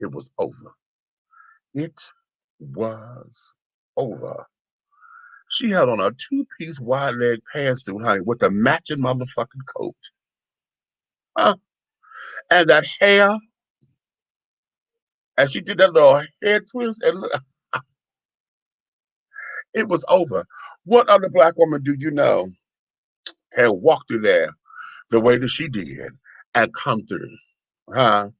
It was over. It was over. She had on a two-piece wide leg pantsuit, honey, with a matching motherfucking coat. Huh? And that hair, and she did that little head twist, and look, it was over. What other black woman do you know had walked through there the way that she did and come through? Huh?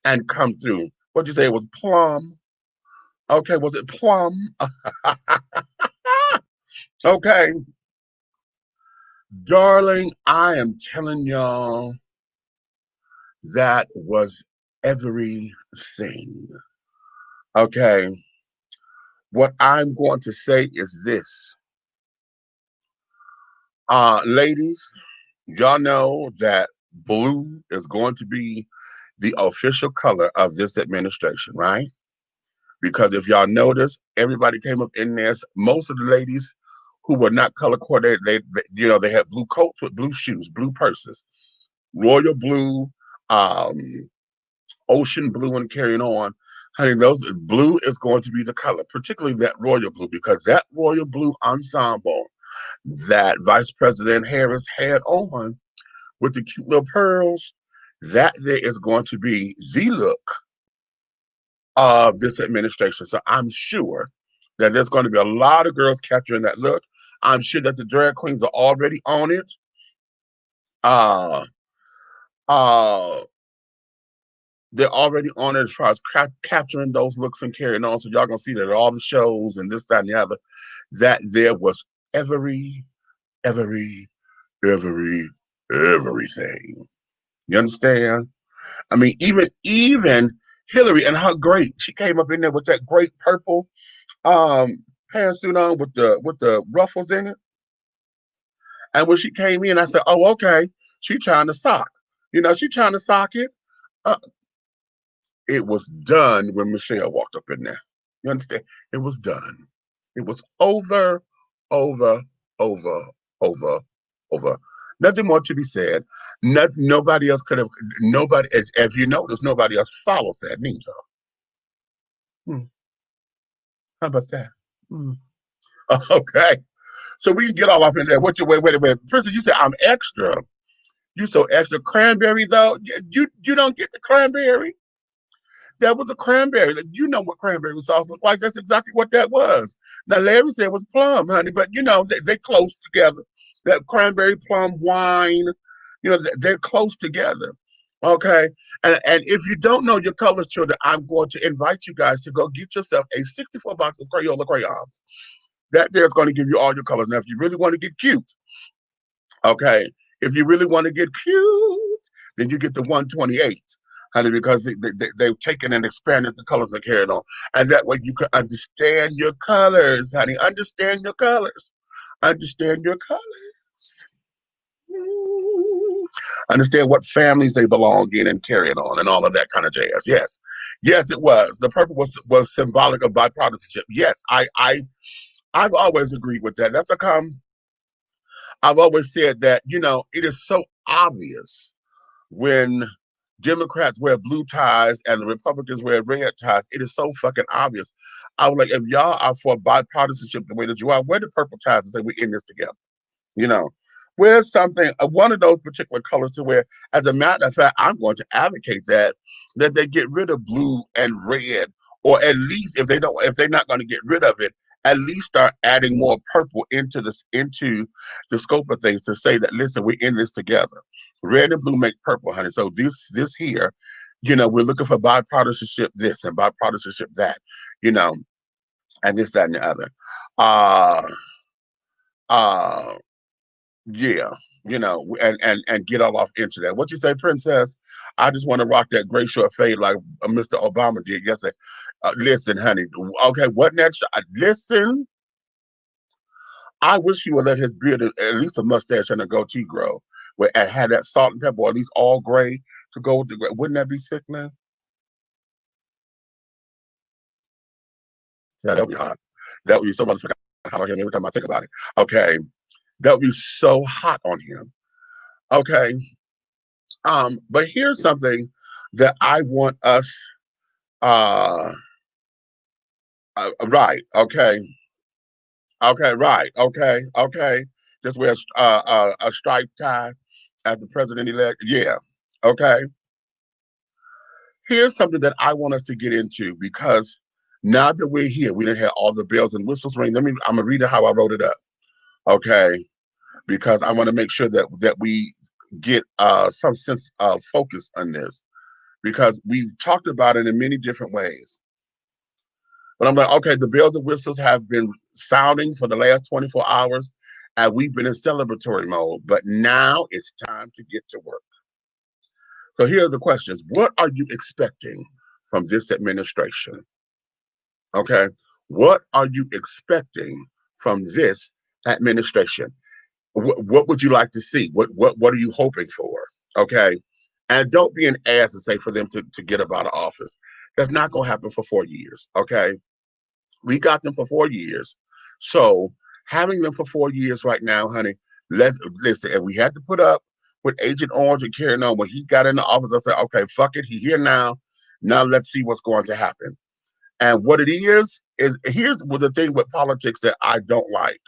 And come through. What'd you say? It was plum? Okay, was it plum? Okay. Darling, I am telling y'all that was everything. Okay. What I'm going to say is this. Ladies, y'all know that blue is going to be the official color of this administration, right? Because if y'all notice, everybody came up in there. Most of the ladies who were not color coordinated, they had blue coats with blue shoes, blue purses, royal blue, um, ocean blue, and carrying on. Honey, those blue is going to be the color, particularly that royal blue, because that royal blue ensemble that Vice President Harris had on with the cute little pearls, that there is going to be the look of this administration. So I'm sure that there's going to be a lot of girls capturing that look. I'm sure that the drag queens are already on it. Uh, uh, they're already on it as far as capturing those looks and carrying on. So y'all gonna see that at all the shows and this, that, and the other, that there was every, every, every, everything. You understand? I mean, even Hillary and her great, she came up in there with that great purple um pantsuit on with the ruffles in it. And when she came in, I said, "Oh, okay, she trying to sock. She trying to sock it." Uh, it was done when Michelle walked up in there. You understand? It was done. It was over, over, over, over, over. Nothing more to be said. Nobody else could have. Nobody, as you notice, nobody else follows that neither. Hmm. How about that? Hmm. Okay. So we can get all off in there. Wait. Princess, you said I'm extra. You so extra. Cranberry though. You don't get the cranberry. That was a cranberry. Like, you know what cranberry sauce looked like. That's exactly what that was. Now Larry said it was plum, honey, but they close together. That cranberry plum wine, they're close together. Okay. And if you don't know your colors, children, I'm going to invite you guys to go get yourself a 64 box of Crayola crayons. That there's going to give you all your colors. Now, if you really want to get cute, okay, if you really want to get cute, then you get the 128, honey, because they've taken and expanded the colors and carried on. And that way you can understand your colors, honey. Understand your colors. Understand your colors. Understand what families they belong in and carry it on and all of that kind of jazz. Yes. Yes, it was. The purple was symbolic of bipartisanship. Yes, I've always agreed with that. I've always said that, it is so obvious when Democrats wear blue ties and the Republicans wear red ties. It is so fucking obvious. I was like, if y'all are for bipartisanship the way that you are, wear the purple ties and say we're in this together. You know, wear something, one of those particular colors to wear. As a matter of fact, I'm going to advocate that they get rid of blue and red, or at least if they're not going to get rid of it, at least start adding more purple into the scope of things to say that, listen, we're in this together. Red and blue make purple, honey. So this here, we're looking for bipartisanship this and bipartisanship that, you know, and this, that, and the other. Uh uh yeah, and get all off into that. What you say, princess? I just want to rock that gray short fade like Mr. Obama did yesterday. Listen, honey. Okay, what next? Listen, I wish he would let his beard, at least a mustache and a goatee grow, where and had that salt and pepper, or at least all gray to go with the gray. Wouldn't that be sick, man? Yeah, that would be hot. That would be so much hot on him every time I think about it. Okay, that would be so hot on him. Okay. But here's something that I want us Uh, right. Okay. Okay. Right. Okay. Okay. Just wear a striped tie as the president elect. Yeah. Okay. Here's something that I want us to get into because now that we're here, we didn't have all the bells and whistles ring. I'm gonna read it how I wrote it up. Okay. Because I want to make sure that we get some sense of focus on this because we've talked about it in many different ways. But I'm like, okay, the bells and whistles have been sounding for the last 24 hours, and we've been in celebratory mode. But now it's time to get to work. So here are the questions. What are you expecting from this administration? Okay. What are you expecting from this administration? What would you like to see? What are you hoping for? Okay. And don't be an ass and say for them to get up out of office. That's not gonna happen for 4 years. Okay. We got them for 4 years. So having them for 4 years right now, honey, let's listen, and we had to put up with Agent Orange and carrying on. When he got in the office, I said, okay, fuck it. He here now. Now let's see what's going to happen. And what it is here's the thing with politics that I don't like.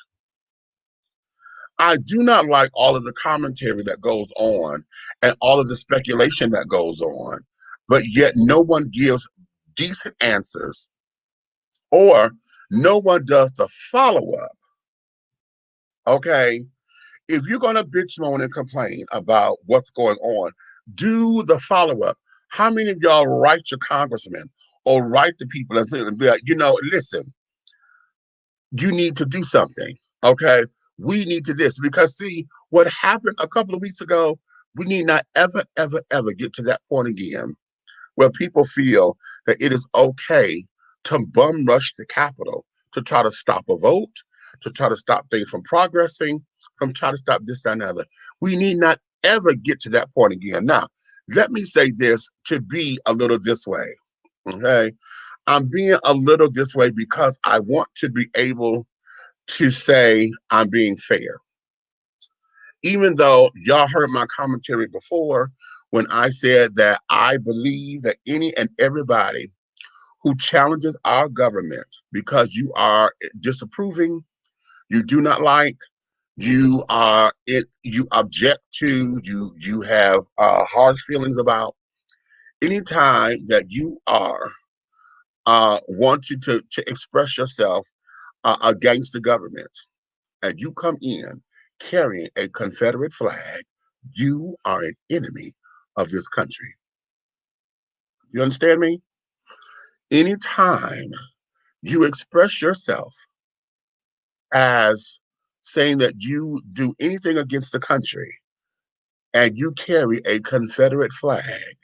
I do not like all of the commentary that goes on and all of the speculation that goes on, but yet no one gives decent answers or no one does the follow up. Okay. If you're going to bitch, moan, and complain about what's going on, do the follow up. How many of y'all write your congressman or write the people and say, listen, you need to do something. Okay. We need to this because see what happened a couple of weeks ago. We need not ever, ever, ever get to that point again where people feel that it is okay to bum rush the Capitol to try to stop a vote, to try to stop things from progressing, from trying to stop this, that, and the other. We need not ever get to that point again. Now, let me say this to be a little this way. Okay. I'm being a little this way because I want to be able to say I'm being fair. Even though y'all heard my commentary before when I said that I believe that any and everybody who challenges our government because you are disapproving, you do not like, you are it, you object to, you have harsh feelings about, anytime that you are wanting to express yourself against the government and you come in carrying a Confederate flag, you are an enemy of this country. You understand me? Anytime you express yourself as saying that you do anything against the country and you carry a Confederate flag,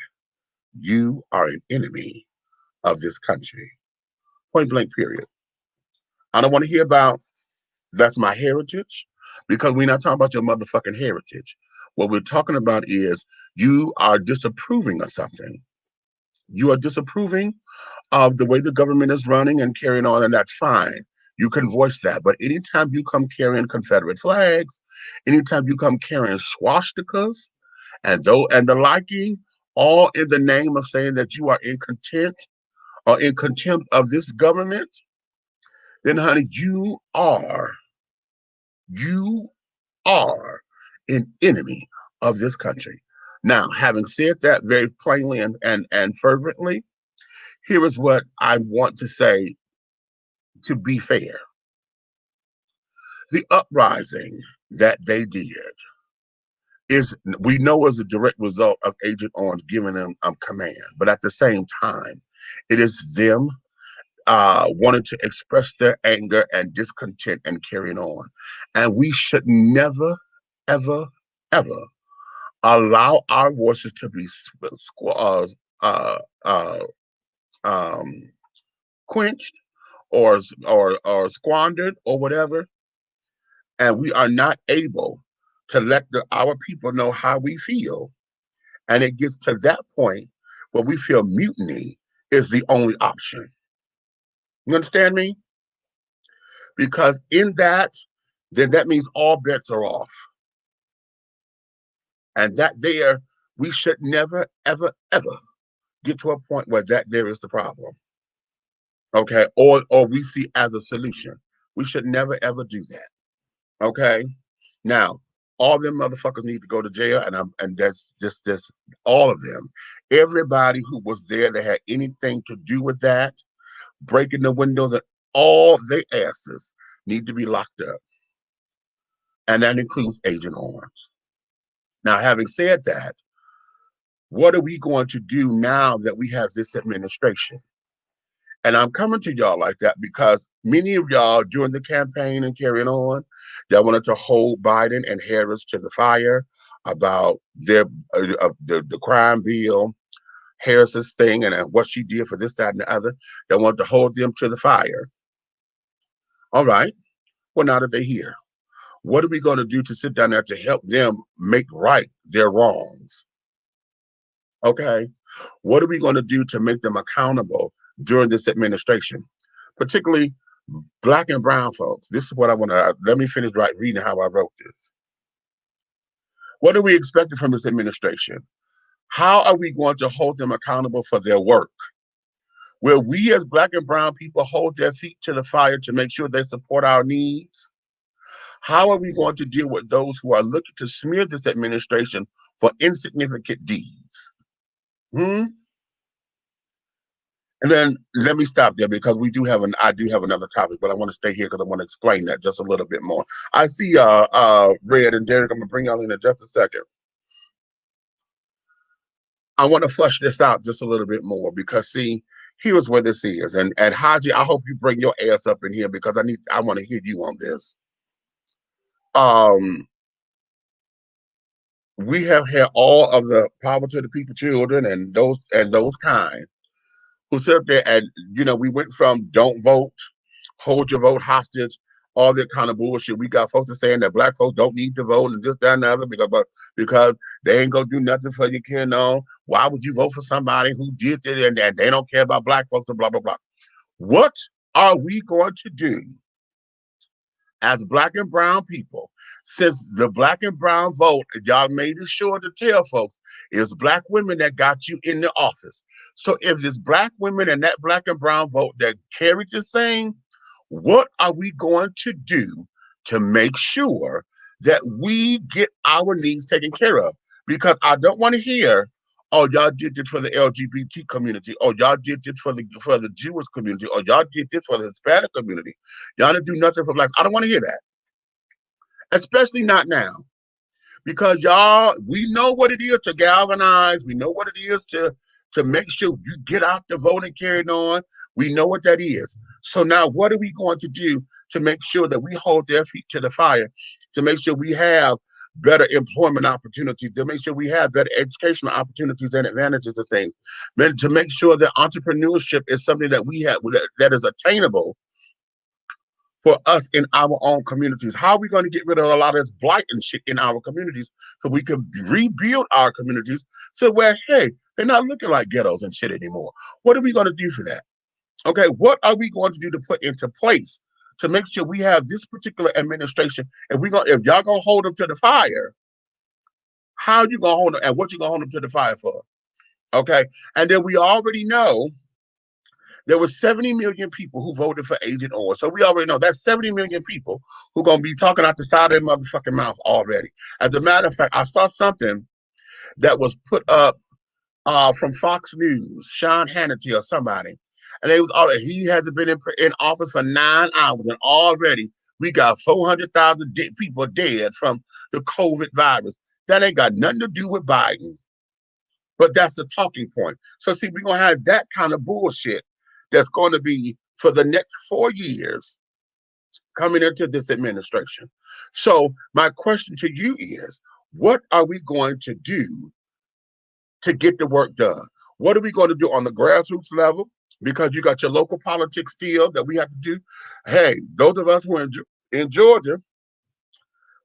you are an enemy of this country. Point blank, period. I don't want to hear about that's my heritage because we're not talking about your motherfucking heritage. What we're talking about is you are disapproving of something. You are disapproving of the way the government is running and carrying on, and that's fine. You can voice that. But anytime you come carrying Confederate flags, anytime you come carrying swastikas and the liking, all in the name of saying that you are in contempt or in contempt of this government, then honey, you are an enemy of this country. Now, having said that very plainly and fervently, here is what I want to say to be fair. The uprising that they did is, we know, as a direct result of Agent Orange giving them command. But at the same time, it is them wanting to express their anger and discontent and carrying on. And we should never, ever, ever allow our voices to be uh, uh, um, quenched or squandered or whatever, and we are not able to let our people know how we feel, and it gets to that point where we feel mutiny is the only option. You understand me? Because in that, then that means all bets are off. And that there, we should never, ever, ever get to a point where that there is the problem. Okay, or we see as a solution. We should never ever do that. Okay, now all them motherfuckers need to go to jail, and that's just all of them. Everybody who was there that had anything to do with that, breaking the windows, and all their asses need to be locked up, and that includes Agent Orange. Now, having said that, what are we going to do now that we have this administration? And I'm coming to y'all like that because many of y'all during the campaign and carrying on, y'all wanted to hold Biden and Harris to the fire about their the crime bill, Harris's thing, and what she did for this, that, and the other. They wanted to hold them to the fire. All right. Well, now that they're here, what are we going to do to sit down there to help them make right their wrongs? Okay. What are we going to do to make them accountable during this administration, particularly Black and brown folks? This is what I want to, let me finish reading how I wrote this. What are we expecting from this administration? How are we going to hold them accountable for their work? Will we as Black and brown people hold their feet to the fire to make sure they support our needs? How are we going to deal with those who are looking to smear this administration for insignificant deeds? And then let me stop there because I do have another topic, but I want to stay here because I want to explain that just a little bit more. I see Red and Derek, I'm gonna bring y'all in just a second. I want to flush this out just a little bit more because see, here's where this is. And Haji, I hope you bring your ass up in here because I want to hear you on this. We have had all of the power to the people children and those kind who sit up there and we went from don't vote, hold your vote hostage, all that kind of bullshit. We got folks saying that Black folks don't need to vote and this, that, and the other because they ain't gonna do nothing for your kid. No, why would you vote for somebody who did it and they don't care about Black folks and blah blah blah? What are we going to do as Black and brown people, since the Black and brown vote, y'all made it sure to tell folks, it's Black women that got you in the office. So if it's Black women and that Black and brown vote that carried this thing, what are we going to do to make sure that we get our needs taken care of? Because I don't want to hear, oh, y'all did this for the LGBT community, or y'all did this for the Jewish community, or y'all did this for the Hispanic community. Y'all didn't do nothing for Blacks. I don't want to hear that, especially not now. Because we know what it is to galvanize. We know what it is to make sure you get out the vote and carry it on. We know what that is. So now what are we going to do to make sure that we hold their feet to the fire, to make sure we have better employment opportunities, to make sure we have better educational opportunities and advantages of things, to make sure that entrepreneurship is something that we have that is attainable for us in our own communities? How are we going to get rid of a lot of this blight and shit in our communities so we can rebuild our communities so where, hey, they're not looking like ghettos and shit anymore? What are we going to do for that? Okay, what are we going to do to put into place to make sure we have this particular administration? And if y'all gonna hold them to the fire, how you gonna hold them and what you gonna hold them to the fire for? Okay, and then we already know there were 70 million people who voted for Agent Orange. So we already know that's 70 million people who going to be talking out the side of their motherfucking mouth already. As a matter of fact, I saw something that was put up from Fox News, Sean Hannity or somebody. And he hasn't been in office for 9 hours. And already we got 400,000 people dead from the COVID virus. That ain't got nothing to do with Biden. But that's the talking point. So see, we're going to have that kind of bullshit that's going to be for the next 4 years coming into this administration. So my question to you is, what are we going to do to get the work done? What are we going to do on the grassroots level? Because you got your local politics still that we have to do. Hey, those of us who are in Georgia,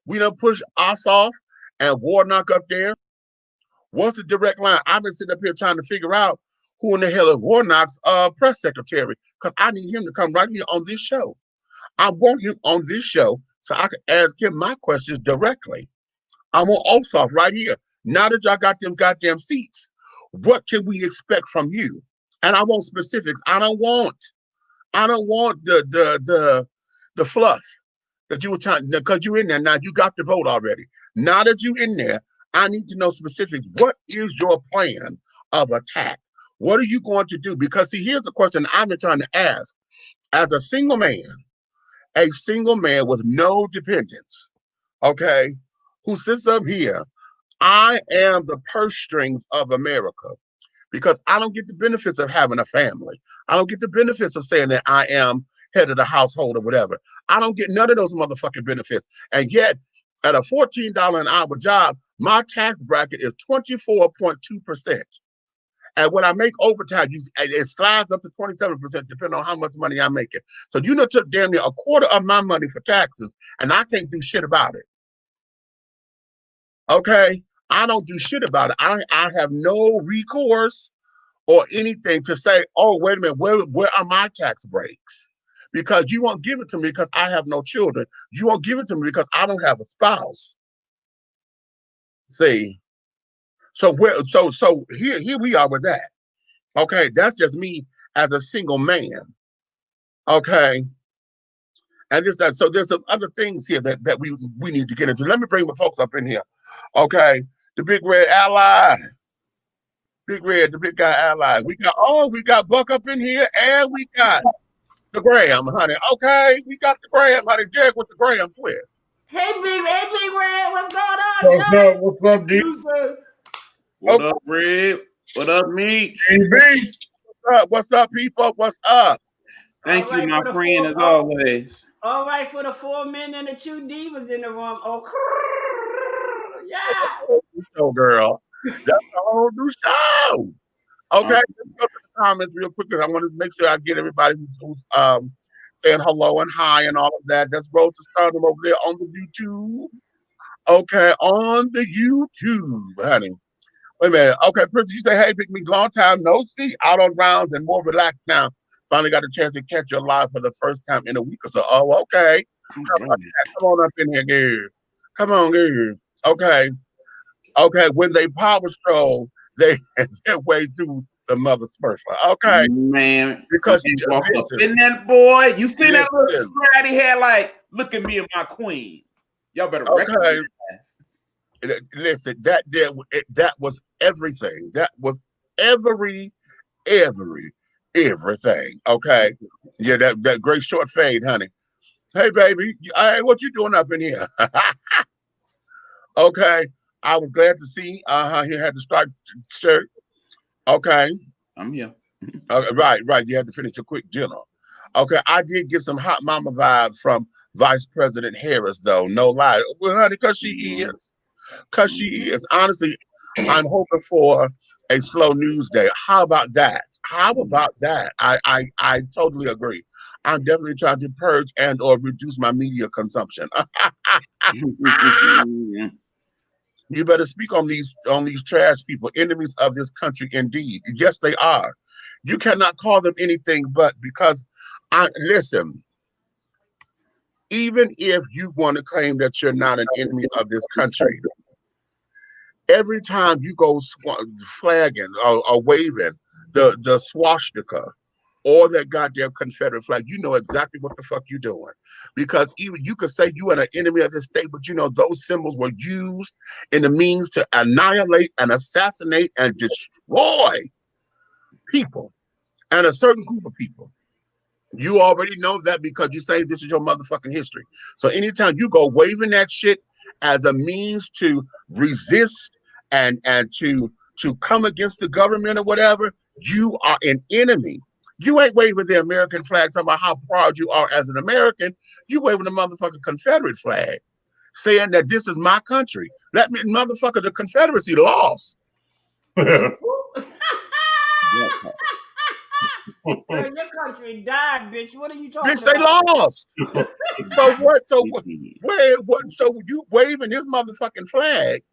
we done push Ossoff and Warnock up there. What's the direct line? I've been sitting up here trying to figure out who in the hell is Warnock's press secretary, because I need him to come right here on this show. I want him on this show so I can ask him my questions directly. I want Ossoff right here. Now that y'all got them goddamn seats, What can we expect from you? And I want specifics. I don't want the fluff that you were trying, because you're in there now. You got the vote already. Now that you in there, I need to know specifics. What is your plan of attack? What are you going to do? Because see, here's the question I've been trying to ask. As a single man with no dependents, okay, who sits up here, I am the purse strings of America, because I don't get the benefits of having a family. I don't get the benefits of saying that I am head of the household or whatever. I don't get none of those motherfucking benefits. And yet, at a $14 an hour job, my tax bracket is 24.2%. And when I make overtime, it slides up to 27%, depending on how much money I'm making. So you know, took damn near a quarter of my money for taxes, and I can't do shit about it. Okay? I don't do shit about it. I have no recourse or anything to say, oh, wait a minute, where are my tax breaks? Because you won't give it to me because I have no children. You won't give it to me because I don't have a spouse. See? So here we are with that. Okay, that's just me as a single man. Okay. And so there's some other things here that we need to get into. Let me bring the folks up in here. Okay. The big red ally. Big red, the big guy ally. We got Buck up in here, and we got the Graham, honey. Okay, we got the Graham, honey. Jack with the Graham twist. Hey, Big Red, what's going on, What's Johnny? up? What's up, D? What up, Red? What up, Meech? What's up, people? What's up? Thank you, my friend, as always. All right, for the 4 men and the 2 divas in the room. Oh, yeah. Show, girl. That's a whole new show. Okay, let's go to the comments real quick, because I want to make sure I get everybody who's saying hello and hi and all of that. That's Road to Stardom over there on the YouTube. Okay, on the YouTube, honey. Wait a minute. Okay, Chris, you say, hey, Big Meech, long time no see. Out on rounds and more relaxed now. Finally got a chance to catch you live for the first time in a week or so. Oh, okay. Come on up in here, girl. Come on, girl. Okay. Okay, when they power stroll, they their way through the mother Smurfer. Okay. Man, Because you walk up in that boy. You see that little scratty hair, like, look at me and my queen. Y'all better recognize. Listen, that was everything. That was everything. Okay. Yeah, that great short fade, honey. Hey, baby. Hey, what you doing up in here? Okay. I was glad to see. He had the striped shirt. Okay. I'm here. Right. You had to finish a quick dinner. Okay. I did get some hot mama vibes from Vice President Harris, though. No lie. Well, honey, because she is. Because she is. Honestly, I'm hoping for a slow news day. How about that? I totally agree. I'm definitely trying to purge and or reduce my media consumption. You better speak on these trash people, enemies of this country indeed. Yes, they are. You cannot call them anything but, because listen, even if you want to claim that you're not an enemy of this country, every time you go flagging or waving the swastika or that goddamn Confederate flag, you know exactly what the fuck you're doing. Because even you could say you are an enemy of this state, but you know those symbols were used in the means to annihilate and assassinate and destroy people and a certain group of people. You already know that because you say this is your motherfucking history. So anytime you go waving that shit as a means to resist and to come against the government or whatever, you are an enemy. You ain't waving the American flag talking about how proud you are as an American. You waving the motherfucking Confederate flag, saying that this is my country. That means, motherfucker, the Confederacy lost. Your country died, bitch. What are you talking about? Bitch, they lost. So what? So you waving this motherfucking flag,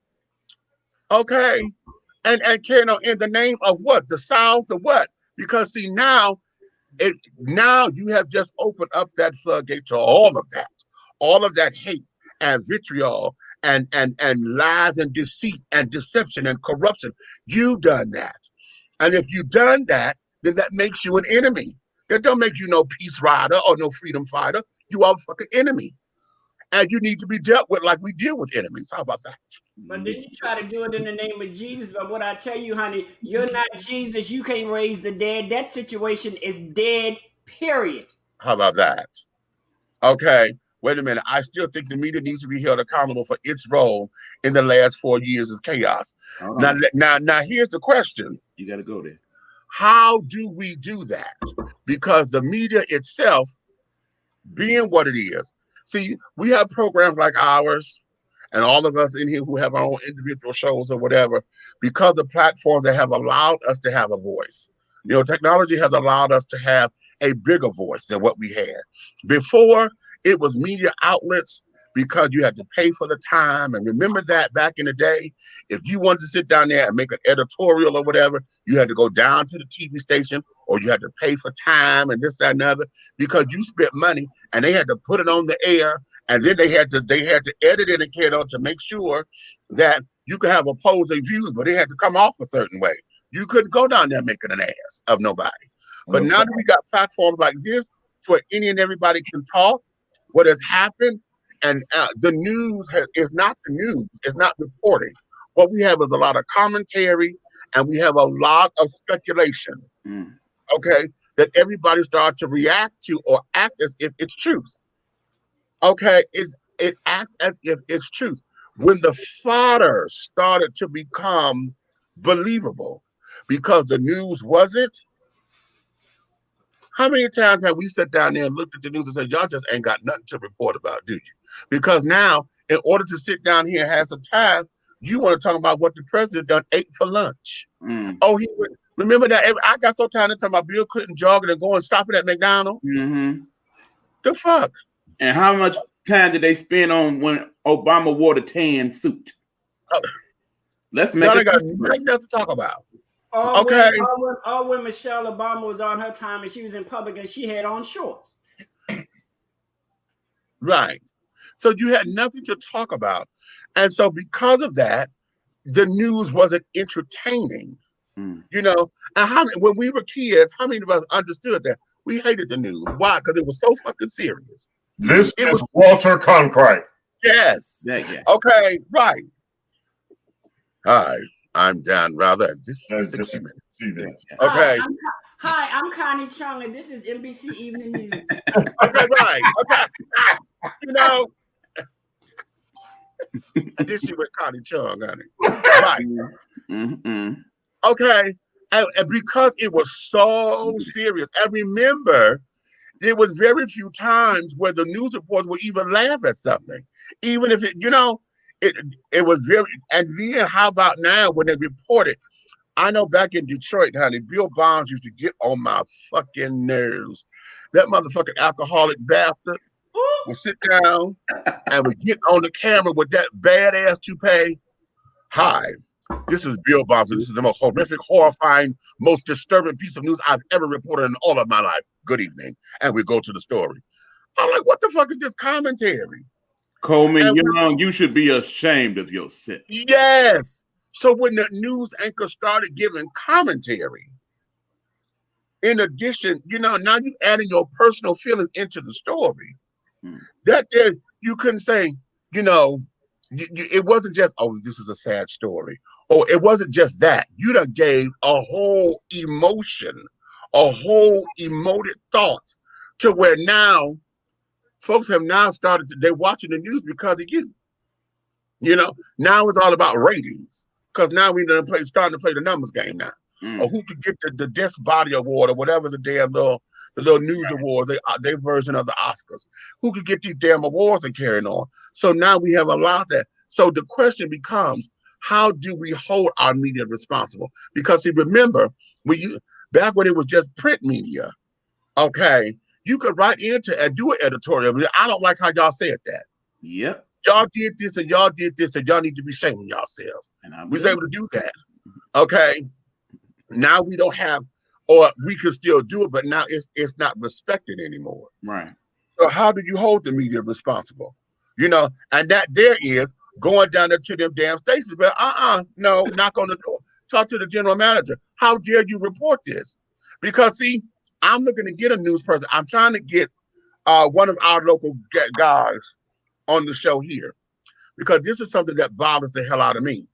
okay? And carrying on in the name of what? The South, the what? Because see, now you have just opened up that floodgate to all of that hate and vitriol and lies and deceit and deception and corruption. You've done that. And if you've done that, then that makes you an enemy. That don't make you no peace rider or no freedom fighter. You are a fucking enemy. And you need to be dealt with like we deal with enemies. How about that? But then you try to do it in the name of Jesus. But what I tell you, honey, you're not Jesus. You can't raise the dead. That situation is dead, period. How about that? Okay, wait a minute. I still think the media needs to be held accountable for its role in the last 4 years of chaos. Now, here's the question. You got to go there. How do we do that? Because the media itself, being what it is. See, we have programs like ours, and all of us in here who have our own individual shows or whatever, because the platforms that have allowed us to have a voice. You know, technology has allowed us to have a bigger voice than what we had. Before, it was media outlets because you had to pay for the time. And remember that back in the day, if you wanted to sit down there and make an editorial or whatever, you had to go down to the TV station or you had to pay for time and this, that, and the other, because you spent money and they had to put it on the air. And then they had to edit it and to make sure that you could have opposing views, but they had to come off a certain way. You couldn't go down there making an ass of nobody. But now that we got platforms like this where any and everybody can talk, what has happened, and the news is not the news, it's not reporting. What we have is a lot of commentary and we have a lot of speculation, okay, that everybody starts to react to or act as if it's truth. Okay, it acts as if it's truth. When the fodder started to become believable because the news wasn't, how many times have we sat down there and looked at the news and said, y'all just ain't got nothing to report about, do you? Because now, in order to sit down here and have some time, you want to talk about what the president done ate for lunch. Oh, he would. Remember that? I got so tired of talking about Bill Clinton jogging and going stopping at McDonald's. The fuck? And how much time did they spend on when Obama wore the tan suit? Let's make it. Got nothing else to talk about. When Michelle Obama was on her time and she was in public and she had on shorts. Right. So you had nothing to talk about. And so because of that, the news wasn't entertaining. You know, and when we were kids, how many of us understood that? We hated the news. Why? Because it was so fucking serious. This is Walter Cronkite. Yes. Yeah. Okay, right. Hi, I'm Dan Rather, and this is 60 Minutes. Okay. Hi, I'm Connie Chung, and this is NBC Evening News. Okay, right. Okay. You know, I did see with Connie Chung, honey. Right. Okay. And because it was so serious, I remember there was very few times where the news reports would even laugh at something, even if it, you know, it was very. And then how about now when they report it? I know back in Detroit, honey, Bill Bonds used to get on my fucking nerves. That motherfucking alcoholic bastard would sit down and would get on the camera with that badass toupee. Hi, this is Bill Bonds. This is the most horrific, horrifying, most disturbing piece of news I've ever reported in all of my life. Good evening. And we go to the story. I'm like, what the fuck is this commentary? Coleman Young, you should be ashamed of yourself. Yes. So when the news anchor started giving commentary, in addition, you know, now you adding your personal feelings into the story. That there, you couldn't say, you know, it wasn't just, oh, this is a sad story. Or it wasn't just that. You done gave a whole emotion, a whole emotive thought to where now folks have now started, they're watching the news because of you. You know, now it's all about ratings. Because now we starting to play the numbers game now. Or who could get the Desk Body Award or whatever the damn little news awards, their version of the Oscars. Who could get these damn awards and carrying on? So now we have a lot of that. So the question becomes, how do we hold our media responsible? Because see, remember, back when it was just print media, okay, you could write into and do an editorial. I don't like how y'all said that. Yep. Y'all did this and y'all did this and y'all need to be shaming yourselves. We was able to do that. Okay. Now we don't have, or we could still do it, but now it's not respected anymore. Right. So how do you hold the media responsible? You know, and that there is going down there to them damn stations. But no, knock on the door. Talk to the general manager. How dare you report this? Because see, I'm looking to get a news person. I'm trying to get one of our local guys on the show here, because this is something that bothers the hell out of me.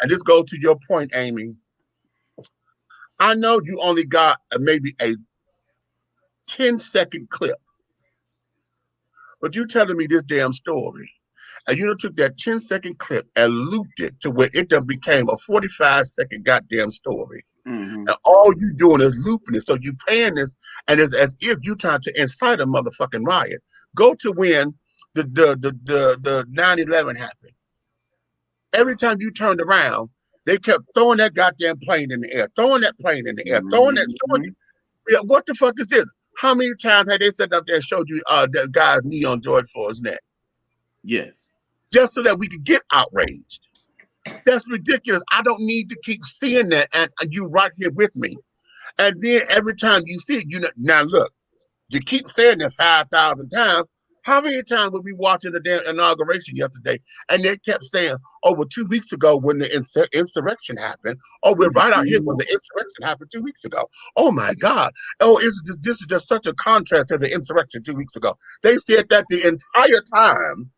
And this goes to your point, Amy. I know you only got maybe a 10-second clip, but you telling me this damn story, and you took that 10-second clip and looped it to where it done became a 45-second goddamn story. And all you doing is looping it. So you paying this, and it's as if you trying to incite a motherfucking riot. Go to when the 9/11 happened. Every time you turned around, they kept throwing that goddamn plane in the air, throwing that plane in the air, throwing that. Yeah, what the fuck is this? How many times had they sat up there and showed you that guy's knee on George Floyd's neck? Yes. Just so that we could get outraged. That's ridiculous. I don't need to keep seeing that, and you right here with me. And then every time you see it, now look, you keep saying that 5,000 times. How many times were we watching the damn inauguration yesterday, and they kept saying, "Oh, 2 weeks ago when the insurrection happened. Oh, we're right out here when the insurrection happened 2 weeks ago. Oh my God. Oh, this is just such a contrast to the insurrection 2 weeks ago." They said that the entire time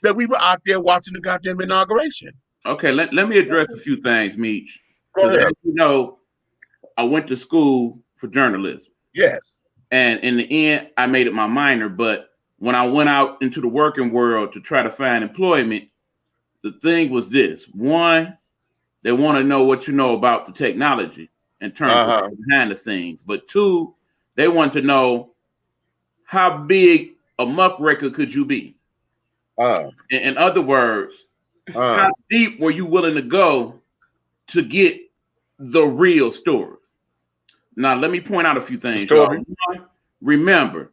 that we were out there watching the goddamn inauguration. Okay, let me address a few things, Meech. Because as you know, I went to school for journalism. Yes. And in the end, I made it my minor. But when I went out into the working world to try to find employment, the thing was this. One, they want to know what you know about the technology in terms of behind the scenes. But two, they want to know how big a muckraker could you be? In other words, how deep were you willing to go to get the real story? Now, let me point out a few things. Remember,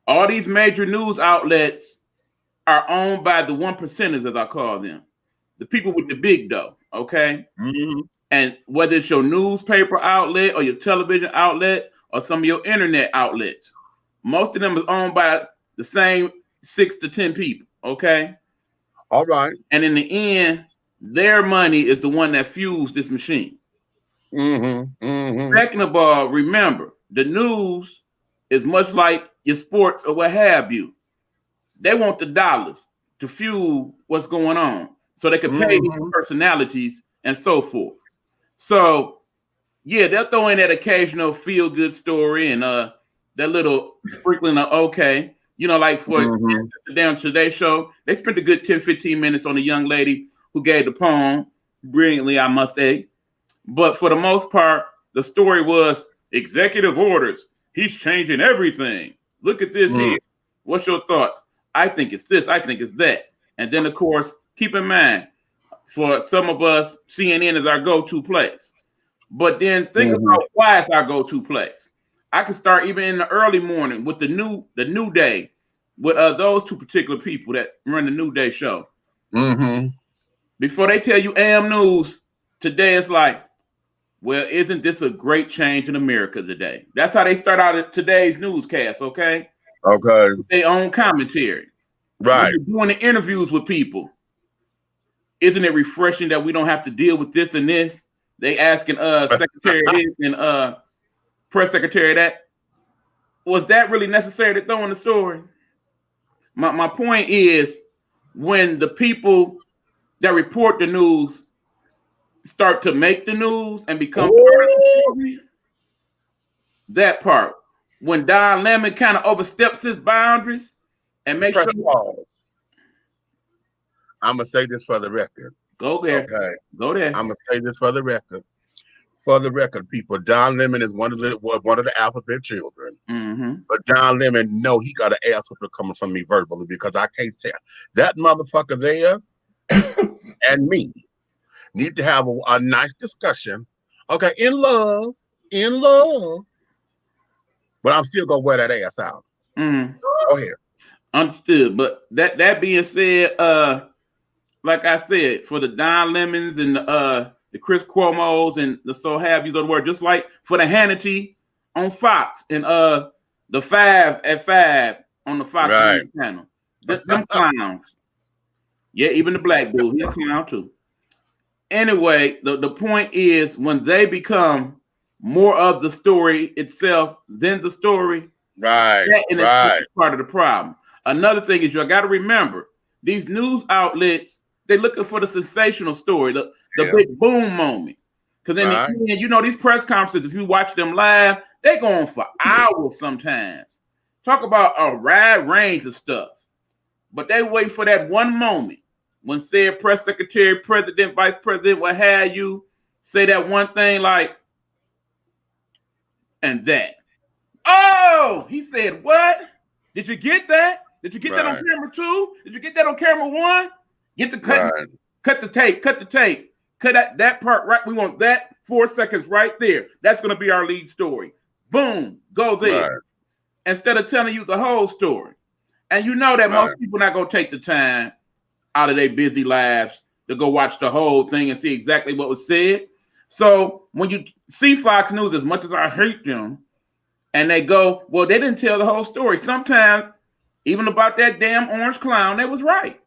all these major news outlets are owned by the 1%ers, as I call them, the people with the big dough, okay? And whether it's your newspaper outlet or your television outlet or some of your internet outlets, most of them is owned by the same 6 to 10 people, okay? All right. And in the end, their money is the one that fuels this machine. Second of all, remember, the news is much like your sports or what have you. They want the dollars to fuel what's going on so they can pay these personalities and so forth. So, yeah, they'll throw in that occasional feel-good story and that little sprinkling of okay. You know, like for the damn Today Show, they spent a good 10, 15 minutes on a young lady who gave the poem brilliantly, I must say. But for the most part, the story was executive orders. He's changing everything. Look at this here. What's your thoughts? I think it's this. I think it's that. And then, of course, keep in mind, for some of us, CNN is our go-to place. But then think about why it's our go-to place. I can start even in the early morning with the new day with those two particular people that run the New Day show. Before they tell you AM news, today it's like, well, isn't this a great change in America today? That's how they start out today's newscast, okay? Okay. Their own commentary. Right. When you're doing the interviews with people, isn't it refreshing that we don't have to deal with this and this? They asking Secretary this and press secretary that. Was that really necessary to throw in the story? My point is, when the people that report the news start to make the news and become part of the story, that part, when Don Lemon kind of oversteps his boundaries and makes sure. I'm gonna say this for the record. Go there. Okay. Go there. I'm gonna say this for the record. For the record, people, Don Lemon is one of the alphabet children. But Don Lemon, no, he got an ass whooping coming from me verbally because I can't tell. That motherfucker there and me need to have a nice discussion. Okay, in love. But I'm still gonna wear that ass out. Go ahead. Understood. But that being said, like I said, for the Don Lemons and the Chris Cuomo's and the so have yous of the world, just like for the Hannity on Fox and the 5 at 5 on the Fox News channel. Them clowns. Yeah, even the black dude, he's a clown too. Anyway, the point is when they become more of the story itself than the story, Right. that in itself is part of the problem. Another thing is you got to remember these news outlets, they're looking for the sensational story, the big boom moment. Because in the end, you know, these press conferences, if you watch them live, they go on for hours sometimes. Talk about a wide range of stuff. But they wait for that one moment when said press secretary, president, vice president, what have you, say that one thing like, and that. Oh, he said what? Did you get that? Did you get that on camera 2? Did you get that on camera 1? Get the cut, cut the tape, cut that part right. We want that 4 seconds right there. That's going to be our lead story. Boom, go there. Instead of telling you the whole story. And you know that most people not going to take the time out of their busy lives to go watch the whole thing and see exactly what was said. So when you see Fox News, as much as I hate them, and they go, well, they didn't tell the whole story. Sometimes, even about that damn orange clown, they was right.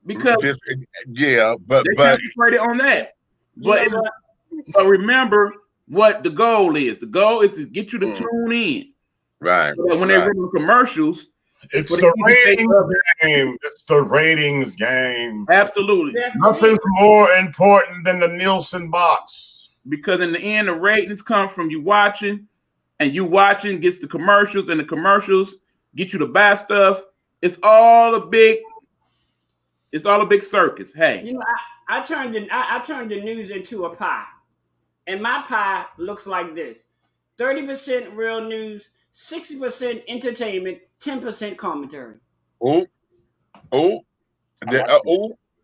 Because but they concentrated on that. But remember what the goal is. The goal is to get you to tune in. Right. So that when they run the commercials, it's the ratings game. It's the ratings game. Absolutely. Nothing's more important than the Nielsen box. Because in the end, the ratings come from you watching, and you watching gets the commercials, and the commercials get you to buy stuff. It's all a big circus. Hey. You know, I turned the news into a pie. And my pie looks like this. 30% real news, 60% entertainment, 10% commentary. I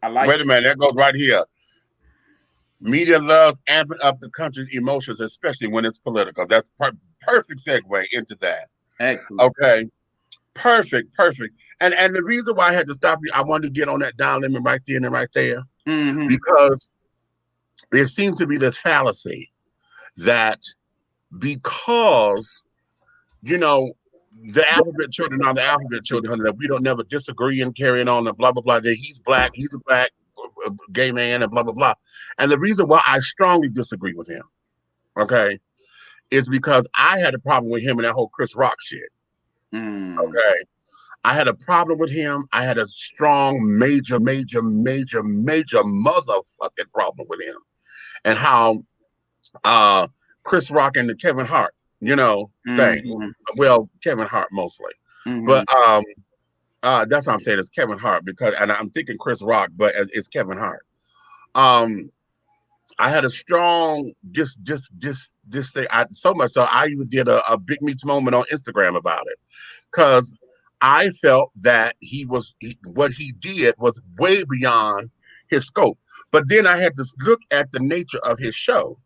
like wait a minute, that goes right here. Media loves amping up the country's emotions, especially when it's political. That's perfect segue into that. Excellent. Okay. Perfect. And the reason why I had to stop you, I wanted to get on that down limit right then and right there. Mm-hmm. Because there seems to be this fallacy that because, you know, the alphabet children are the alphabet children, that we don't never disagree and carrying on and blah, blah, blah, that he's black, he's a black gay man and blah, blah, blah. And the reason why I strongly disagree with him, okay, is because I had a problem with him and that whole Chris Rock shit. Okay. I had a problem with him. I had a strong, major motherfucking problem with him. And how Chris Rock and the Kevin Hart, you know, thing. Well, Kevin Hart mostly. But that's what I'm saying, it's Kevin Hart, because, and I'm thinking Chris Rock, but it's Kevin Hart. I had a strong this thing. So much so I even did a Big Meats moment on Instagram about it, because I felt that what he did was way beyond his scope. But then I had to look at the nature of his show.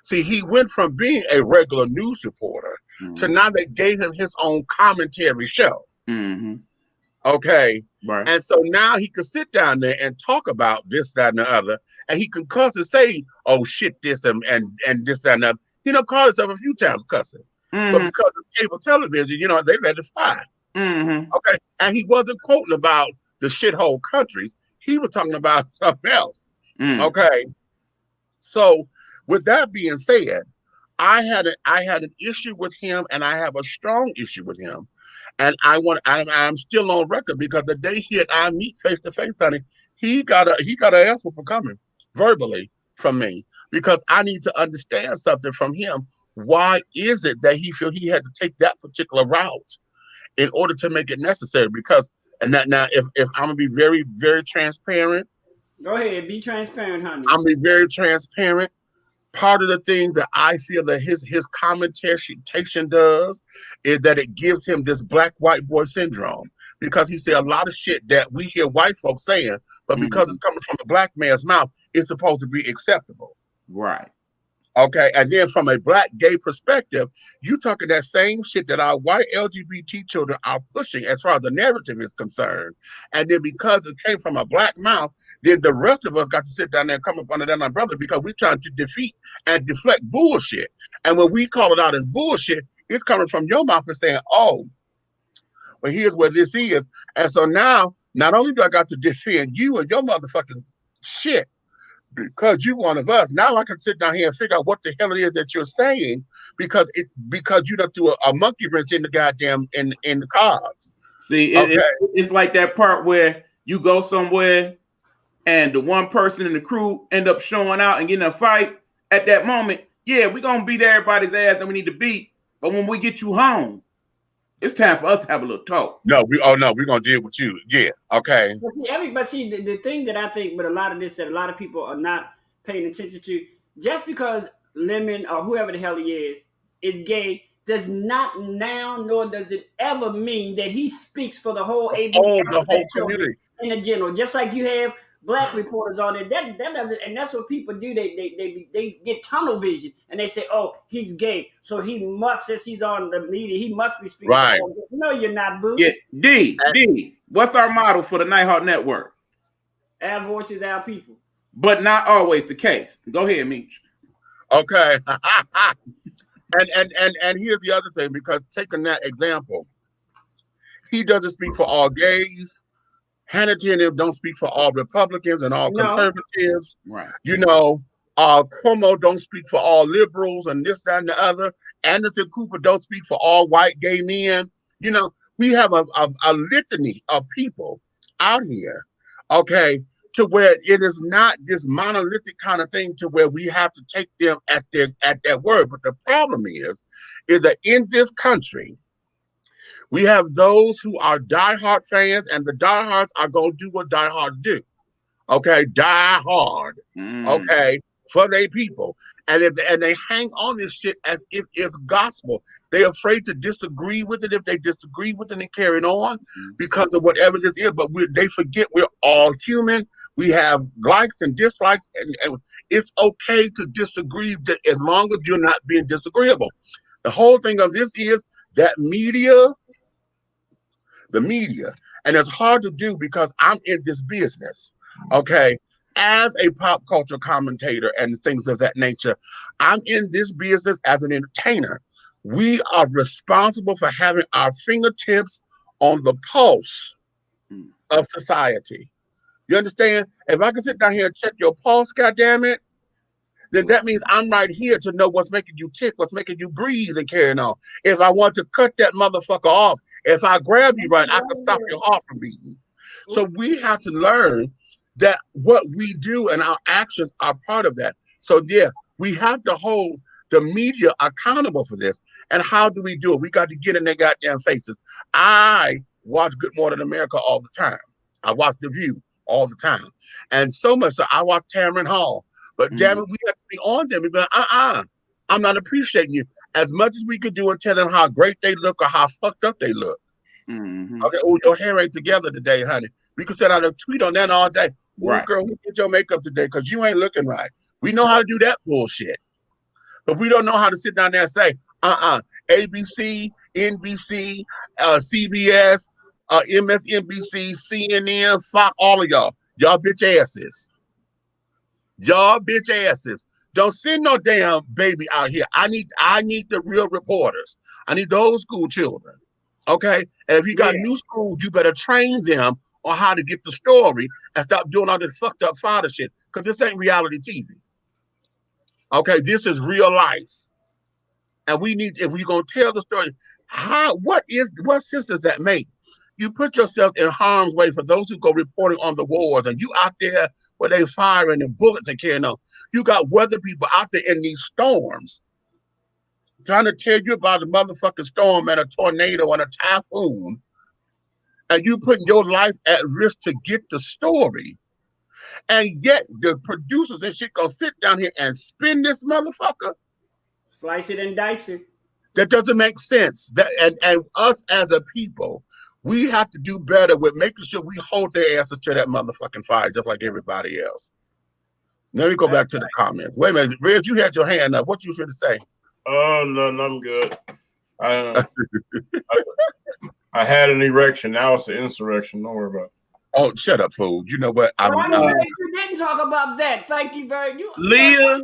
See, he went from being a regular news reporter to now they gave him his own commentary show. Okay. Right. And so now he could sit down there and talk about this, that, and the other. And he can cuss and say, oh, shit, this and this, that, and that. You know, call himself a few times cussing. But because of cable television, you know, they let it slide. Okay. And he wasn't quoting about the shithole countries. He was talking about something else. Okay. So with that being said, I had an issue with him, and I have a strong issue with him. And I'm still on record, because the day he and I meet face to face, honey, he got an ass for coming verbally from me, because I need to understand something from him. Why is it that he feel he had to take that particular route in order to make it necessary? Because, and that now, if I'm gonna be very, very transparent. Go ahead, be transparent, honey. I'm gonna be very transparent. Part of the things that I feel that his commentation does is that it gives him this black white boy syndrome, because he said a lot of shit that we hear white folks saying, but because it's coming from a black man's mouth, it's supposed to be acceptable. Right. Okay. And then from a black gay perspective, you talking that same shit that our white LGBT children are pushing as far as the narrative is concerned. And then because it came from a black mouth, then the rest of us got to sit down there and come up under that umbrella, because we're trying to defeat and deflect bullshit. And when we call it out as bullshit, it's coming from your mouth and saying, oh, but here's where this is. And so now, not only do I got to defend you and your motherfucking shit, because you one of us, now I can sit down here and figure out what the hell it is that you're saying, because you done threw a monkey wrench in the goddamn in the cards. See, it's like that part where you go somewhere and the one person in the crew end up showing out and getting a fight. At that moment, yeah, we're gonna beat everybody's ass that we need to beat. But when we get you home, it's time for us to have a little talk. No, we're gonna deal with you. Yeah, okay. But see, the thing that I think, but a lot of this that a lot of people are not paying attention to, just because Lemon or whoever the hell he is gay, does not now nor does it ever mean that he speaks for the whole the whole community in the general. Just like you have black reporters on it, that doesn't, and that's what people do. They get tunnel vision and they say, "Oh, he's gay, so he must, since he's on the media, he must be speaking." Right? No, you're not, boo. Yeah, D. What's our model for the Nighthawk Network? Our voices, our people. But not always the case. Go ahead, Meech. Okay. And here's the other thing, because taking that example, he doesn't speak for all gays. Hannity and them don't speak for all Republicans and all conservatives. Right. You know, Cuomo don't speak for all liberals and this, that, and the other. Anderson Cooper don't speak for all white gay men. You know, we have a litany of people out here, okay, to where it is not this monolithic kind of thing to where we have to take them at their word. But the problem is that in this country, we have those who are diehard fans, and the diehards are going to do what diehards do. Okay, die hard. Okay, for their people, and they hang on this shit as if it's gospel. They're afraid to disagree with it. If they disagree with it and carry on because of whatever this is, but they forget we're all human. We have likes and dislikes, and it's okay to disagree as long as you're not being disagreeable. The whole thing of this is that the media, and it's hard to do because I'm in this business, okay? As a pop culture commentator and things of that nature, I'm in this business as an entertainer. We are responsible for having our fingertips on the pulse of society. You understand? If I can sit down here and check your pulse, goddammit, then that means I'm right here to know what's making you tick, what's making you breathe and carrying on. If I want to cut that motherfucker off, if I grab you right, I can stop your heart from beating. So we have to learn that what we do and our actions are part of that. So yeah, we have to hold the media accountable for this. And how do we do it? We got to get in their goddamn faces. I watch Good Morning America all the time. I watch The View all the time. And so much so I watch Tamron Hall. But damn it, we have to be on them. We'd be like, I'm not appreciating you. As much as we could do and tell them how great they look or how fucked up they look. Okay, oh, your hair ain't together today, honey. We could send out a tweet on that all day. Right. Girl, who did your makeup today? Because you ain't looking right. We know how to do that bullshit. But we don't know how to sit down there and say, ABC, NBC, CBS, MSNBC, CNN, Fox, all of y'all. Y'all bitch asses. Y'all bitch asses. Don't send no damn baby out here. I need the real reporters. I need the old school children. Okay? And if you got new schools, you better train them on how to get the story and stop doing all this fucked up father shit. Because this ain't reality TV. Okay, this is real life. And we need, if we're gonna tell the story, what sense does that make? You put yourself in harm's way for those who go reporting on the wars, and you out there where they firing and bullets and carrying on. You got weather people out there in these storms trying to tell you about a motherfucking storm and a tornado and a typhoon, and you putting your life at risk to get the story. And yet the producers and shit gonna sit down here and spin this motherfucker. Slice it and dice it. That doesn't make sense. And us as a people, we have to do better with making sure we hold their asses to that motherfucking fire, just like everybody else. Let me go back to the comments. Wait a minute, Reg, you had your hand up. What you finna say? Oh, no, I'm good. I had an erection. Now it's an insurrection. Don't worry about it. Oh, shut up, fool. You know what? I'm glad you didn't talk about that. Thank you very much. Leah,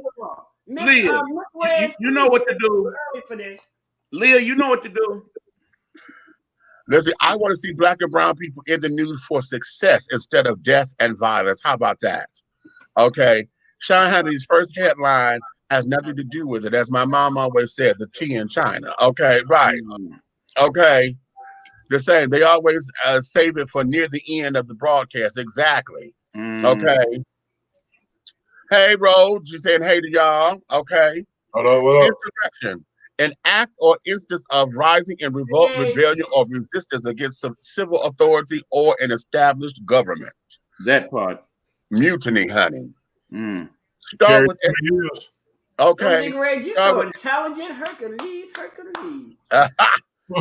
you know what to do. For this. Leah, you know what to do. Listen, I want to see black and brown people in the news for success instead of death and violence. How about that? Okay. Sean Hannity's first headline has nothing to do with it. As my mom always said, the tea in China. Okay, right. Okay. The same. They always save it for near the end of the broadcast. Exactly. Okay. Hey, Rhodes. She's saying hey to y'all. Okay. Hello, what up? Insurrection. An act or instance of rising in revolt, rebellion, or resistance against some civil authority or an established government. That part. Mutiny, honey. Carry Start with okay. Big Red, you so intelligent, Hercules.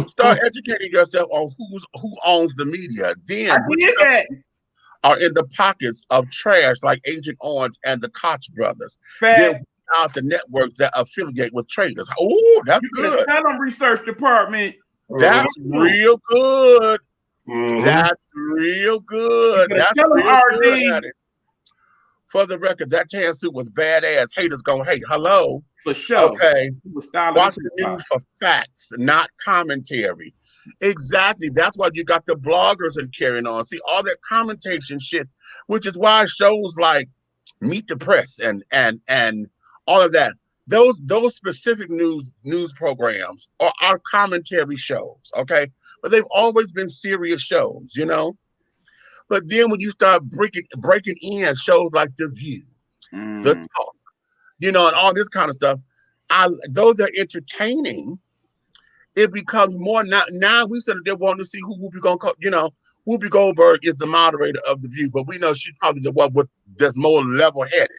Start educating yourself on who owns the media. Then are in the pockets of trash like Agent Orange and the Koch brothers. Then out the networks that affiliate with traders. Oh, that's good. Tell them research department. That's real good. That's real good. That's real good. For the record, that tan suit was badass. Haters gonna hate. Hello. For sure. Okay. Watch the news for facts, not commentary. Exactly. That's why you got the bloggers and carrying on. See, all that commentation shit, which is why shows like Meet the Press and all of that, those specific news programs are our commentary shows, okay? But they've always been serious shows, you know? But then when you start breaking in shows like The View, The Talk, you know, and all this kind of stuff, though they're entertaining, it becomes more now we said that they want to see who Whoopi gonna call, you know, Whoopi Goldberg is the moderator of The View, but we know she's probably the one that's more level-headed.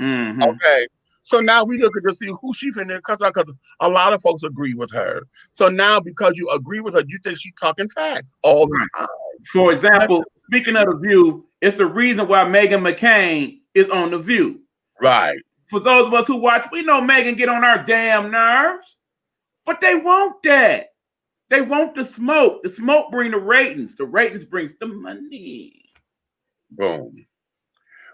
Okay. So now we look at to see who she's in there because a lot of folks agree with her. So now because you agree with her, you think she's talking facts all the time. For example, speaking of The View, it's the reason why Meghan McCain is on The View. Right. For those of us who watch, we know Meghan get on our damn nerves, but they want that. They want the smoke. The smoke brings the ratings. The ratings brings the money. Boom.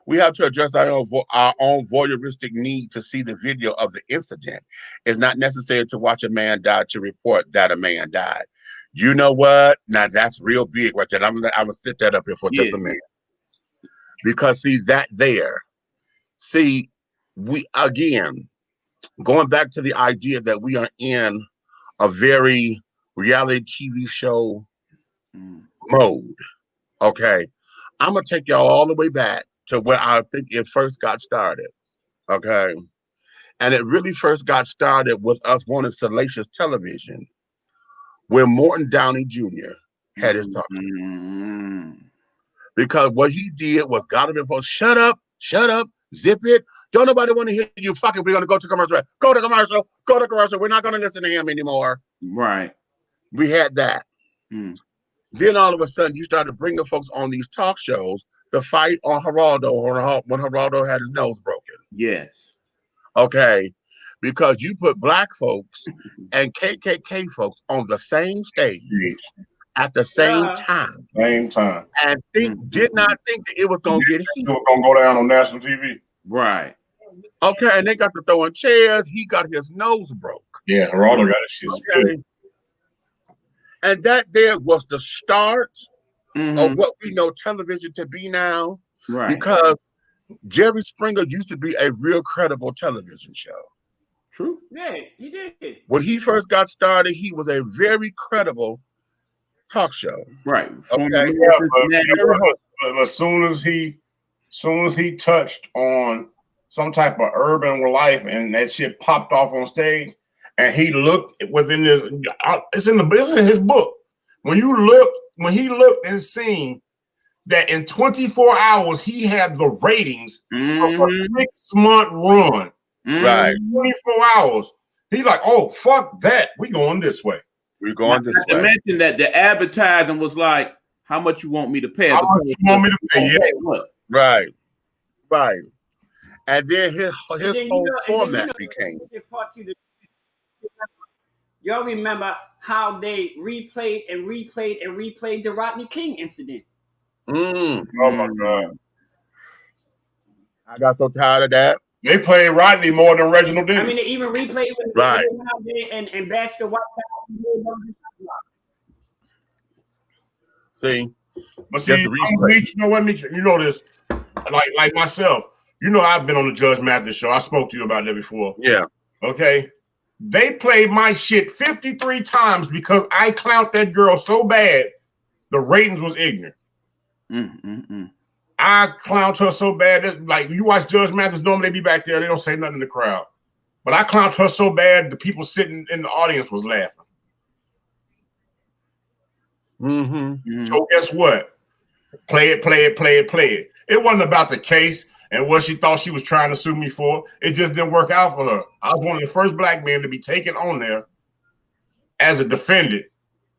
We have to address our own voyeuristic need to see the video of the incident. It's not necessary to watch a man die to report that a man died. You know what? Now that's real big right there. I'm gonna sit that up here for just a minute. Because see that there. See, we again going back to the idea that we are in a very reality TV show mode. Okay. I'm gonna take y'all all the way back to where I think it first got started, okay? And it really first got started with us wanting salacious television when Morton Downey Jr. had his talk show. Because what he did was got him in for shut up, zip it. Don't nobody want to hear you fucking, we're gonna go to commercial. Go to commercial. We're not gonna listen to him anymore. Right. We had that. Then all of a sudden you started bringing folks on these talk shows to fight on Geraldo when Geraldo had his nose broken. Yes. Okay. Because you put black folks and KKK folks on the same stage at the same time. And did not think that it was going to get heat. It was going to go down on national TV. Right. Okay. And they got to throwing chairs. He got his nose broke. Yeah, Geraldo got his shit. Okay. And that there was the start of what we know television to be now. Right. Because Jerry Springer used to be a real credible television show. True. Yeah, he did. When he first got started, he was a very credible talk show. Right. Okay. But as soon as he touched on some type of urban life and that shit popped off on stage, and he looked within this, it's in his book. When he looked and seen that in 24 hours he had the ratings of a 6-month run. Right. 24 hours. He's like, oh, fuck that. We going this way. We're going this way. To mention that the advertising was like, how much you want me to pay? How much you want me to pay? Yeah. What? Right. Right. And then his whole format became. Y'all remember how they replayed the Rodney King incident? Oh my God. I got so tired of that. They played Rodney more than Reginald did. I mean, they even replayed when right. they went out there and bashed the white guy. See, But see, you know what, Mitch? You know this, like myself. You know, I've been on the Judge Mathis show. I spoke to you about that before. Yeah. Okay. They played my shit 53 times because I clowned that girl so bad, the ratings was ignorant. I clowned her so bad that, like, you watch Judge Mathis, normally they be back there, they don't say nothing in the crowd. But I clowned her so bad, the people sitting in the audience was laughing. So guess what? Play it. It wasn't about the case and what she thought she was trying to sue me for. It just didn't work out for her. I was one of the first black men to be taken on there as a defendant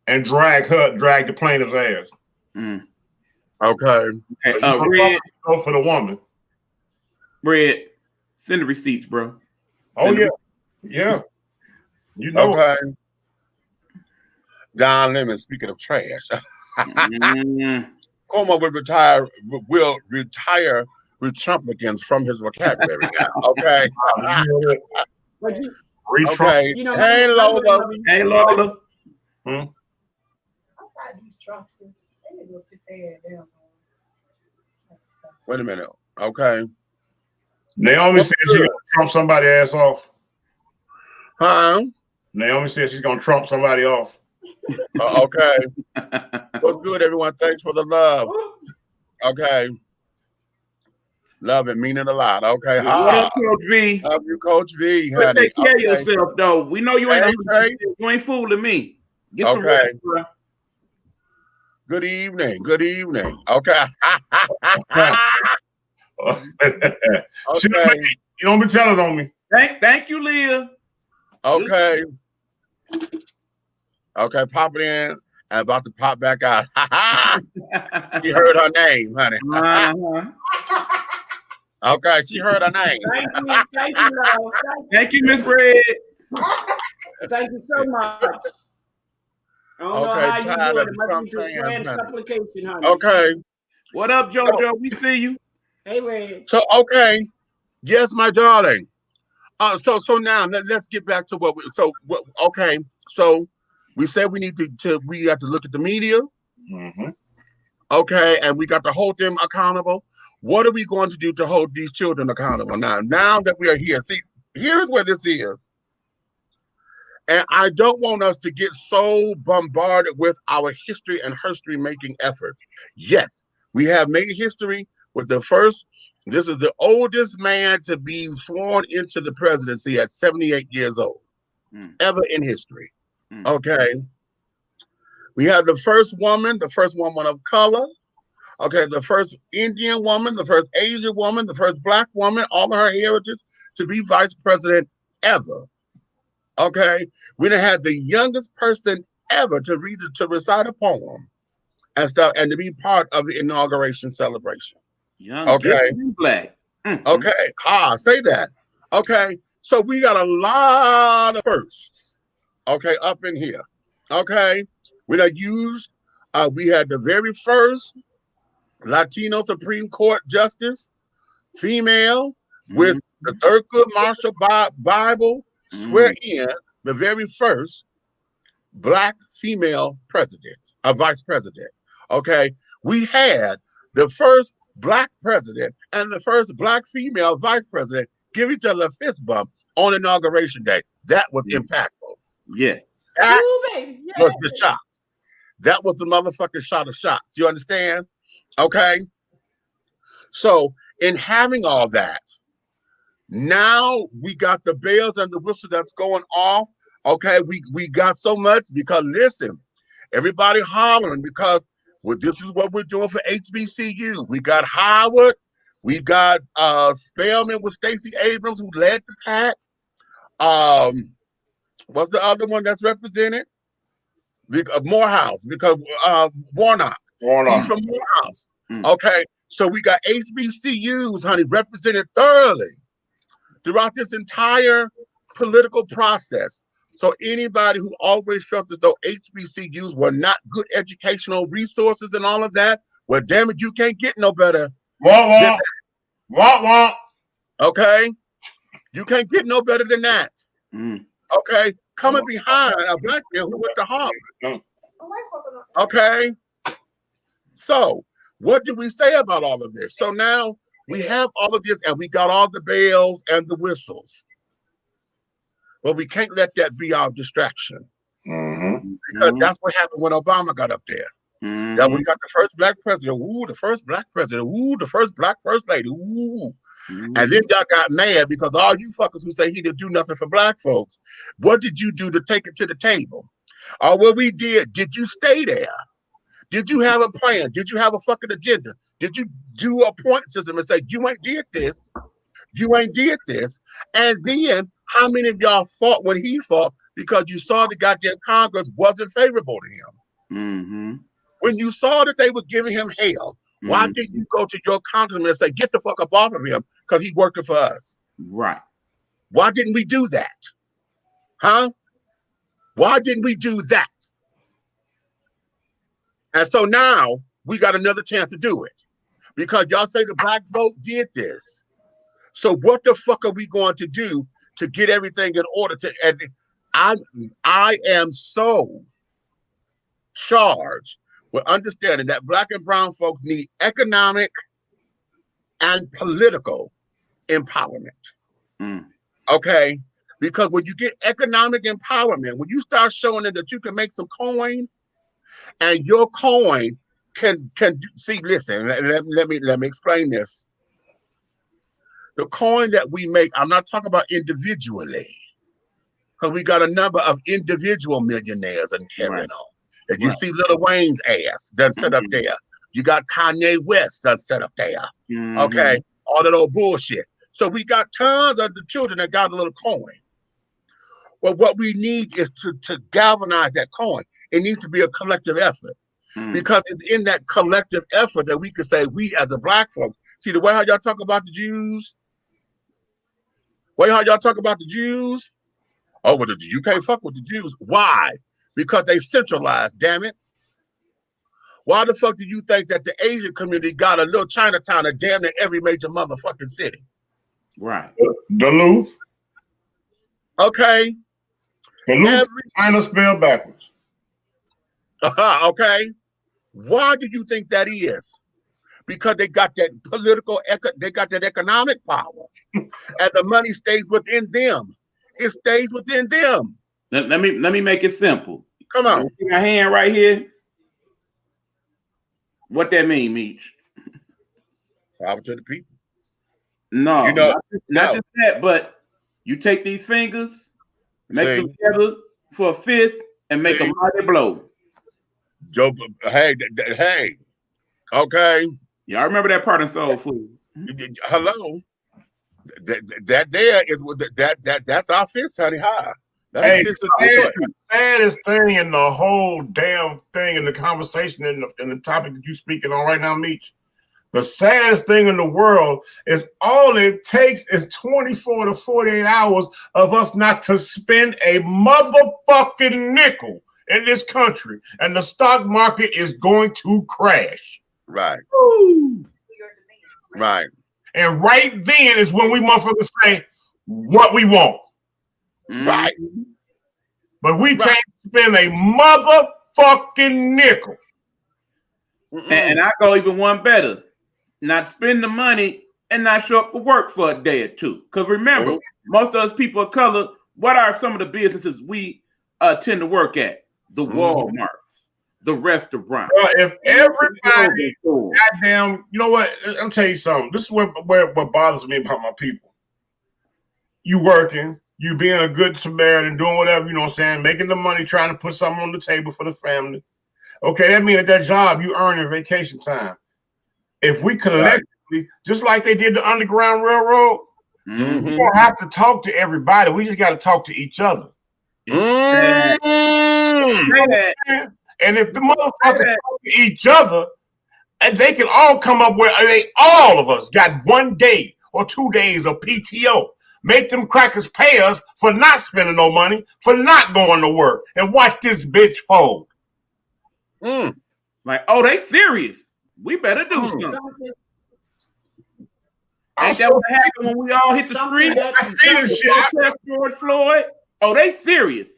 and drag the plaintiff's ass. Okay. Red, go for the woman. Red, send the receipts, bro. Yeah. You know. Okay. Don Lemon, speaking of trash. Cuomo will retire Republicans from his vocabulary now. Okay. Okay. You know, hey, Lola. Hey, Lola. Wait a minute. Okay. Naomi said she's gonna trump somebody's ass off. Huh? Naomi said she's gonna trump somebody off. Okay. What's good, everyone? Thanks for the love. Okay. Love and mean it a lot. Okay. What up, Coach V? Love you, Coach V, honey. Take care of yourself, though. We know you ain't you ain't fooling me. Get some rest, bro. Good evening. Good evening. Okay. Okay. You don't be telling on me. Thank you, Leah. Okay. Okay, pop it in and about to pop back out. She heard her name, honey. Okay, she heard her name. Thank you, Lord. Thank you, Miss Red. Thank you so much. I don't know how you do it. It must be through prayer and supplication, honey. Okay. What up, JoJo? We see you. Hey, Red. So, okay. Yes, my darling. So now let's get back to okay. So we said we need we have to look at the media. Okay, and we got to hold them accountable. What are we going to do to hold these children accountable now that we are here? See, here's where this is. And I don't want us to get so bombarded with our history and history-making efforts. Yes, we have made history with the first. This is the oldest man to be sworn into the presidency at 78 years old, ever in history. Okay. We have the first woman of color. Okay, the first Indian woman, the first Asian woman, the first black woman, all of her heritage to be vice president ever. Okay, we done had the youngest person ever to recite a poem and stuff, and to be part of the inauguration celebration. Young, okay, black. Okay, say that. Okay, so we got a lot of firsts. Okay, up in here. Okay, we done used. We had the very first Latino Supreme Court justice, female, with the Thurgood Marshall Bible, swear in the very first black female president, a vice president. Okay, we had the first black president and the first black female vice president give each other a fist bump on inauguration day. That was impactful. Yeah, that was the shot. That was the motherfucking shot of shots. You understand? Okay. So in having all that, now we got the bells and the whistles that's going off. Okay, we got so much because listen, everybody hollering because this is what we're doing for HBCU. We got Howard, we got Spelman with Stacey Abrams who led the pack. What's the other one that's represented? Morehouse, because Warnock. He's from Morehouse. Okay, so we got HBCUs, honey, represented thoroughly throughout this entire political process. So anybody who always felt as though HBCUs were not good educational resources and all of that, well, damn it, you can't get no better. Wah. Okay, you can't get no better than that. Okay, coming behind a black man who went to Harvard. Okay, So what do we say about all of this? So now we have all of this, and we got all the bells and the whistles. But we can't let that be our distraction. Because that's what happened when Obama got up there. That we got the first black president. Ooh, the first black president. Ooh, the first black first lady. Ooh. And then y'all got mad because all you fuckers who say he didn't do nothing for black folks, what did you do to take it to the table? Or what we did you stay there? Did you have a plan? Did you have a fucking agenda? Did you do a point system and say, you ain't did this, you ain't did this? And then how many of y'all fought when he fought because you saw the goddamn Congress wasn't favorable to him? When you saw that they were giving him hell, why didn't you go to your congressman and say, get the fuck up off of him because he's working for us? Right. Why didn't we do that? Huh? Why didn't we do that? And so now we got another chance to do it because y'all say the black vote did this. So what the fuck are we going to do to get everything in order to, and I am so charged with understanding that black and brown folks need economic and political empowerment. Okay? Because when you get economic empowerment, when you start showing them that you can make some coin and your coin can see, listen, let me explain this. The coin that we make, I'm not talking about individually, because we got a number of individual millionaires and carrying on. And you see Lil Wayne's ass done set up there. You got Kanye West done set up there. Okay, all that old bullshit. So we got tons of the children that got a little coin. Well, what we need is to galvanize that coin. It needs to be a collective effort. Because it's in that collective effort that we can say, we as a black folks, see the way how y'all talk about the Jews? Way how y'all talk about the Jews? Oh, well, you can't fuck with the Jews. Why? Because they centralized, damn it. Why the fuck do you think that the Asian community got a little Chinatown in damn near every major motherfucking city? Right. Duluth. Okay. Duluth, China spelled backwards. Okay. Why do you think that is? Because they got that political, they got that economic power. And the money stays within them. It stays within them. Let me make it simple. Come on. See my hand right here. What that mean, Meech? Power to the people. No, you know, not just that, but you take these fingers, make them together for a fist, and make a mighty blow. Joe, hey, okay. Yeah, I remember that part in Soul Food. Hello. That there is that's our fist, honey. High. Hey, the saddest thing in the whole damn thing in the conversation in the topic that you're speaking on right now, Meech. The saddest thing in the world is all it takes is 24 to 48 hours of us not to spend a motherfucking nickel in this country, and the stock market is going to crash. Right. Woo. Right. And right then is when we motherfuckers say what we want. Right. But we can't spend a motherfucking nickel. And I go even one better. Not spend the money and not show up for work for a day or two. Because remember, most of us people of color, what are some of the businesses we tend to work at? The Walmarts, the restaurants. Well, if everybody, goddamn, you know what? I'm tell you something. This is what bothers me about my people. You working, you being a good Samaritan, doing whatever, you know what I'm saying, making the money, trying to put something on the table for the family. Okay, that means at that job, you earn your vacation time. If we collectively, just like they did the Underground Railroad, we don't have to talk to everybody. We just got to talk to each other. And if the motherfuckers talk to each other, and they can all come up with, all of us got 1 day or 2 days of PTO. Make them crackers pay us for not spending no money, for not going to work, and watch this bitch fold. Like, oh, they serious. We better do something. Ain't that what happened when we all hit the street? I see this shit. George Floyd. Oh, they serious.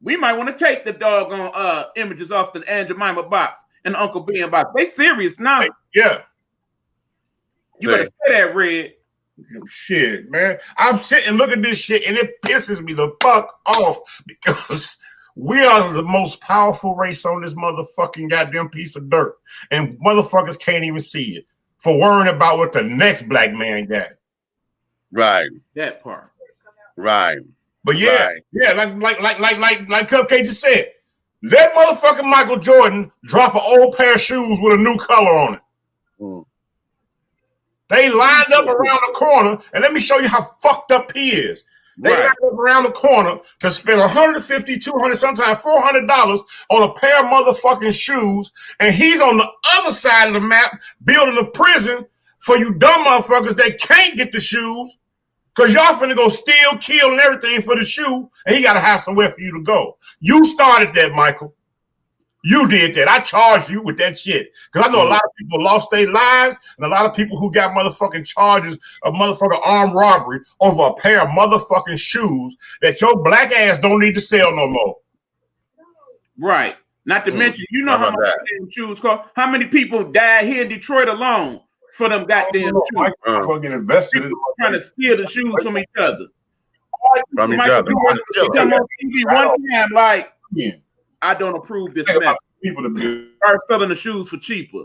We might want to take the doggone images off the Aunt Jemima box and Uncle Ben box. They serious now. Yeah. You better say that, Red. Shit, man. I'm sitting and looking at this shit, and it pisses me the fuck off because we are the most powerful race on this motherfucking goddamn piece of dirt, and motherfuckers can't even see it for worrying about what the next black man got. Right. That part. Right. But yeah, like Cupcake just said, let motherfucking Michael Jordan drop an old pair of shoes with a new color on it. Mm. They lined up around the corner, and let me show you how fucked up he is. They lined up around the corner to spend $150, $200, sometimes $400 on a pair of motherfucking shoes, and he's on the other side of the map building a prison for you dumb motherfuckers that can't get the shoes because y'all finna go steal, kill, and everything for the shoe, and he got to have somewhere for you to go. You started that, Michael. You did that. I charged you with that shit. Because I know a lot of people lost their lives and a lot of people who got motherfucking charges of motherfucking armed robbery over a pair of motherfucking shoes that your black ass don't need to sell no more. Right. Not to mention, you know how much damn shoes cost. How many people died here in Detroit alone for them goddamn shoes? Fucking invested in trying to steal the shoes from each other. From each other. Come on TV one time like, I don't approve this method. People to be selling the shoes for cheaper.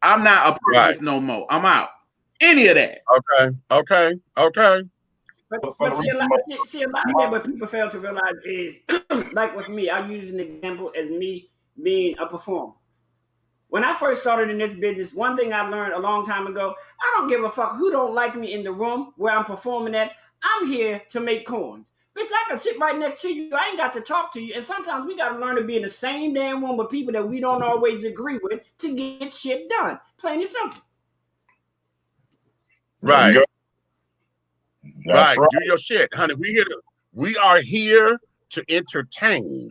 I'm not a purchase no more. I'm out. Any of that. Okay. But see, a lot of that what people fail to realize is, like with me, I'll use an example as me being a performer. When I first started in this business, one thing I learned a long time ago, I don't give a fuck who don't like me in the room where I'm performing at. I'm here to make coins. Bitch, I can sit right next to you. I ain't got to talk to you. And sometimes we got to learn to be in the same damn room with people that we don't always agree with to get shit done. Plain and simple. Right. Right. Do your shit, honey. We are here to entertain.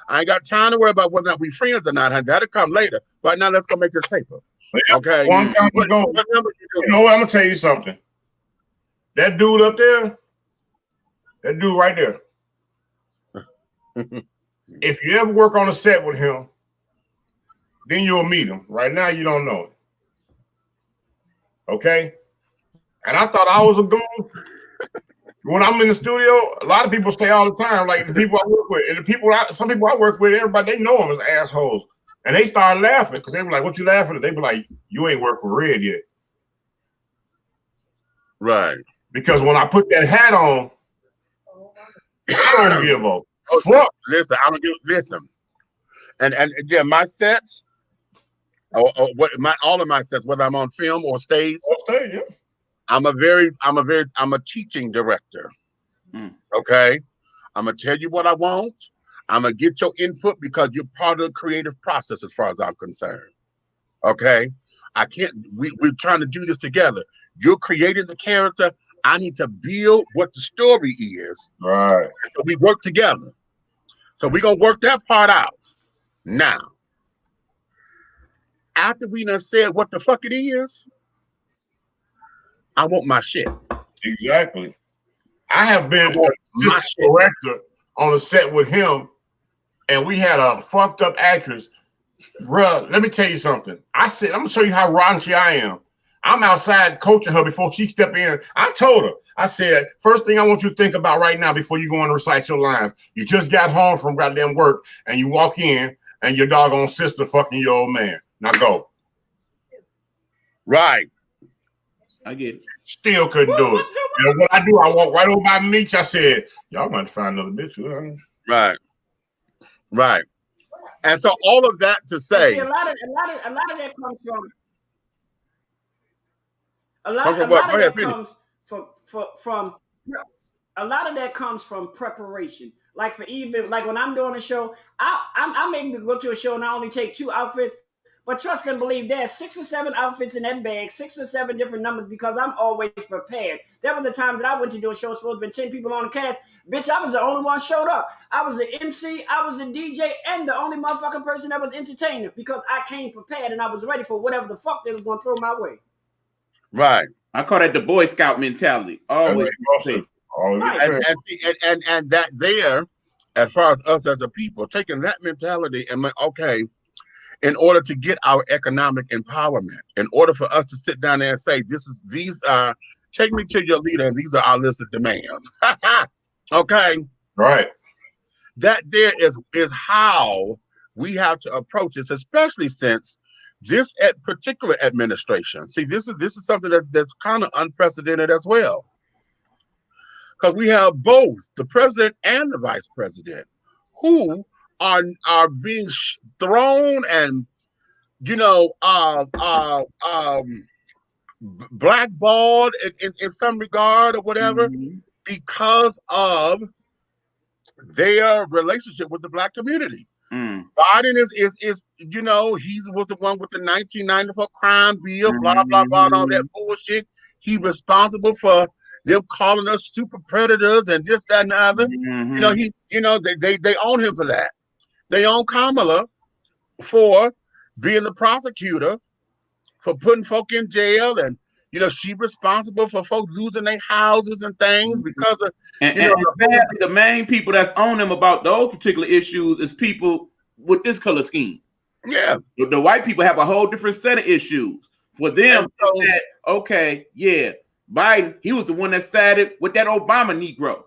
I ain't got time to worry about whether or not we friends or not, honey. That'll come later. Right now, let's go make this paper. Okay. One time what number you know what? I'm gonna tell you something. That dude up there. That dude right there. If you ever work on a set with him, then you'll meet him. Right now, you don't know it. Okay? And I thought I was a goon. When I'm in the studio, a lot of people say all the time, like the people I work with, and some people I work with, everybody, they know them as assholes. And they started laughing because they were like, what you laughing at? They be like, you ain't worked with Red yet. Right. Because when I put that hat on, I don't give a fuck. Listen, I don't give. Listen, and yeah, my sets, all of my sets, whether I'm on film or stage, yeah. I'm a teaching director. Okay, I'm gonna tell you what I want. I'm gonna get your input because you're part of the creative process, as far as I'm concerned. Okay, I can't. We're trying to do this together. You're creating the character. I need to build what the story is. Right. So we work together. So we're going to work that part out. Now, after we done said what the fuck it is, I want my shit. Exactly. I have been a director on a set with him, and we had a fucked up actress. Bruh, let me tell you something. I said, I'm going to show you how raunchy I am. I'm outside coaching her before she stepped in. I told her, I said, first thing I want you to think about right now before you go and recite your lines. You just got home from goddamn work and you walk in and your doggone sister fucking your old man. Now go. Right. I get it. Still couldn't do it. And what I do, I walk right over by Meech. I said, y'all might find another bitch. Right. Right. And so all of that to say. See, a lot of that comes from. A lot of that comes from preparation. Like for even like when I'm doing a show, I may go to a show and I only take 2 outfits, but trust and believe there's 6 or 7 outfits in that bag, 6 or 7 different numbers because I'm always prepared. There was a time that I went to do a show, supposed to have been 10 people on the cast. Bitch, I was the only one showed up. I was the MC, I was the DJ, and the only motherfucking person that was entertainer because I came prepared and I was ready for whatever the fuck they was gonna throw my way. Right. I call that the Boy Scout mentality. Always. And that there, as far as us as a people, taking that mentality and like, okay, in order to get our economic empowerment, in order for us to sit down there and say, these are, take me to your leader, and these are our list of demands. Okay. Right. That there is how we have to approach this, especially since this particular administration. See, this is something that's kind of unprecedented as well. Because we have both the president and the vice president who are being thrown and, you know, blackballed in some regard or whatever, because of their relationship with the Black community. Biden is you know, he was the one with the 1994 crime bill, blah blah blah, and all that bullshit. He's responsible for them calling us super predators and this, that, and the other. You know, they own him for that. They own Kamala for being the prosecutor, for putting folk in jail, and you know, she's responsible for folks losing their houses and things because of the main people that's on them about those particular issues is people with this color scheme. Yeah. The white people have a whole different set of issues. For them, okay, yeah, Biden, he was the one that started with that Obama Negro.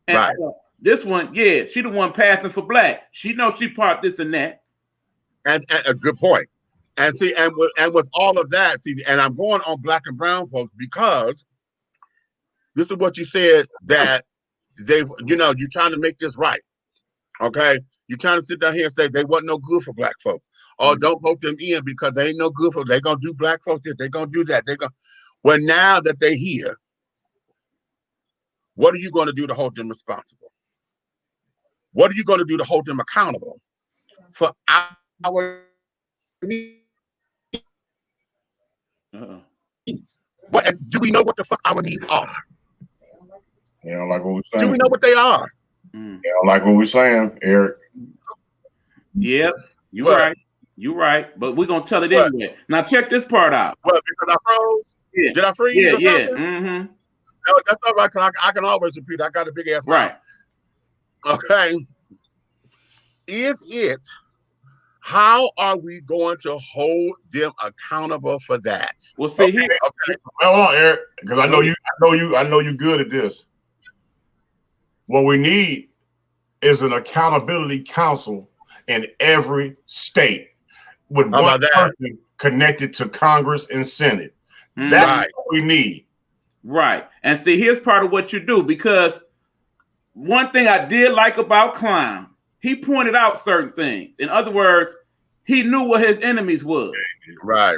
And right. This one, yeah, she the one passing for Black. She knows she part this and that. And a good point. And see, and with all of that, see, and I'm going on Black and brown folks because this is what you said, that you know, you're trying to make this right. Okay. You're trying to sit down here and say they wasn't no good for Black folks. Or don't vote them in because they ain't no good for, they gonna do Black folks this, they gonna do that. Well, now that they're here, what are you gonna do to hold them responsible? What are you gonna do to hold them accountable for our needs? What, and do we know what the fuck our needs are? You know, like what we're saying. Do we know what they are? Yeah, like what we're saying, Eric. Yep, you're right. You're right. But we're gonna tell it anyway. Now check this part out. Well, because I froze. Yeah. Did I freeze? Yeah. No, that's all right. Cause I can always repeat. I got a big ass mouth. Right. Okay. Is it? How are we going to hold them accountable for that? Well, see here. Okay. Hold on, Eric, because I know you good at this. What we need is an accountability council in every state with one person connected to Congress and Senate. That's what we need. Right. And see, here's part of what you do, because one thing I did like about Klein, he pointed out certain things. In other words, he knew what his enemies was. Right.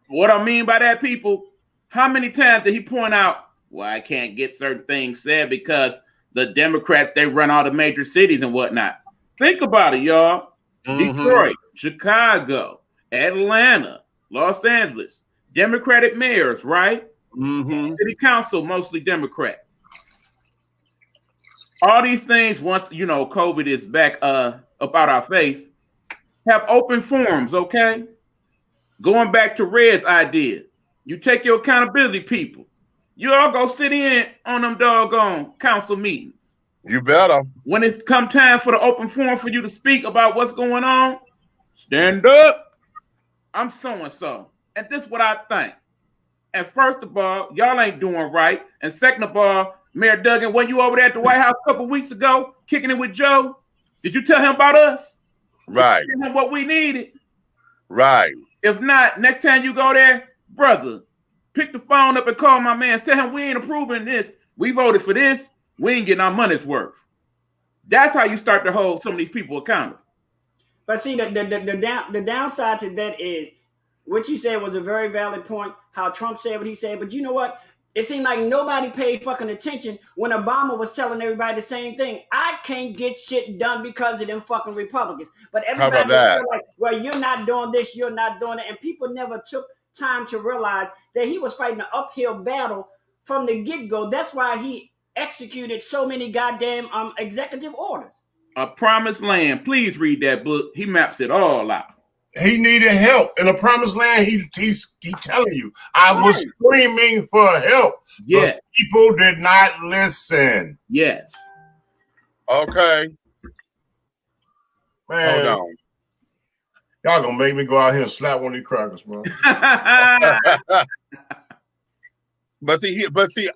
What I mean by that, people, how many times did he point out, well, I can't get certain things said because the Democrats, they run all the major cities and whatnot. Think about it, y'all. Detroit, Chicago, Atlanta, Los Angeles, Democratic mayors, right? City council, mostly Democrats. All these things, once, you know, COVID is back about our face, have open forums, okay? Going back to Red's idea, you take your accountability people. You all go sit in on them doggone council meetings. You better. When it's come time for the open forum for you to speak about what's going on, stand up. I'm so-and-so. And this is what I think. And first of all, y'all ain't doing right. And second of all, Mayor Duggan, when you over there at the White House a couple weeks ago, kicking it with Joe, did you tell him about us? Right. Did you tell him what we needed? Right. If not, next time you go there, brother, pick the phone up and call my man. Tell him we ain't approving this. We voted for this. We ain't getting our money's worth. That's how you start to hold some of these people accountable. But see, the downside to that is what you said was a very valid point, how Trump said what he said. But you know what? It seemed like nobody paid fucking attention when Obama was telling everybody the same thing. I can't get shit done because of them fucking Republicans. But everybody was like, well, you're not doing this, you're not doing it. And people never took time to realize that he was fighting an uphill battle from the get-go. That's why he executed so many goddamn executive orders. A Promised Land. Please read that book. He maps it all out. He needed help in the Promised Land. He's telling you, I was screaming for help. Yeah, but people did not listen. Yes. Okay. Man. Hold on. Y'all gonna make me go out here and slap one of these crackers, bro. But see,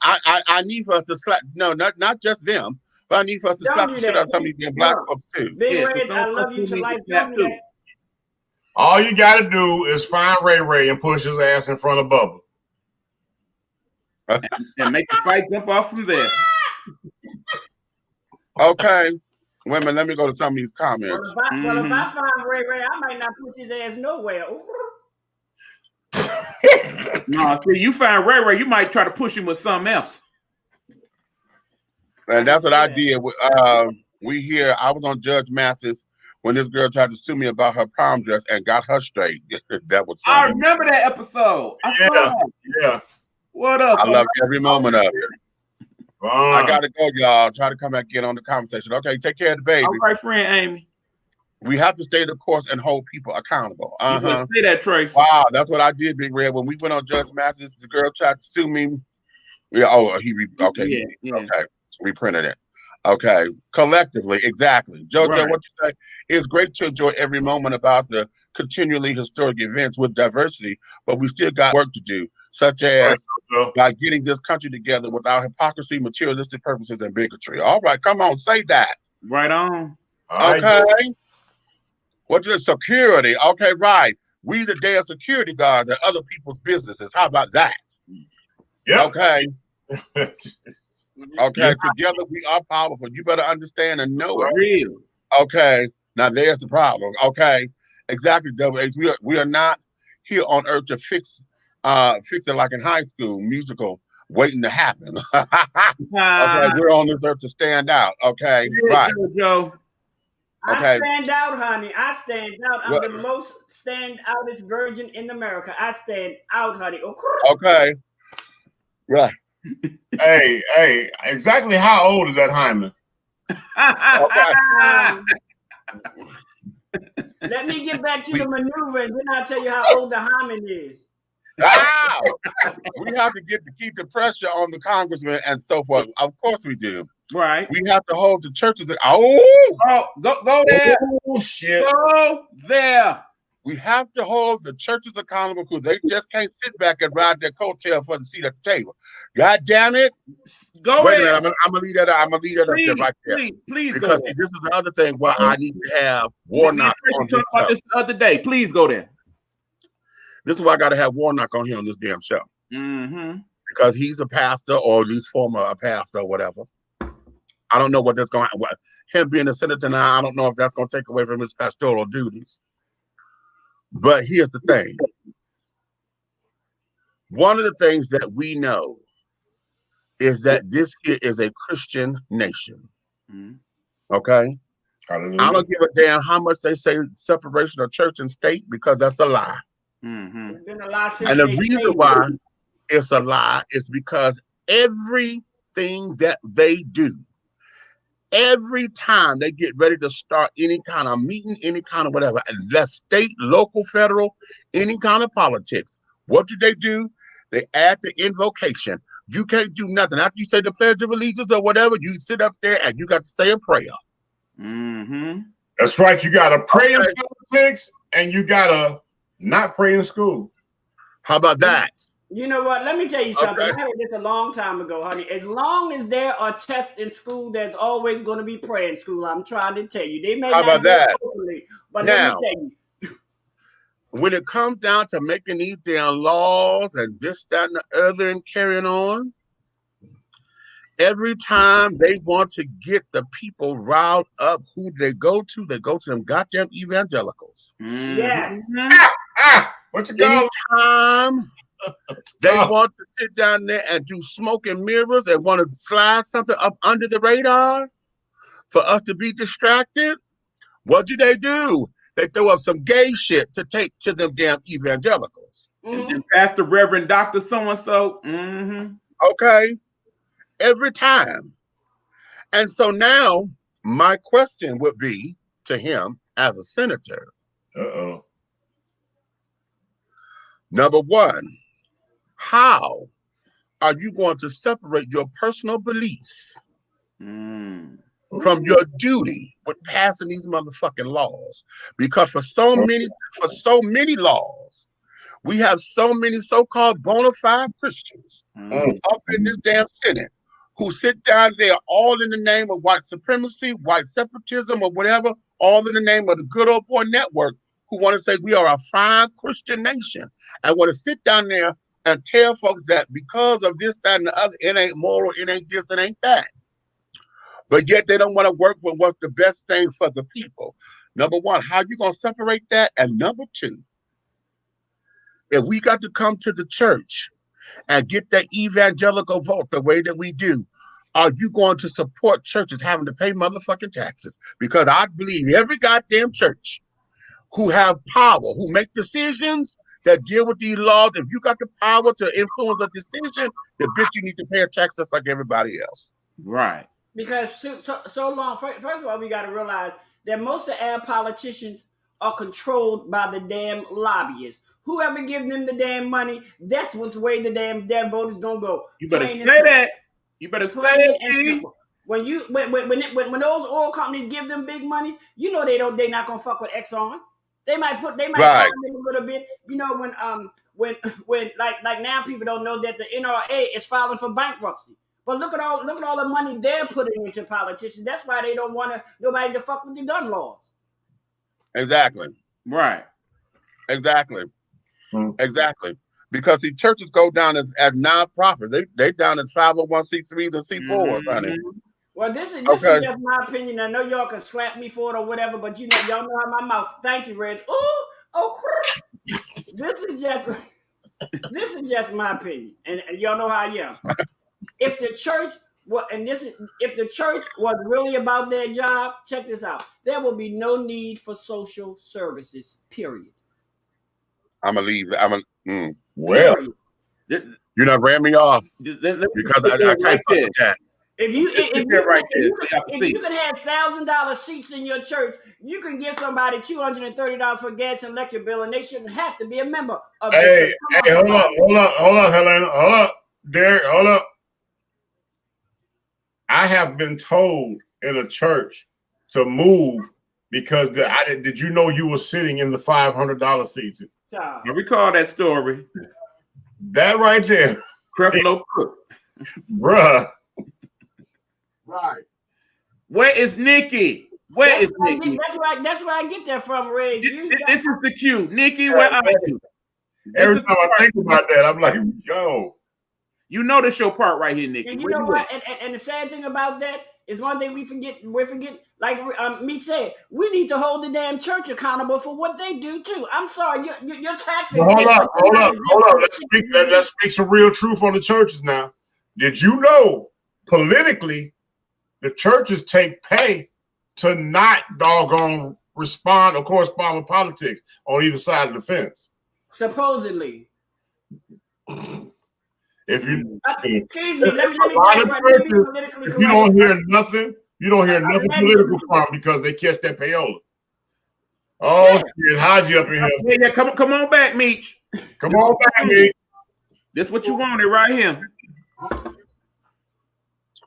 I need for us to slap. No, not just them, but I need for us to Don't slap do the shit that. out of some of these damn black folks too. Big Yeah, Red, some I love folks you to need to life. snap Don't do too. that. All you gotta do is find Ray Ray and push his ass in front of Bubba. And make the fight jump off from there. Okay, women, let me go to some of these comments. Well, if I find Ray Ray, I might not push his ass nowhere. No, see, you find Ray, you might try to push him with something else. And that's what I did. We hear I was on Judge Mathis when this girl tried to sue me about her prom dress and got her straight. That was funny. I remember that episode. Yeah. What up? I love every moment of it. I gotta go, y'all. Try to come back in on the conversation. Okay, take care of the baby. All right, friend Amy. We have to stay the course and hold people accountable. You better say that, Tracy. Wow, that's what I did, Big Red. When we went on Judge Mathis, the girl tried to sue me. Yeah. Oh, okay. We printed it. Okay. Collectively, exactly. JoJo, Right. what you say? It's great to enjoy every moment about the continually historic events with diversity, but we still got work to do, such as by getting this country together without hypocrisy, materialistic purposes, and bigotry. All right, come on, say that. Right on. Okay. What's your security? Okay, right. We the damn security guards at other people's businesses. How about that? Yeah. Okay. Okay, together we are powerful. You better understand and know it. Real. Okay, now there's the problem. Okay, exactly. Double H. We are not here on earth to fix it like in high school musical waiting to happen. Okay, we're on this earth to stand out. Okay, right. Joe. Okay. I stand out, honey. I stand out. I'm the most stand-outest virgin in America. I stand out, honey. Okay. Right. Hey, exactly how old is that Hyman? Let me get back to the maneuver, and then I'll tell you how old the hymen is. Wow. We have to keep the pressure on the congressman and so forth. Of course we do. Right. We have to hold the churches. Go there. Oh shit. Go there. We have to hold the churches accountable because they just can't sit back and ride their coattail for the seat at the table. God damn it. Go Wait ahead. a minute. I'm gonna leave that up there right there. Please because go there. this is the other thing where I need to have Warnock on this about this the other day. Please go there. This is why I gotta have Warnock on here on this damn show. Because he's a pastor, or at least former pastor or whatever. I don't know what that's going to him being a senator now, I don't know if that's going to take away from his pastoral duties. But here's the thing. One of the things that we know is that this here is a Christian nation. Okay? Hallelujah. I don't give a damn how much they say separation of church and state, because that's a lie. It's been a lie since And the reason why it's a lie is because everything that they do, every time they get ready to start any kind of meeting, any kind of whatever, and that's state, local, federal, any kind of politics, what do? They add the invocation. You can't do nothing. After you say the Pledge of Allegiance or whatever, you sit up there and you got to say a prayer. That's right. You got to pray in politics and you got to not pray in school. How about that? You know what? Let me tell you something. I heard this a long time ago, honey. As long as there are tests in school, there's always going to be prayer in school. I'm trying to tell you. They may How not about that? Openly, but Now, let me tell you. When it comes down to making these damn laws and this, that, and the other and carrying on, every time they want to get the people riled up, who they go to them goddamn evangelicals. Yes. What you got? Anytime they want to sit down there and do smoke and mirrors and want to slide something up under the radar for us to be distracted, what do? They throw up some gay shit to take to them damn evangelicals. And Pastor Reverend Dr. So-and-so. Okay. Every time. And so now my question would be to him as a senator. Number one, how are you going to separate your personal beliefs from your duty with passing these motherfucking laws. Because for so many laws, we have so many so-called bona fide Christians up in this damn Senate who sit down there all in the name of white supremacy, white separatism, or whatever, all in the name of the good old boy network, who want to say we are a fine Christian nation and want to sit down there and tell folks that because of this, that, and the other, it ain't moral, it ain't this, it ain't that. But yet they don't want to work for what's the best thing for the people. Number one, how you going to separate that? And number two, if we got to come to the church and get that evangelical vote the way that we do, are you going to support churches having to pay motherfucking taxes? Because I believe every goddamn church who have power, who make decisions that deal with these laws, if you got the power to influence a decision, the bitch, you need to pay a tax just like everybody else. Right. Because so long, first of all, we got to realize that most of our politicians are controlled by the damn lobbyists. Whoever gives them the damn money, that's which way the damn vote is gonna go. You better say that. You better say that. When those oil companies give them big monies, you know they're not gonna fuck with Exxon. They might fund them a little bit. You know when like now people don't know that the NRA is filing for bankruptcy. But look at all the money they're putting into politicians. That's why they don't want nobody to fuck with the gun laws. Exactly. Right. Exactly. Exactly. Because the churches go down as non-profits. They down as 501c3s and C4s, honey. Well, this is just my opinion. I know y'all can slap me for it or whatever, but y'all know how my mouth. Thank you, Reg. This is just my opinion, and y'all know how I am. If the church was really about their job, check this out. There will be no need for social services. Period. I'm gonna leave. Well, you're not ran me off because I can't fuck with that. If you can have $1,000 seats in your church, you can give somebody $230 for gas and electric bill, and they shouldn't have to be a member of the church. Hey, hold up, Helena, hold up, Derek, hold up. I have been told in a church to move because did you know you were sitting in the $500 seats? I recall that story. That right there. Creflo Cook. Bruh. Right. Where is Nikki? Where is Nikki? That's where I get that from, Reg. This is the cue. Nikki, where are you? Every time I think about that, I'm like, yo. You know this your part right here, Nikki. And you know what? And the sad thing about that is one thing we forget. Like me said, we need to hold the damn church accountable for what they do too. I'm sorry, you're taxing. Well, hold up. Let's speak some real truth on the churches now. Did you know politically the churches take pay to not doggone respond or correspond with politics on either side of the fence? Supposedly. If you excuse me, let me say if you don't hear nothing political from because they catch that payola. Oh shit, Haji up in here. Yeah, come on back, Meech. Come on back, Meech. This what you wanted right here.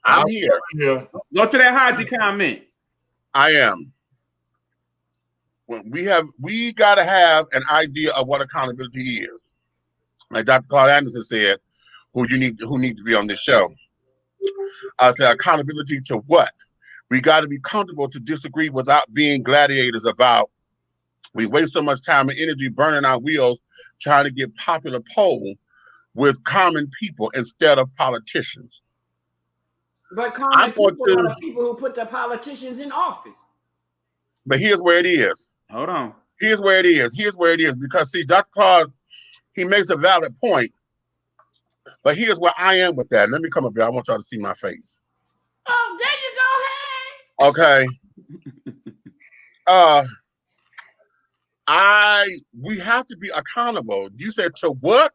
I'm here. Go to that Haji comment. I am. We got to have an idea of what accountability is. Like Dr. Claude Anderson said, who need to be on this show. I say accountability to what? We got to be comfortable to disagree without being gladiators about. We waste so much time and energy burning our wheels trying to get popular poll with common people instead of politicians. But common people are the people who put the politicians in office. But here's where it is. Hold on. Here's where it is. Because see, Dr. Claus, he makes a valid point. But here's where I am with that. Let me come up here. I want y'all to see my face. Oh, there you go. Hey. Okay. We have to be accountable. You said to what?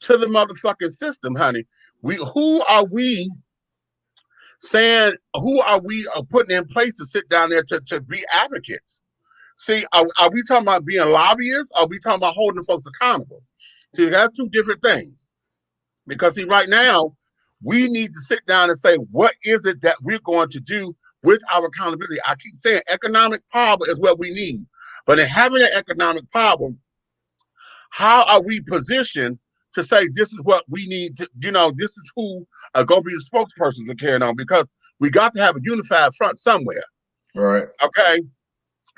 To the motherfucking system, honey. Who are we putting in place to sit down there to be advocates? See, are we talking about being lobbyists? Or are we talking about holding folks accountable? See, that's two different things. Because see, right now, we need to sit down and say, what is it that we're going to do with our accountability. I keep saying economic power is what we need. But in having that economic power, how are we positioned to say this is what we need to, this is who are going to be the spokespersons to carry on? Because we got to have a unified front somewhere. Right. Okay.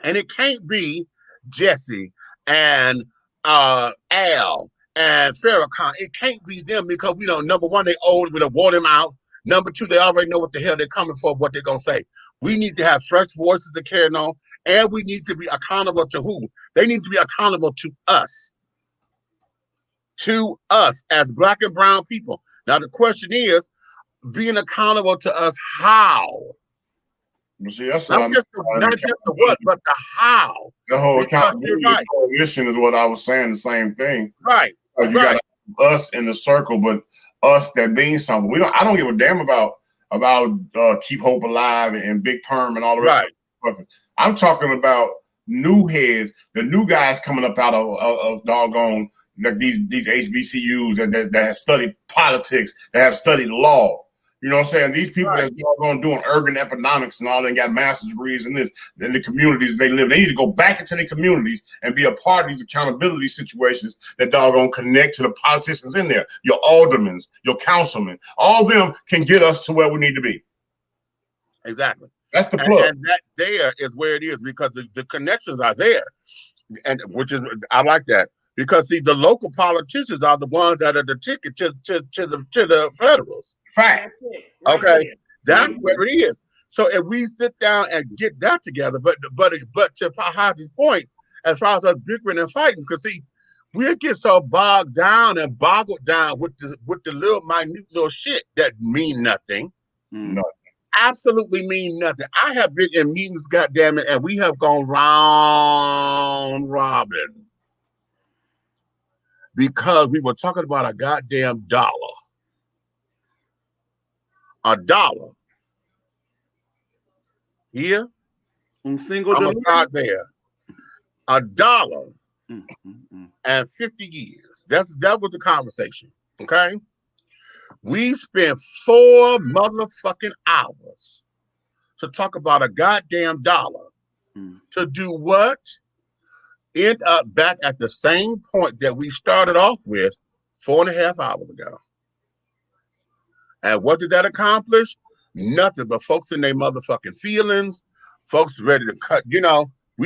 And it can't be Jesse and Al and Farrakhan. It can't be them because we know, number one, they old, we don't want them out. Number two, they already know what the hell they're coming for, what they're going to say. We need to have fresh voices to carry on, and we need to be accountable to who? They need to be accountable to us. To us as Black and brown people. Now, the question is, being accountable to us, how? See, that's not just the what, but the how. The whole accountability coalition is what I was saying, the same thing. Right. You got us in the circle, but us that means something. I don't give a damn about Keep Hope Alive and Big Perm and all the rest of it. I'm talking about new heads, the new guys coming up out of doggone like these HBCUs that have studied politics, that have studied law. You know what I'm saying? These people that are going doing urban economics and all, and got master's degrees in this, in the communities they live. They need to go back into their communities and be a part of these accountability situations that doggone connect to the politicians in there. Your aldermen, your councilmen, all of them can get us to where we need to be. Exactly. That's the plug. And that there is where it is, because the connections are there. And which is, I like that. Because see, the local politicians are the ones that are the ticket to the federals. Fact. Okay, that's where it is. So if we sit down and get that together, but to Haji's point, as far as us bickering and fighting, because see, we get so bogged down and boggled down with the little minute little shit that mean nothing. Nothing. Absolutely mean nothing. I have been in meetings, goddamn it, and we have gone round robin. Because we were talking about a goddamn dollar. A dollar. Here? Un single I'm going to start there. $1 and 50 years. That was the conversation. Okay? We spent 4 motherfucking hours to talk about a goddamn dollar. To do what? End up back at the same point that we started off with 4.5 hours ago. And what did that accomplish? Nothing but folks in their motherfucking feelings, folks ready to cut, we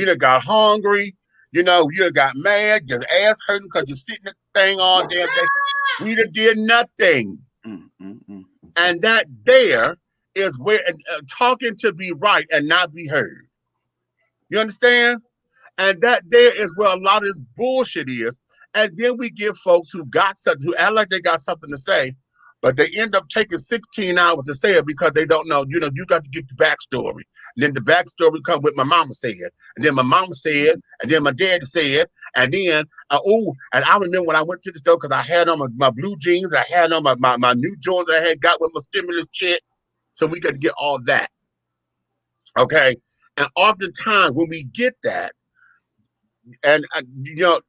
done got hungry, you done got mad, your ass hurting because you're sitting the thing all damn day. We done did nothing. And that there is where talking to be right and not be heard. You understand? And that there is where a lot of this bullshit is. And then we give folks who got something, who act like they got something to say, but they end up taking 16 hours to say it because they don't know, you got to get the backstory. And then the backstory come with my mama said, and then my mama said, and then my dad said, and then, and I remember when I went to the store because I had on my blue jeans, I had on my new Jordans I had got with my stimulus check. So we got to get all that. Okay. And oftentimes when we get that, and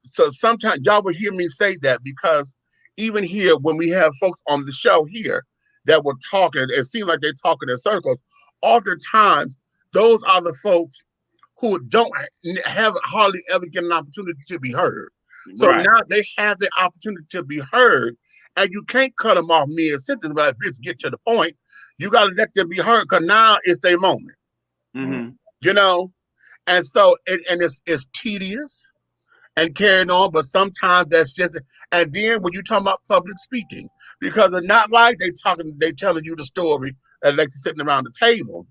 so sometimes y'all will hear me say that because even here, when we have folks on the show here that were talking, it seems like they're talking in circles. Oftentimes, those are the folks who don't have hardly ever get an opportunity to be heard. So now they have the opportunity to be heard, and you can't cut them off mid-sentence, but let's get to the point. You got to let them be heard because now it's their moment. And so it's tedious and carrying on, but sometimes that's just, and then when you talk about public speaking, because it's not like they telling you the story and like sitting around the table.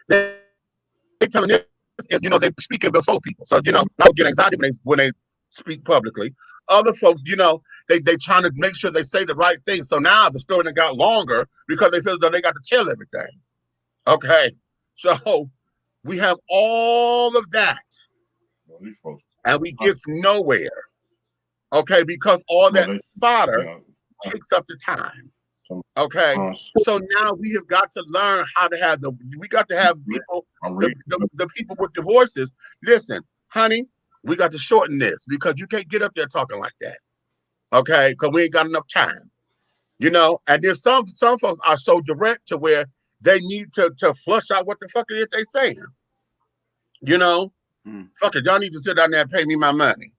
They telling this, they speaking before people. So, I get anxiety when they speak publicly. Other folks, they trying to make sure they say the right thing. So now the story got longer because they feel as though they got to tell everything. Okay, so we have all of that, and we get nowhere. Okay, because all that fodder takes up the time. Okay, so now we have got to learn how to have we got to have people, the people with the voices. Listen, honey, we got to shorten this because you can't get up there talking like that. Okay, because we ain't got enough time. You know, and then some folks are so direct to where they need to flush out what the fuck it is they saying. You know, fuck it, y'all need to sit down there and pay me my money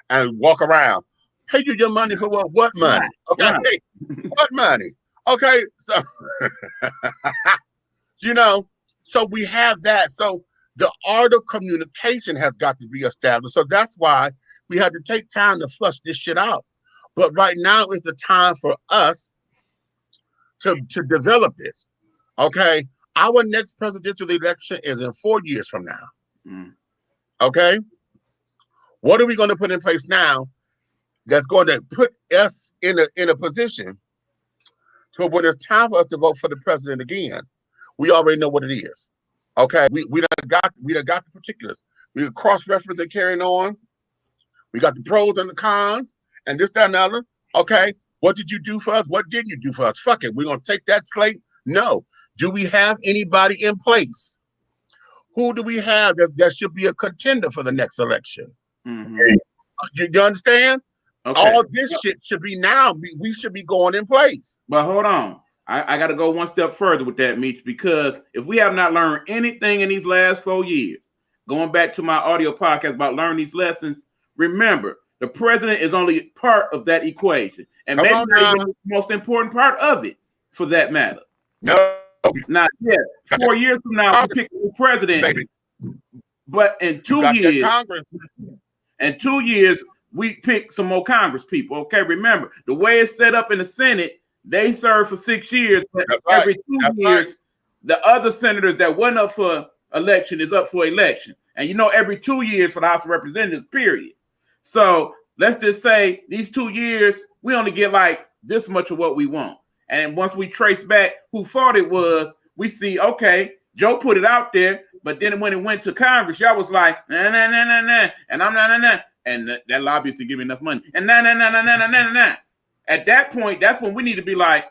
and walk around. Pay you your money for what? What money? Okay, what money? Okay, so you know, so we have that. So the art of communication has got to be established. So that's why we had to take time to flush this shit out. But right now is the time for us to develop this. Okay, our next presidential election is in 4 years from now. Okay, what are we going to put in place now that's going to put us in a position to when it's time for us to vote for the president again, we already know what it is. Okay, we done got the particulars. We cross-reference and carrying on. We got the pros and the cons and this, that, and the other. Okay, what did you do for us? What didn't you do for us? Fuck it, we're gonna take that slate. No. Do we have anybody in place? Who do we have that should be a contender for the next election? You understand? Okay. All this shit should be now. We should be going in place. But hold on. I got to go one step further with that, Meech, because if we have not learned anything in these last 4 years, going back to my audio podcast about learning these lessons, remember, the president is only part of that equation. And maybe not even the most important part of it, for that matter. No. Not yet. 4 years from now, we pick a new president. Baby. But in 2 years, in 2 years, we pick some more Congress people. Okay, remember, the way it's set up in the Senate, they serve for 6 years, but every 2 years, the other senators that went up for election is up for election. And you know, every 2 years for the House of Representatives, period. So let's just say these 2 years, we only get like this much of what we want. And once we trace back who fought it was, we see, okay, Joe put it out there, but then when it went to Congress, y'all was like, nah, and I'm nah. And that lobbyist didn't give me enough money. And nah. At that point, that's when we need to be like,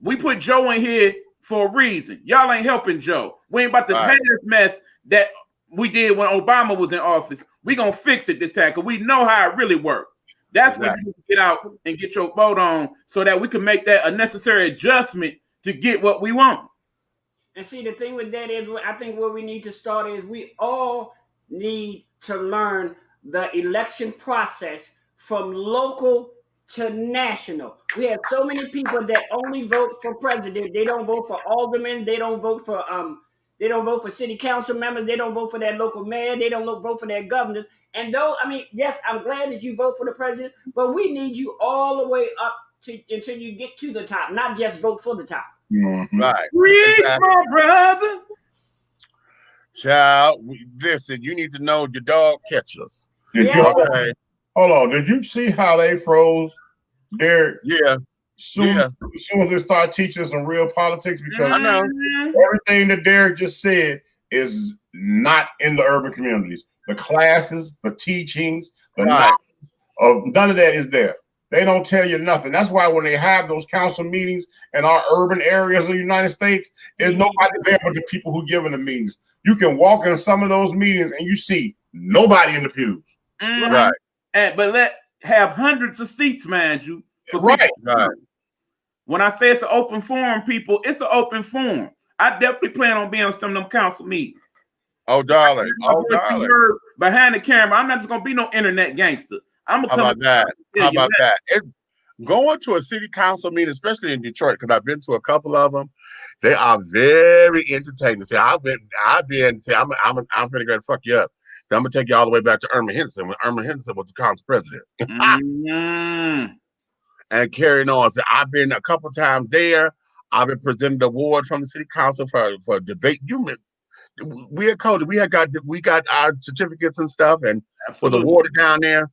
we put Joe in here for a reason. Y'all ain't helping Joe. We ain't about to pay this mess that we did when Obama was in office. We gonna fix it this time because we know how it really works. That's when you get out and get your vote on so that we can make that a necessary adjustment to get what we want. And see, the thing with that is, I think where we need to start is we all need to learn the election process from local to national. We have so many people that only vote for president. They don't vote for aldermen. They don't vote for city council members. They don't vote for their local mayor. They don't vote for their governors. And though, I mean, yes, I'm glad that you vote for the president, but we need you all the way up until you get to the top, not just vote for the top. Right. My brother. Child, listen, you need to know your dog catchers. Hold on. Did you see how they froze Derek? Yeah. As soon as they start teaching some real politics, because I know everything that Derek just said is not in the urban communities. The classes, the teachings, the knowledge of none of that is there. They don't tell you nothing. That's why when they have those council meetings in our urban areas of the United States, there's nobody there but the people who give in the meetings. You can walk in some of those meetings and you see nobody in the pews. Right. But have hundreds of seats, mind you. Right. When I say it's an open forum, people, it's an open forum. I definitely plan on being on some of them council meetings. Oh, darling. Behind the camera, I'm not just gonna be no internet gangster. I'm gonna How about that? Going to a city council meeting, especially in Detroit, because I've been to a couple of them, they are very entertaining. See, I'm finna go fuck you up. So I'm gonna take you all the way back to Irma Henderson when Irma Henderson was the council president. And carrying on. So I've been a couple times there. I've been presented an award from the city council for debate. We had coded. We got our certificates and stuff, and was awarded down there.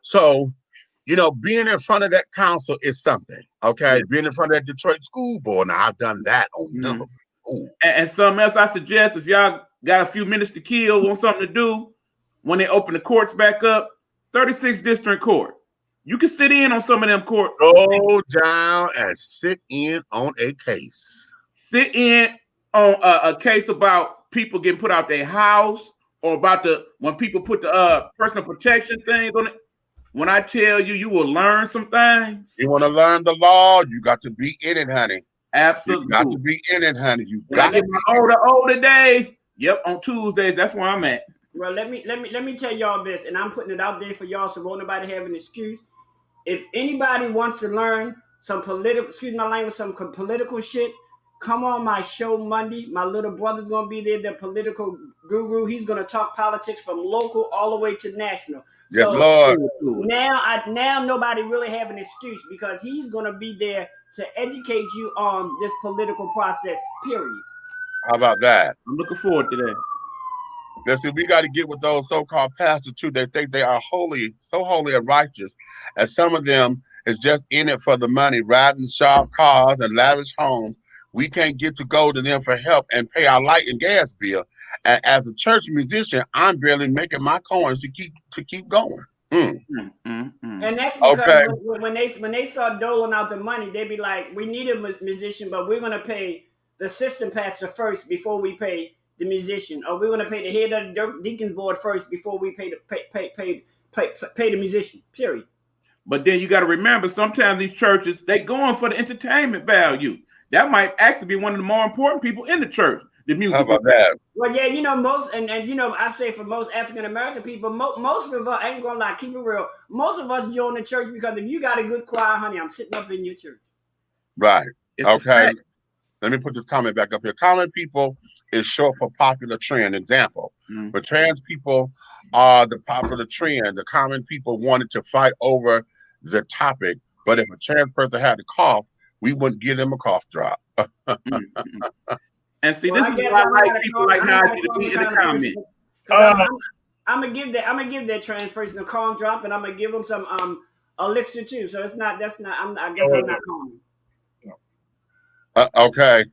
So, you know, being in front of that council is something. Okay, being in front of that Detroit school board. Now I've done that on number. And something else I suggest, if y'all got a few minutes to kill, want something to do when they open the courts back up, 36th District Court. You can sit in on some of them courts. Go down and sit in on a case. Sit in on a case about people getting put out their house, or about when people put the personal protection things on it. When I tell you, you will learn some things. You want to learn the law, you got to be in it, honey. Absolutely. You got to be in it, honey. You when I got get to my older days, yep, on Tuesdays, that's where I'm at. Well, let me tell y'all this, and I'm putting it out there for y'all, so won't nobody have an excuse. If anybody wants to learn some political, excuse my language, some political shit, come on my show Monday. My little brother's gonna be there, the political guru. He's gonna talk politics from local all the way to national. Yes, so Lord. Now nobody really have an excuse because he's gonna be there to educate you on this political process. Period. How about that? I'm looking forward to that. Listen, we got to get with those so-called pastors too. They think they are holy, so holy and righteous, and some of them is just in it for the money, riding sharp cars and lavish homes. We can't get to go to them for help and pay our light and gas bill. And as a church musician, I'm barely making my coins to keep going. And that's because when they start doling out the money, they be like, we need a musician, but we're gonna pay the assistant pastor first before we pay the musician, or we're gonna pay the head of the deacons board first before we pay the musician. Period. But then you got to remember, sometimes these churches, they going for the entertainment value. That might actually be one of the more important people in the church. The music. How about that? Well, yeah, you know, most and you know, I say for most African American people, most of us, I ain't gonna lie, keep it real. Most of us join the church because if you got a good choir, honey, I'm sitting up in your church. Right. It's okay. Let me put this comment back up here. Common people is short for popular trend. Example. But trans people are the popular trend. The common people wanted to fight over the topic. But if a trans person had a cough, we wouldn't give them a cough drop. And see, this is why I like people like Naji to be in the comments. I'm gonna give that trans person a cough drop, and I'm gonna give them some elixir too. So it's not. That's not. I guess I'm not calling. Okay.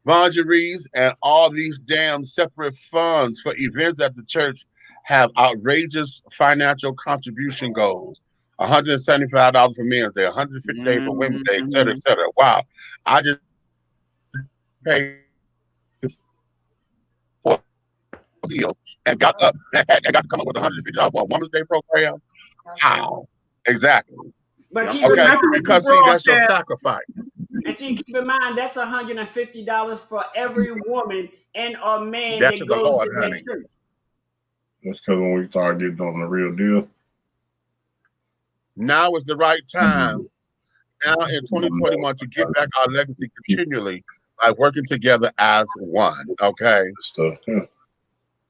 Lingeries and all these damn separate funds for events at the church have outrageous financial contribution goals. $175 for Men's Day, $150 for Women's Day, et cetera, et cetera. Wow. I just paid for deals and got up. I got to come up with $150 for a Women's Day program. Wow. Exactly. But because see, that's your sacrifice. And see, keep in mind that's $150 for every woman and or man that goes to that church. That's because when we start getting on the real deal. Now is the right time. Now in 2021 to get back our legacy continually by working together as one. Okay.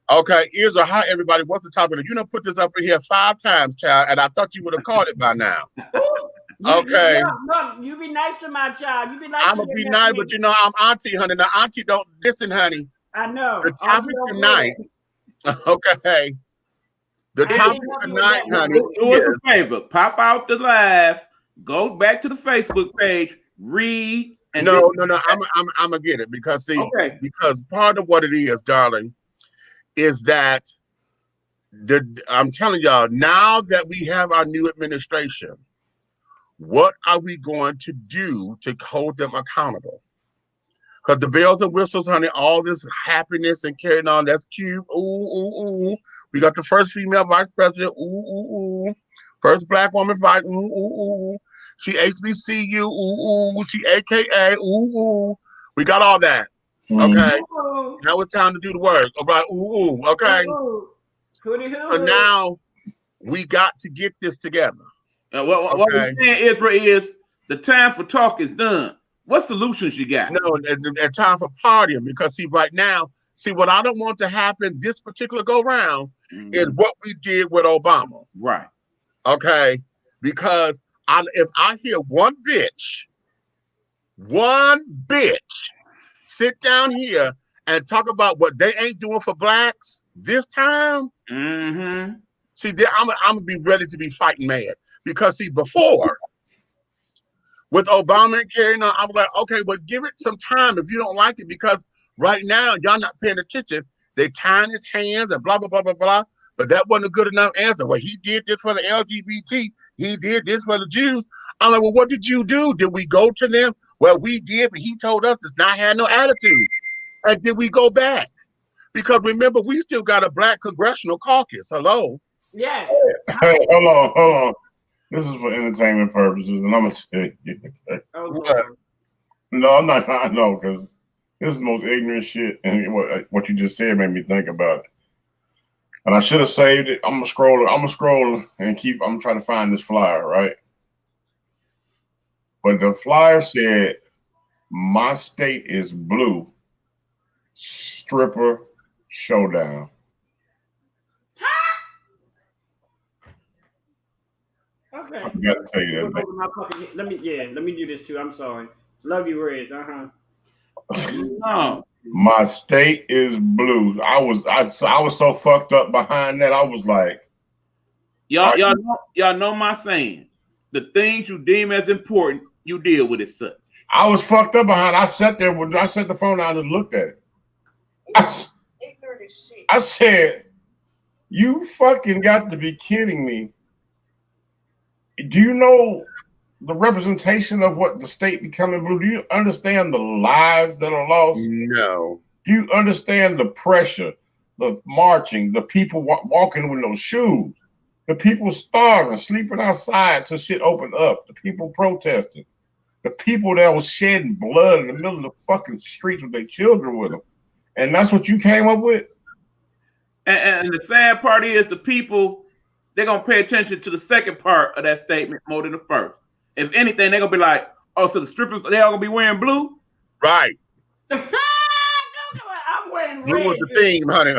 Okay, Israel, hi everybody. What's the topic? You done put this up in here 5 times, child, and I thought you would have caught it by now. Okay. You be nice to my child. You be nice. I'm gonna be nice, but you know I'm auntie, honey. Now auntie don't listen, honey. I know. The topic tonight. Okay. The topic tonight, honey. Do us a favor. Pop out the live. Go back to the Facebook page. Read. And no. I'm gonna get it because see, because part of what it is, darling, is that I'm telling y'all now that we have our new administration. What are we going to do to hold them accountable? Because the bells and whistles, honey, all this happiness and carrying on, that's cute. Ooh. We got the first female vice president. Ooh. First black woman vice. Ooh. She HBCU. Ooh. She AKA. Ooh. We got all that. Okay. Now it's time to do the work. All right. Ooh. Okay. So now we got to get this together. What we're saying, Israel, is the time for talk is done. What solutions you got? No, and time for partying because see, right now, what I don't want to happen this particular go round is what we did with Obama. Right. Okay. Because if I hear one bitch sit down here and talk about what they ain't doing for blacks this time, see, I'm gonna be ready to be fighting mad. Because see, before with Obama and carrying on, I was like, okay, well, give it some time if you don't like it, because right now y'all not paying attention. They tying his hands and blah blah blah blah blah. But that wasn't a good enough answer. Well, he did this for the LGBT. He did this for the Jews. I'm like, well, what did you do? Did we go to them? Well, we did, but he told us to not have no attitude. And did we go back? Because remember, we still got a black congressional caucus. Hello. Yes. Hey, hold on. This is for entertainment purposes, and I'm gonna tell you. Oh, What? Lord. No, I'm not. I know because this is the most ignorant shit, and what you just said made me think about it. And I should have saved it. I'm gonna scroll and keep. I'm trying to find this flyer, right? But the flyer said, "My state is blue. Stripper showdown." Okay. I got to tell you Look that. over my fucking- Let me do this too. I'm sorry. Love you, Riz. No. My state is blue. I was so fucked up behind that. I was like, y'all know my saying. The things you deem as important, you deal with it such. I was fucked up behind. I sat there when I set the phone down and looked at it. Ignorant as shit. I said, "You fucking got to be kidding me." Do you know the representation of what the state becoming blue? Do you understand the lives that are lost? No. Do you understand the pressure, the marching, the people walking with no shoes, the people starving, sleeping outside till shit opened up, the people protesting, the people that was shedding blood in the middle of the fucking streets with their children with them? And that's what you came up with? And the sad part is the people, they're going to pay attention to the second part of that statement more than the first. If anything, they're going to be like, oh, so the strippers, they all going to be wearing blue? Right. I'm wearing Blue red. was the theme, honey.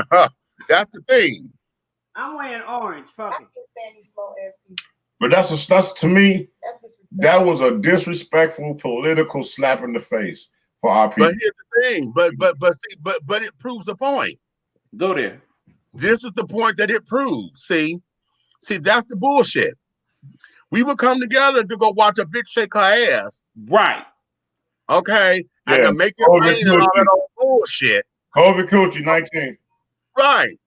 That's the theme. I'm wearing orange. Fuck it. can't stand these slow ass people. But that's to me, That's disrespectful. that was a disrespectful political slap in the face for our people. But here's the thing. But it proves a point. Go there. This is the point that it proves. See, that's the bullshit. We would come together to go watch a bitch shake her ass. Right. Okay. Yeah. And to make it rain and all that old bullshit. COVID Coochie 19. Right.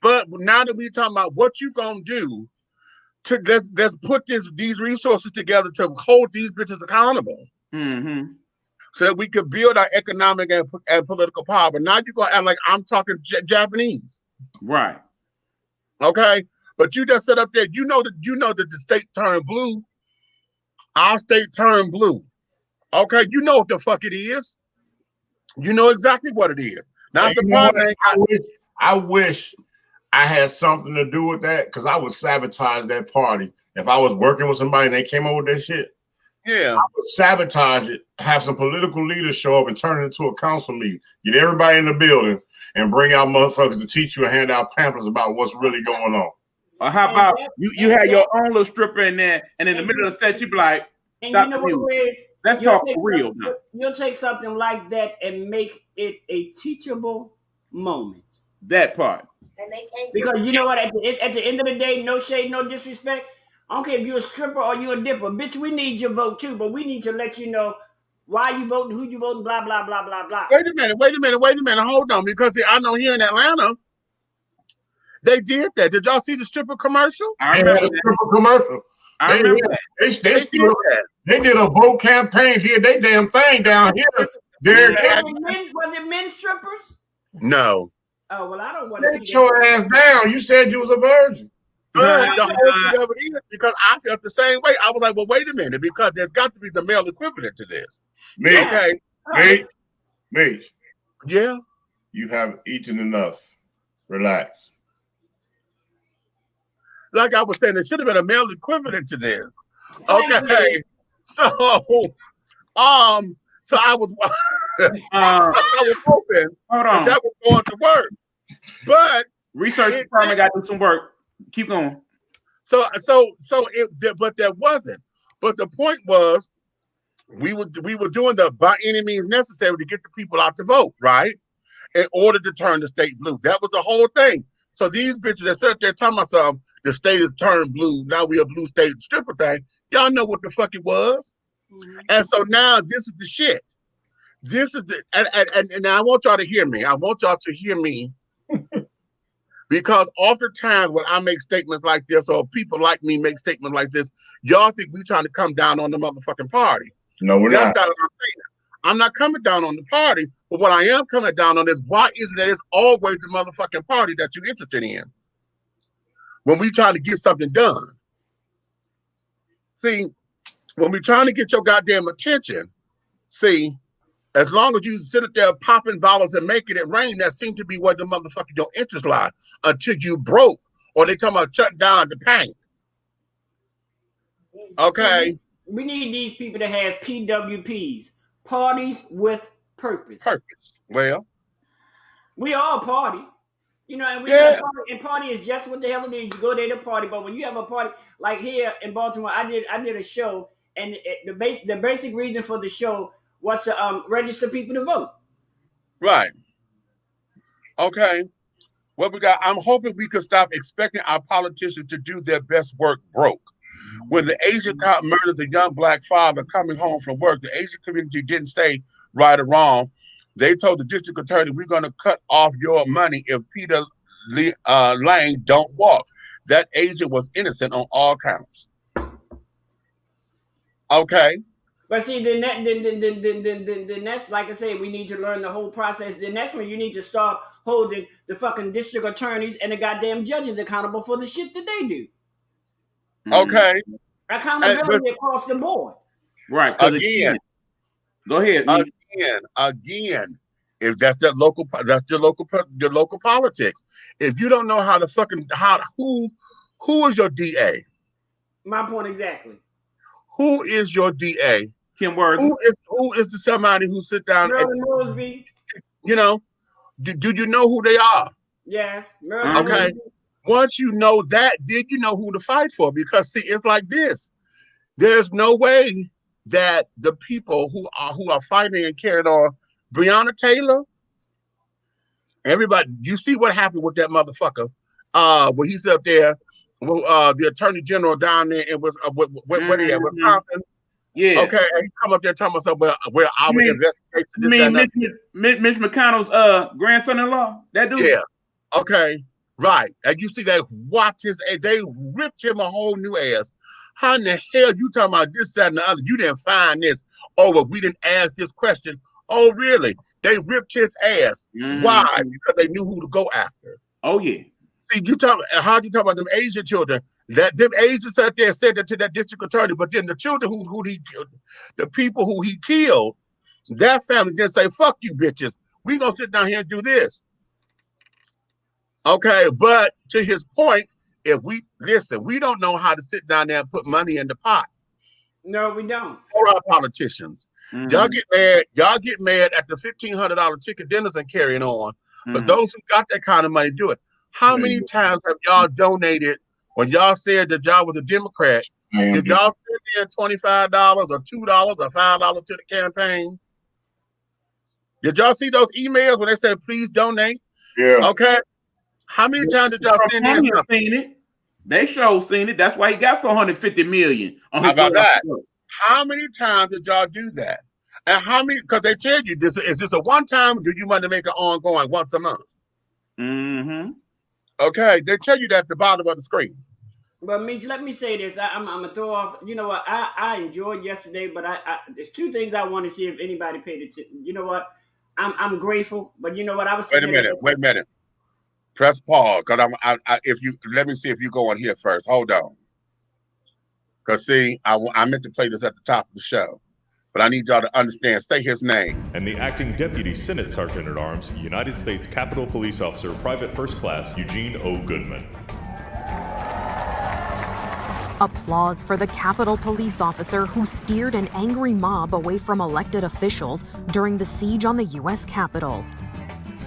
But now that we're talking about what you gonna do to let's put these resources together to hold these bitches accountable. Mm-hmm. So that we could build our economic and political power. But now you're gonna act like I'm talking Japanese. Right. Okay. But you just set up there, you know that the state turned blue. Our state turned blue. Okay, you know what the fuck it is. You know exactly what it is. Now it's a problem. I wish I had something to do with that because I would sabotage that party. If I was working with somebody and they came over with that shit, yeah, I would sabotage it, have some political leaders show up and turn it into a council meeting. Get everybody in the building and bring out motherfuckers to teach you and hand out pamphlets about what's really going on. Or how about you had your own little stripper in there, and in the middle of the set, you be like, and stop you know the what music. it is? Let's talk for real now. You'll take something like that and make it a teachable moment. That part. And they can't Because you know what? At the end of the day, no shade, no disrespect. I don't care if you're a stripper or you're a dipper. Bitch, we need your vote too, but we need to let you know why you voting, who you voting, blah, blah, blah, blah, blah. Wait a minute. Hold on. Because see, I know here in Atlanta, they did that. Did y'all see the stripper commercial? I remember the stripper commercial. I remember that. They did a vote campaign, did they damn thing down here. Was it men strippers? No. Oh, well, I don't want to see Get your ass down. You said you was a virgin. The whole thing of it is because I felt the same way. I was like, well, wait a minute, because there's got to be the male equivalent to this. Okay. Mitch. Yeah. You have eaten enough. Relax. Like I was saying, there should have been a male equivalent to this. Okay. So I was hoping that was going to work. But research department got to do some work. Keep going. But that wasn't. But the point was, we were doing the by any means necessary to get the people out to vote, right? In order to turn the state blue. That was the whole thing. So these bitches that sat there telling myself the state is turned blue, now we a blue state stripper thing. Y'all know what the fuck it was. Mm-hmm. And so now this is the shit. This is the and I want y'all to hear me. I want y'all to hear me. Because oftentimes when I make statements like this, or people like me make statements like this, y'all think we trying to come down on the motherfucking party. No, we're not. That's not what I'm saying. I'm not coming down on the party, but what I am coming down on is why is it that it's always the motherfucking party that you're interested in? when we trying to get something done. See, when we trying to get your goddamn attention, see, as long as you sit up there popping dollars and making it rain, that seems to be where the motherfucker your interest lie until you broke, or they talking about shut down the bank. Okay. So we need these people to have PWPs, parties with purpose. Purpose. Well, we all party. You know, and party is just what the hell it is. You go there to party, but when you have a party like here in Baltimore, I did a show, and the basic reason for the show was to register people to vote. Right. Okay. What we got? I'm hoping we could stop expecting our politicians to do their best work broke. When the Asian cop murdered the young black father coming home from work, the Asian community didn't say right or wrong. They told the district attorney, we're going to cut off your money if Peter Lane don't walk. That agent was innocent on all counts. Okay. But see, then that's, like I said, we need to learn the whole process. Then that's when you need to start holding the fucking district attorneys and the goddamn judges accountable for the shit that they do. Okay. Accountability across the board. Right. Again. Go ahead. Again. If that's the local politics. If you don't know how to fucking who is your DA? My point exactly. Who is your DA? Kim Worthy. Who is the somebody who sit down Merlin Mosby. You know, do you know who they are? Yes. Merlin Okay. Mosby. Once you know that, then you know who to fight for. Because see, it's like this. There's no way that the people who are fighting and carrying on Breonna Taylor, everybody, you see what happened with that motherfucker when he's up there, the attorney general down there, it was where he at, Wisconsin. Yeah. Okay, and he come up there talking about where our investigation. You mean Mitch McConnell's grandson-in-law? That dude? Yeah. Okay. Right. And you see they whopped they ripped him a whole new ass. How in the hell you talking about this, that, and the other? You didn't find this. Oh, well, we didn't ask this question. Oh, really? They ripped his ass. Why? Because they knew who to go after. Oh, yeah. See, how do you talk about them Asian children? That them Asians sat there and said that to that district attorney, but then the children who he killed, the people who he killed, that family didn't say, fuck you bitches. We gonna sit down here and do this. Okay, but to his point, if we don't know how to sit down there and put money in the pot. No, we don't. For our politicians. Y'all get mad at the $1,500 chicken dinners and carrying on. But those who got that kind of money do it. How many times have y'all donated when y'all said that y'all was a Democrat? Did y'all send in $25 or $2 or $5 to the campaign? Did y'all see those emails when they said please donate? Yeah. Okay. How many times did y'all send in something? Seen it. They seen it. That's why he got $450 million. How about that? How many times did y'all do that? And how many? Because they tell you this is this a one time? Or do you want to make it ongoing once a month? Mm-hmm. Okay, they tell you that at the bottom of the screen. But Mitch, let me say this. I'm gonna throw off. You know what? I enjoyed yesterday, but there's two things I want to see if anybody paid attention. You know what? I'm grateful, but you know what? I was. Wait a minute. Press pause, because let me see if you go on here first. Hold on. Because see, I meant to play this at the top of the show, but I need y'all to understand. Say his name. And the acting Deputy Senate Sergeant at Arms, United States Capitol Police Officer, Private First Class Eugene O. Goodman. Applause for the Capitol Police officer who steered an angry mob away from elected officials during the siege on the U.S. Capitol.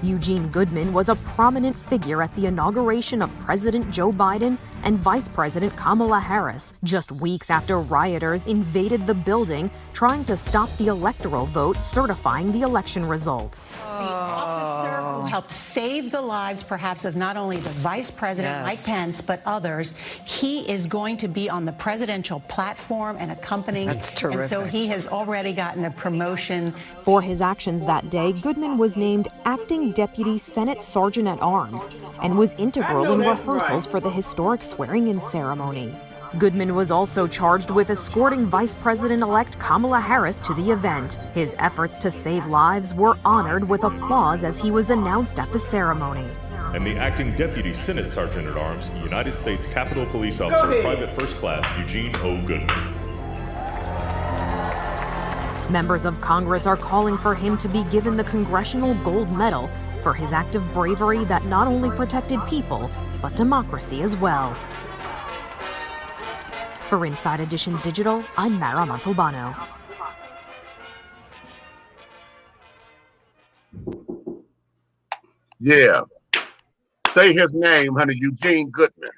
Eugene Goodman was a prominent figure at the inauguration of President Joe Biden and Vice President Kamala Harris, just weeks after rioters invaded the building trying to stop the electoral vote certifying the election results. The officer who helped save the lives, perhaps, of not only the Vice President, Mike Pence, but others. He is going to be on the presidential platform and accompanying. That's terrific. And so he has already gotten a promotion. For his actions that day, Goodman was named Acting Deputy Senate Sergeant at Arms and was integral in rehearsals for the historic swearing-in ceremony. Goodman was also charged with escorting Vice President-elect Kamala Harris to the event. His efforts to save lives were honored with applause as he was announced at the ceremony. and the acting Deputy Senate Sergeant at Arms, United States Capitol Police Officer Private First Class Eugene O. Goodman. Members of Congress are calling for him to be given the Congressional Gold Medal for his act of bravery that not only protected people, but democracy as well. For Inside Edition Digital, I'm Mara Montalbano. Yeah. Say his name, honey, Eugene Goodman.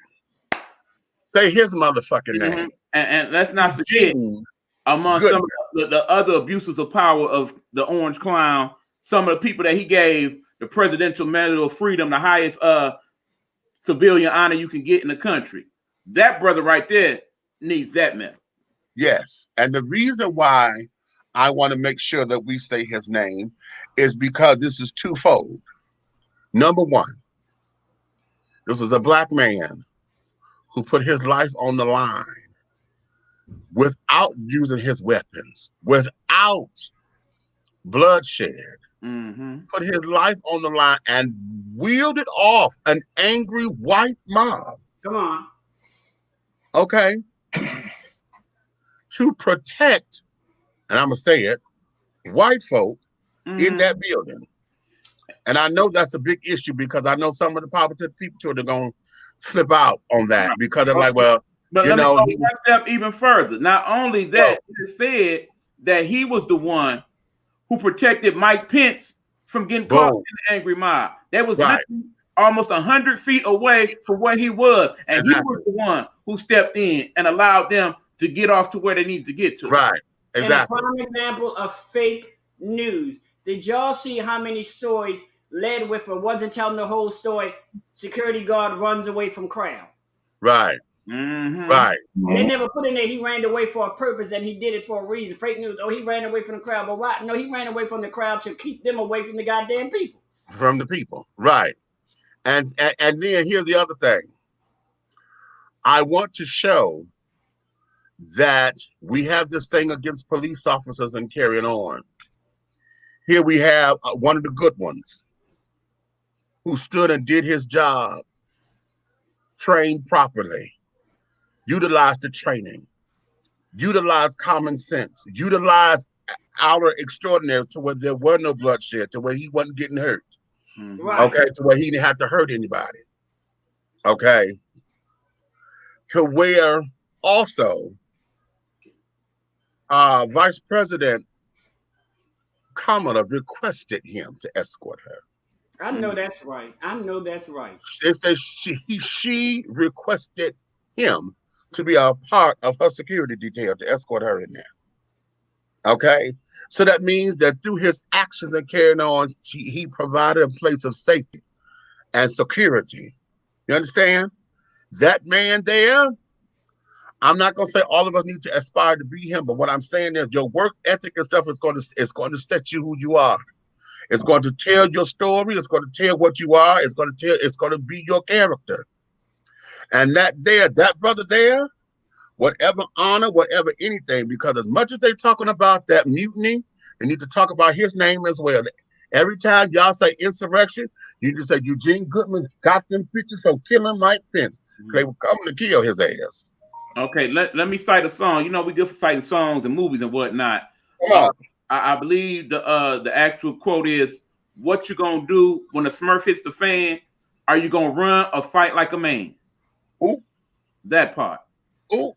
Say his motherfucking name. And let's not forget, among some of the other abuses of power of the Orange Clown, some of the people that he gave the Presidential Medal of Freedom, the highest civilian honor you can get in the country. That brother right there needs that medal. Yes. And the reason why I want to make sure that we say his name is because this is twofold. Number one, this is a black man who put his life on the line without using his weapons, without bloodshed, put his life on the line and wielded off an angry white mob. Come on. Okay. To protect, and I'm going to say it, white folk in that building. And I know that's a big issue because I know some of the political people are going to flip out on that because they're like, well, but let me go one step even further. Not only that, it said that he was the one who protected Mike Pence from getting caught in the angry mob. That was almost 100 feet away from where he was. And he was the one who stepped in and allowed them to get off to where they need to get to. Right. Exactly. And a prime example of fake news. Did y'all see how many stories led with or wasn't telling the whole story? Security guard runs away from crowd. Right. Right. They never put in there he ran away for a purpose and he did it for a reason. Fake news. Oh, he ran away from the crowd. But why? No, he ran away from the crowd to keep them away from the goddamn people. From the people. Right. And then here's the other thing. I want to show that we have this thing against police officers and carrying on. Here we have one of the good ones who stood and did his job, trained properly, utilized the training, utilized common sense, utilized our extraordinaries to where there were no bloodshed, to where he wasn't getting hurt. Okay, to where he didn't have to hurt anybody. Okay. To where also Vice President Kamala requested him to escort her. I know that's right. I know that's right. It says she requested him to be a part of her security detail to escort her in there. Okay? So that means that through his actions and carrying on, he provided a place of safety and security. You understand? That man there, I'm not going to say all of us need to aspire to be him, but what I'm saying is your work ethic and stuff is going to set you who you are. It's going to tell your story. It's going to tell what you are. It's going to be your character. And that brother there, whatever honor, whatever anything, because as much as they're talking about that mutiny, they need to talk about his name as well. Every time y'all say insurrection, you just say Eugene Goodman got them pictures of killing Mike Pence. They were coming to kill his ass. Okay, let me cite a song. You know, we good for citing songs and movies and whatnot. Come on. I believe the actual quote is, "What you gonna do when a Smurf hits the fan? Are you gonna run or fight like a man?" Ooh. That part. Ooh.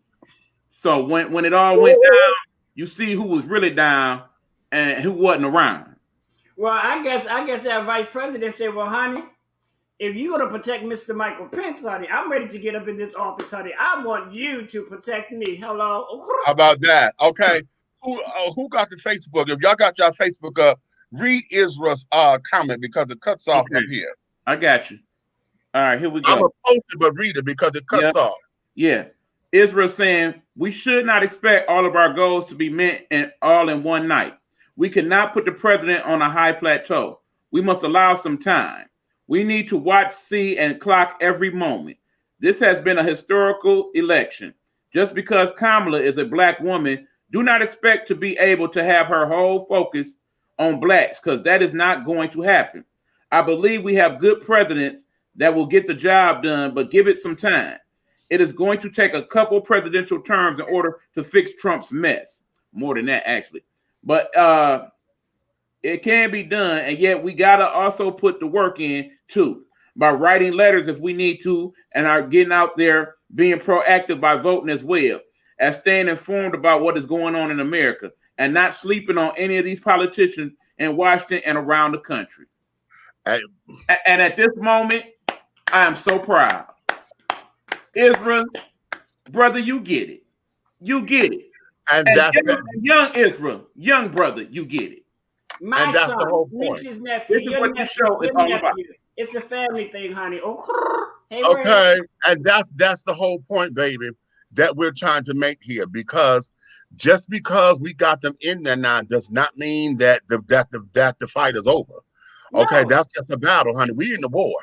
So when it all went down, you see who was really down and who wasn't around. Well, I guess our vice president said, "Well, honey, if you're gonna protect Mr. Michael Pence, honey, I'm ready to get up in this office, honey. I want you to protect me." Hello. How about that? Okay. Who got the Facebook? If y'all got y'all Facebook up, read Israel's comment because it cuts off up here. I got you. All right, here we go. I'm gonna post it, but read it because it cuts off. Yeah. Israel saying we should not expect all of our goals to be met all in one night. We cannot put the president on a high plateau. We must allow some time. We need to watch, see, and clock every moment. This has been a historical election. Just because Kamala is a black woman, do not expect to be able to have her whole focus on blacks, because that is not going to happen. I believe we have good presidents that will get the job done, but give it some time. It is going to take a couple presidential terms in order to fix Trump's mess. More than that, actually. But it can be done, and yet we got to also put the work in, too, by writing letters if we need to, and are getting out there, being proactive by voting as well, as staying informed about what is going on in America, and not sleeping on any of these politicians in Washington and around the country. And at this moment, I am so proud. Israel, brother, you get it. You get it. And that's young Israel, young brother, you get it. My and that's son, the whole point. Niece's nephew, This is what the show is all about. It's a family thing, honey. Hey, okay, and that's the whole point, baby, that we're trying to make here. Because just because we got them in there now does not mean that the fight is over. Okay, no. That's just a battle, honey. We in the war.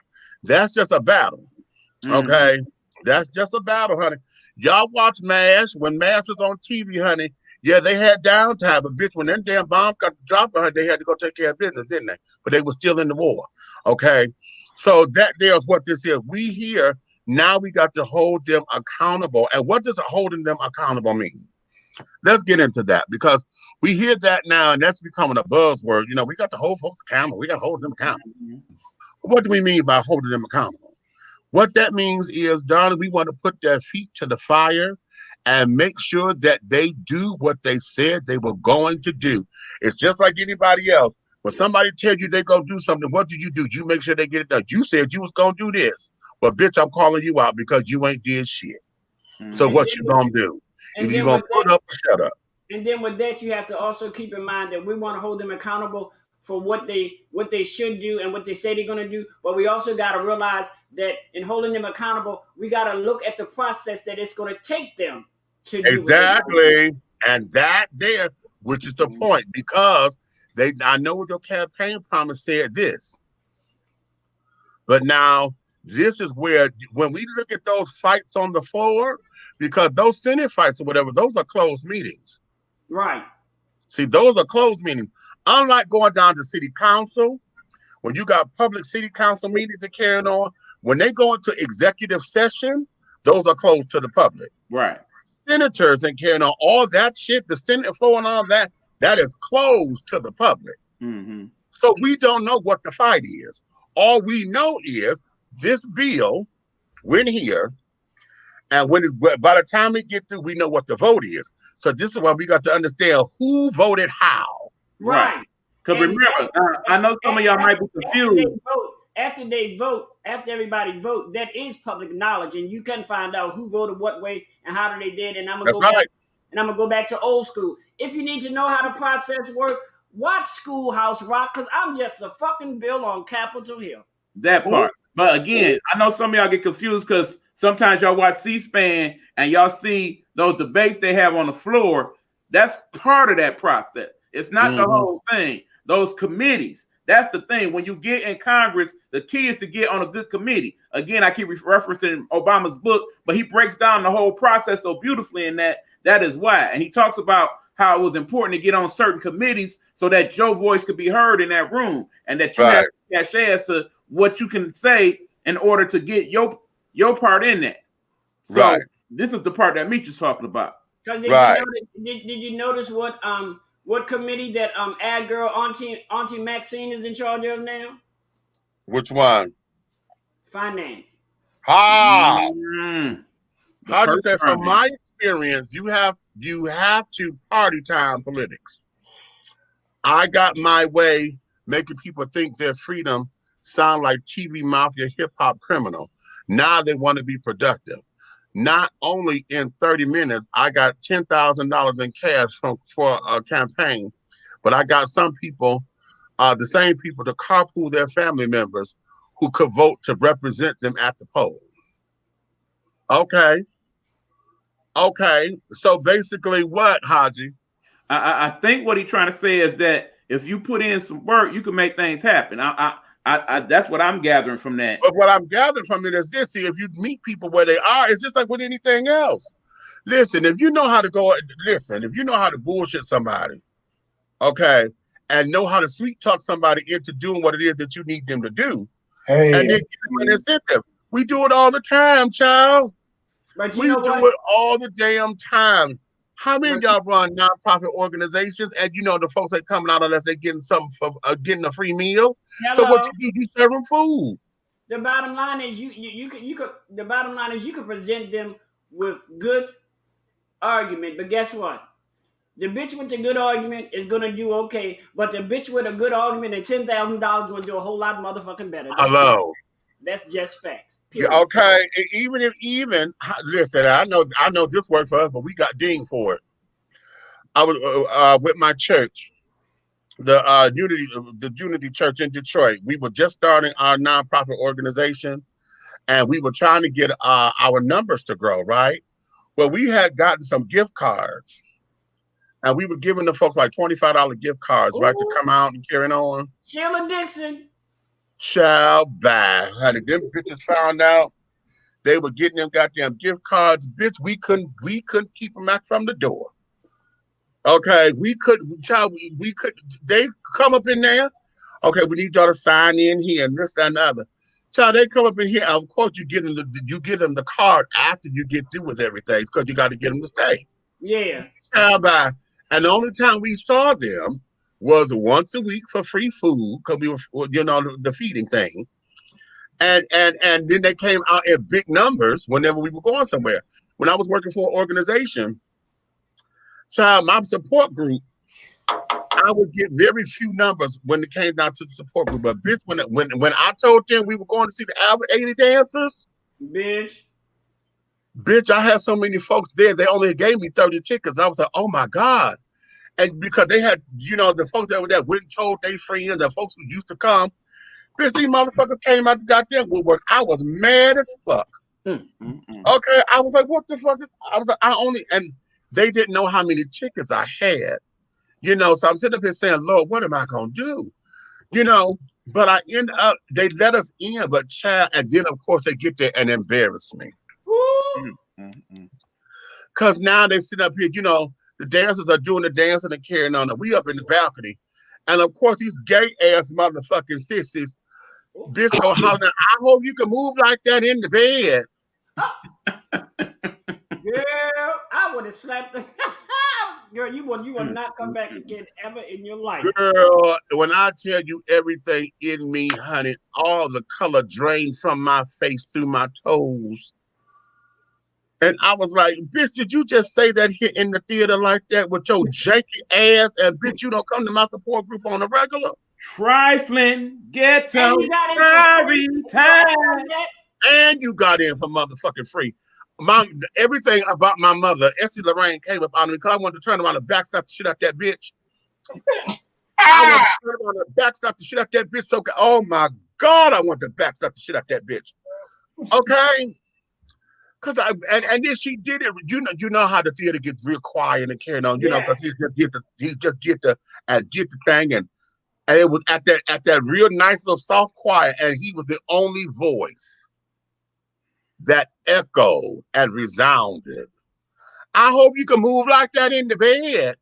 That's just a battle. Okay, that's just a battle, honey. Y'all watch MASH when MASH was on TV, honey. Yeah, they had downtime, but bitch, when them damn bombs got dropped on her, they had to go take care of business, didn't they? But they were still in the war. Okay, so that there's what this is. We here now. We got to hold them accountable. And what does holding them accountable mean? Let's get into that, because we hear that now, and that's becoming a buzzword. You know, we got to hold folks accountable. We got to hold them accountable. What do we mean by holding them accountable? What that means is, darling, we want to put their feet to the fire and make sure that they do what they said they were going to do. It's just like anybody else. When somebody tells you they're going to do something, what do? You make sure they get it done. You said you was going to do this. But, bitch, I'm calling you out because you ain't did shit. So what you going to do? Either you going to put up or shut up. And then with that, you have to also keep in mind that we want to hold them accountable for what they should do and what they say they're going to do. But we also got to realize that in holding them accountable, we got to look at the process that it's going to take them to do. Exactly. And that there, which is the point, because I know what your campaign promise said this. But now this is where, when we look at those fights on the floor, because those Senate fights or whatever, those are closed meetings. Right. See, those are closed meetings. Unlike going down to city council, when you got public city council meetings that carrying on, when they go into executive session, those are closed to the public. Right. Senators and carrying on all that shit, the Senate floor and all that, that is closed to the public. So we don't know what the fight is. All we know is this bill went here, and by the time we get through, we know what the vote is. So this is why we got to understand who voted how. Right. Because remember, I know some of y'all might be confused. After everybody vote, that is public knowledge, and you can find out who voted what way and how they did. And I'm gonna go back to old school. If you need to know how the process works, watch Schoolhouse Rock, because I'm just a fucking bill on Capitol Hill. That part. But again, I know some of y'all get confused because sometimes y'all watch C-SPAN and y'all see those debates they have on the floor. That's part of that process. It's not the whole thing. Those committees, that's the thing. When you get in Congress, the key is to get on a good committee. Again, I keep referencing Obama's book, but he breaks down the whole process so beautifully in that is why. And he talks about how it was important to get on certain committees so that your voice could be heard in that room, and that you have cachet as to what you can say in order to get your part in that. So this is the part that Meech is talking about. Did you notice what committee that ad girl Auntie Maxine is in charge of now? Which one? Finance. How to say, from my experience, you have to party time politics. I got my way making people think their freedom sound like TV mafia hip hop criminal. Now they want to be productive. Not only in 30 minutes, I got $10,000 in cash for a campaign, but I got some people, the same people, to carpool their family members who could vote to represent them at the poll. Okay. So basically what, Haji? I think what he's trying to say is that if you put in some work, you can make things happen. That's what I'm gathering from that. But what I'm gathering from it is this: see, if you meet people where they are, it's just like with anything else. Listen, if you know how to bullshit somebody, okay, and know how to sweet talk somebody into doing what it is that you need them to do, Hey, and then give them an incentive. We do it all the time, child. But you We know do what? it all the damn time. How many of y'all run nonprofit organizations and you know the folks that coming out unless they getting something for getting a free meal? So what Hello. you do? You serve them food. The bottom line is you could the bottom line is you could present them with good argument, but guess what? The bitch with the good argument is gonna do okay, but the bitch with a good argument and $10,000 gonna do a whole lot motherfucking better. Hello. That's just facts. Yeah, Period. okay. Even listen, I know this worked for us, but we got dinged for it. I was with my church, the Unity Church in Detroit. We were just starting our nonprofit organization, and we were trying to get our numbers to grow. Right. Well, we had gotten some gift cards, and we were giving the folks like $25 gift cards, right, to come out and carry on. Sheila Dixon. Child, bye. Honey, them bitches found out they were getting them goddamn gift cards. Bitch, we couldn't keep them out from the door. Okay, we could, child, we could. They come up in there. Okay, we need y'all to sign in here and this, that, and the other. Child, they come up in here. Of course, you give them the card after you get through with everything because you got to get them to stay. Yeah. Child, bye. And the only time we saw them was once a week for free food because we were, you know, the feeding thing. And then they came out in big numbers whenever we were going somewhere. When I was working for an organization, child, my support group, I would get very few numbers when it came down to the support group. But bitch, when I told them we were going to see the Albert 80 dancers, bitch, I had so many folks there. They only gave me 30 tickets. I was like, oh my God. And because they had, you know, the folks that were there went and told their friends, the folks who used to come, bitch, these motherfuckers came out and got their woodwork. I was mad as fuck. Okay, I was like, what the fuck? I was like, and they didn't know how many tickets I had, you know, so I'm sitting up here saying, Lord, what am I going to do? You know, but I end up, they let us in, but child, and then of course they get there and embarrass me. Because now they sit up here, you know, the dancers are doing the dancing and carrying on. We up in the balcony. And of course, these gay ass motherfucking sissies, bitch go hollering, I hope you can move like that in the bed. Girl, I would have slapped the girl, you will not come back again ever in your life. Girl, when I tell you everything in me, honey, all the color drained from my face through my toes. And I was like, bitch, did you just say that here in the theater like that with your janky ass? And bitch, you don't come to my support group on a regular? Trifling, ghetto, sorry time. And you got in for motherfucking free. Everything about my mother, Essie Lorraine, came up on me because I wanted to turn around and backstop the shit out that bitch. I wanted to turn around and backstop the shit out that bitch. So, oh my God, I wanted to backstop the shit out that bitch. Okay? Because and then she did it. You know how the theater gets real quiet and carrying on. You know, because he just get the thing, and it was at that real nice little soft quiet, and he was the only voice that echoed and resounded. I hope you can move like that in the bed.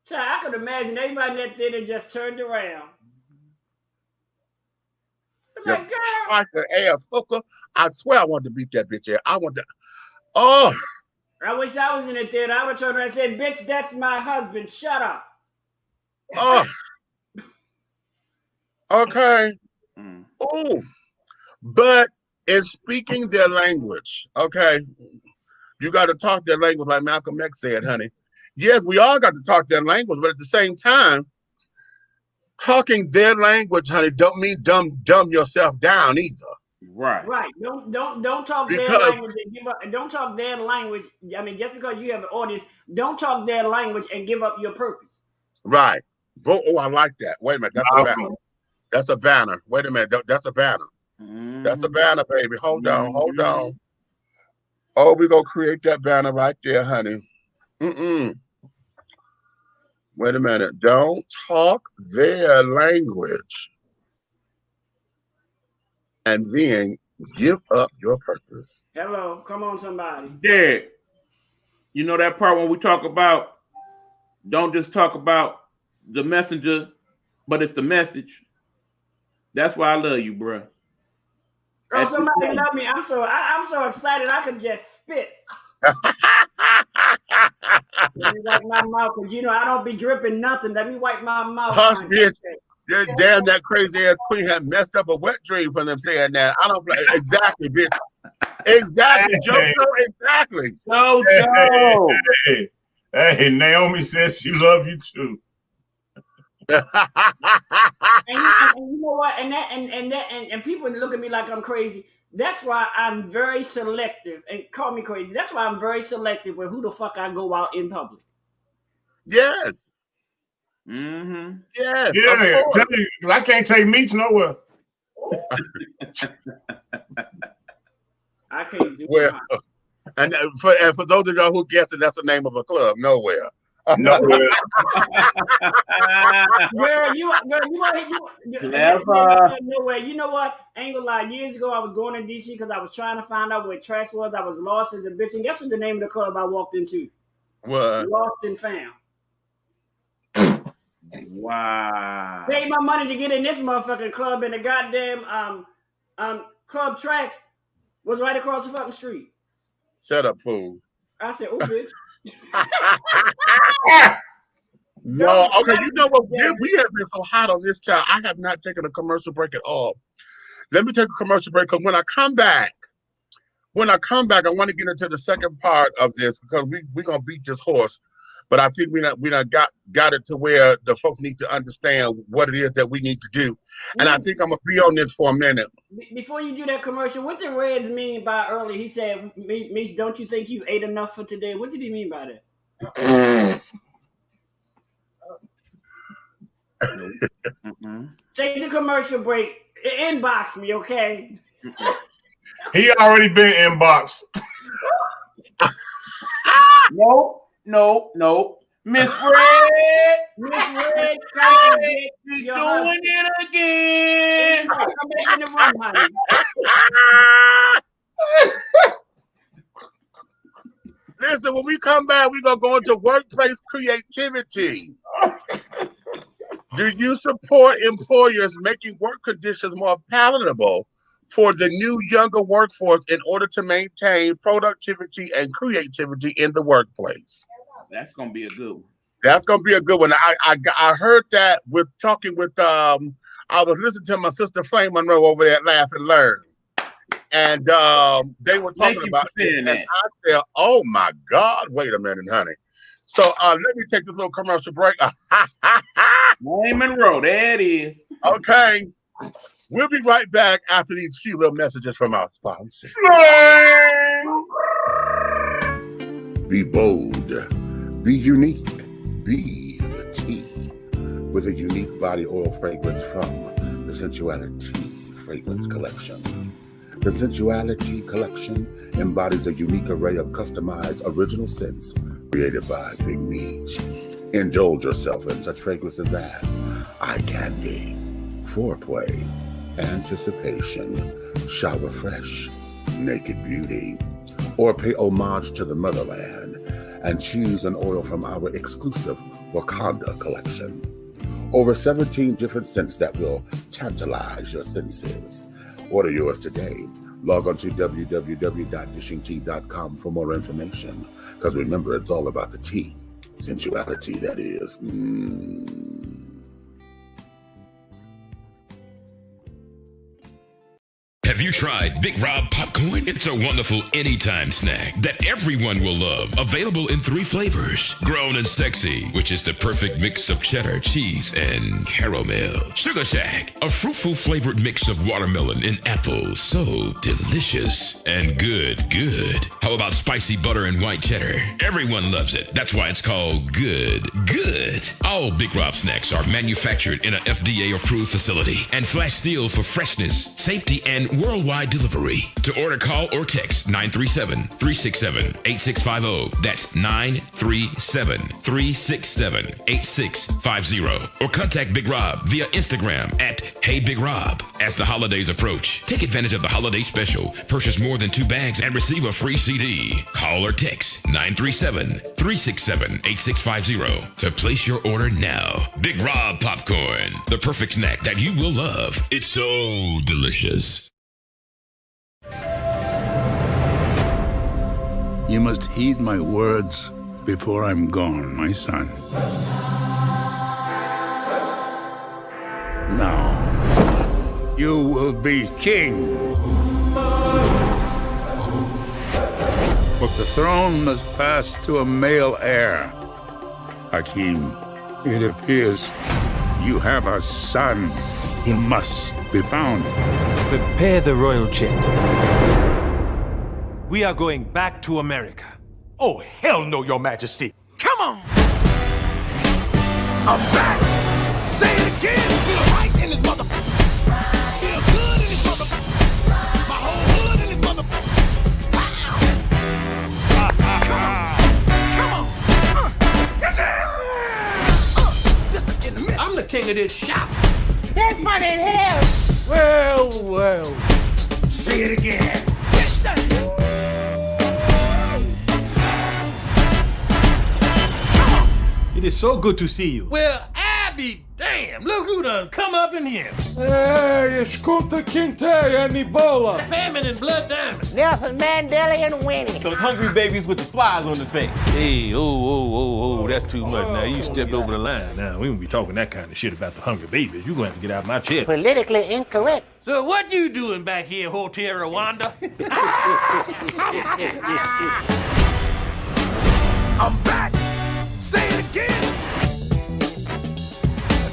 So I could imagine everybody in that theater just turned around. Like, girl. Like the ass hooker. I swear I wanted to beat that bitch. I want to. Oh. I wish I was in the theater. I would turn around and say, bitch, that's my husband. Shut up. Oh. Okay. Oh. But in speaking their language, okay, you got to talk their language like Malcolm X said, honey. Yes, we all got to talk their language, but at the same time, talking their language, honey, don't mean dumb yourself down either. Right. Don't talk their language and give up. Don't talk their language. I mean, just because you have an audience, don't talk their language and give up your purpose. Right. Oh, I like that. Wait a minute. That's a banner. That's a banner. Wait a minute. That's a banner. That's a banner, baby. Hold on. Oh, we're going to create that banner right there, honey. Wait a minute. Don't talk their language and then give up your purpose. Hello. Come on, somebody. Derek, you know that part when we talk about, don't just talk about the messenger, but it's the message. That's why I love you, bro. Oh, somebody love me. I'm so excited I could just spit. Let me wipe my mouth, because you know I don't be dripping nothing. Let me wipe my mouth. Hush, bitch. Damn, that crazy ass queen had messed up a wet dream from them saying that. I don't play. Exactly, bitch. Exactly, JoJo. Exactly. JoJo. Hey, Naomi says she love you too. And you know what? And people look at me like I'm crazy. That's why I'm very selective, and call me crazy. That's why I'm very selective with who the fuck I go out in public. Yes. Mm-hmm. Yes. Yeah, I can't take meat nowhere. I can't do well, and for those of y'all who guessed it, that's the name of a club. Nowhere. Nowhere. Girl, you nowhere. You know what? I ain't gonna lie. Years ago, I was going to DC because I was trying to find out where tracks was. I was lost as a bitch, and guess what the name of the club I walked into? What? Lost and Found. Wow. Paid my money to get in this motherfucking club, and the goddamn club tracks was right across the fucking street. Shut up, fool. I said, "Oh, bitch." No, okay. You know what? We have been so hot on this child. I have not taken a commercial break at all. Let me take a commercial break, because when I come back, I want to get into the second part of this, because we're gonna beat this horse. But I think we done got it to where the folks need to understand what it is that we need to do. And I think I'm going to be on this for a minute. Before you do that commercial, what did Reds mean by earlier? He said, "Meech, don't you think you ate enough for today?" What did he mean by that? Take the commercial break. Inbox me, okay? He already been inboxed. No. Miss Red. Miss Red, you're doing it again. Come back in the room, honey. Listen, when we come back, we're going to go into workplace creativity. Do you support employers making work conditions more palatable for the new younger workforce in order to maintain productivity and creativity in the workplace? That's gonna be a good one. That's gonna be a good one. I heard that with talking with I was listening to my sister Flame Monroe over there at Laugh and Learn, and they were talking about it, and I said, "Oh my God, wait a minute, honey." So let me take this little commercial break. Flame Monroe, there it is. Okay. We'll be right back after these few little messages from our sponsor. Be bold, be unique, be the T, with a unique body oil fragrance from the Sensuality Fragrance Collection. The Sensuality Collection embodies a unique array of customized original scents created by Big Meech. Indulge yourself in such fragrances as eye candy, foreplay, anticipation, shower fresh, naked beauty, or pay homage to the motherland and choose an oil from our exclusive Wakanda collection. Over 17 different scents that will tantalize your senses. Order yours today. Log on to www.dishingtea.com for more information, because remember, it's all about the tea. Sensuality, that is. Have you tried Big Rob popcorn? It's a wonderful anytime snack that everyone will love. Available in 3 flavors. Grown and Sexy, which is the perfect mix of cheddar, cheese, and caramel. Sugar Shack, a fruitful flavored mix of watermelon and apple. So delicious and good. How about spicy butter and white cheddar? Everyone loves it. That's why it's called good. All Big Rob snacks are manufactured in an FDA-approved facility and flash sealed for freshness, safety, and worldwide delivery. To order, call or text 937-367-8650. That's 937-367-8650. Or contact Big Rob via Instagram at HeyBigRob. As the holidays approach, take advantage of the holiday special. Purchase more than 2 bags and receive a free CD. Call or text 937-367-8650 to place your order order now. Big Rob Popcorn, the perfect snack that you will love. It's so delicious. You must heed my words before I'm gone, my son. Now, you will be king. But the throne must pass to a male heir. Hakim, it appears you have a son. He must be found. Prepare the royal jet. We are going back to America. Oh, hell no, Your Majesty. Come on! I'm back! Say it again! Feel right in this mother... Feel good in this mother... My whole hood in this mother... Come on! I'm the king of this shop. That's funny in hell! Well. Say it again. It is so good to see you. Well, I be damn. Look who done come up in here. Hey, it's Kunta Kinte and Ebola. Famine and Blood Diamond. Nelson Mandela and Winnie. Those hungry babies with the flies on the face. Hey, oh, that's too much. Now, you stepped over the line. Now, we won't be talking that kind of shit about the hungry babies. You're going to have to get out of my chair. Politically incorrect. So what you doing back here, Hotel Rwanda? I'm back! Say it again!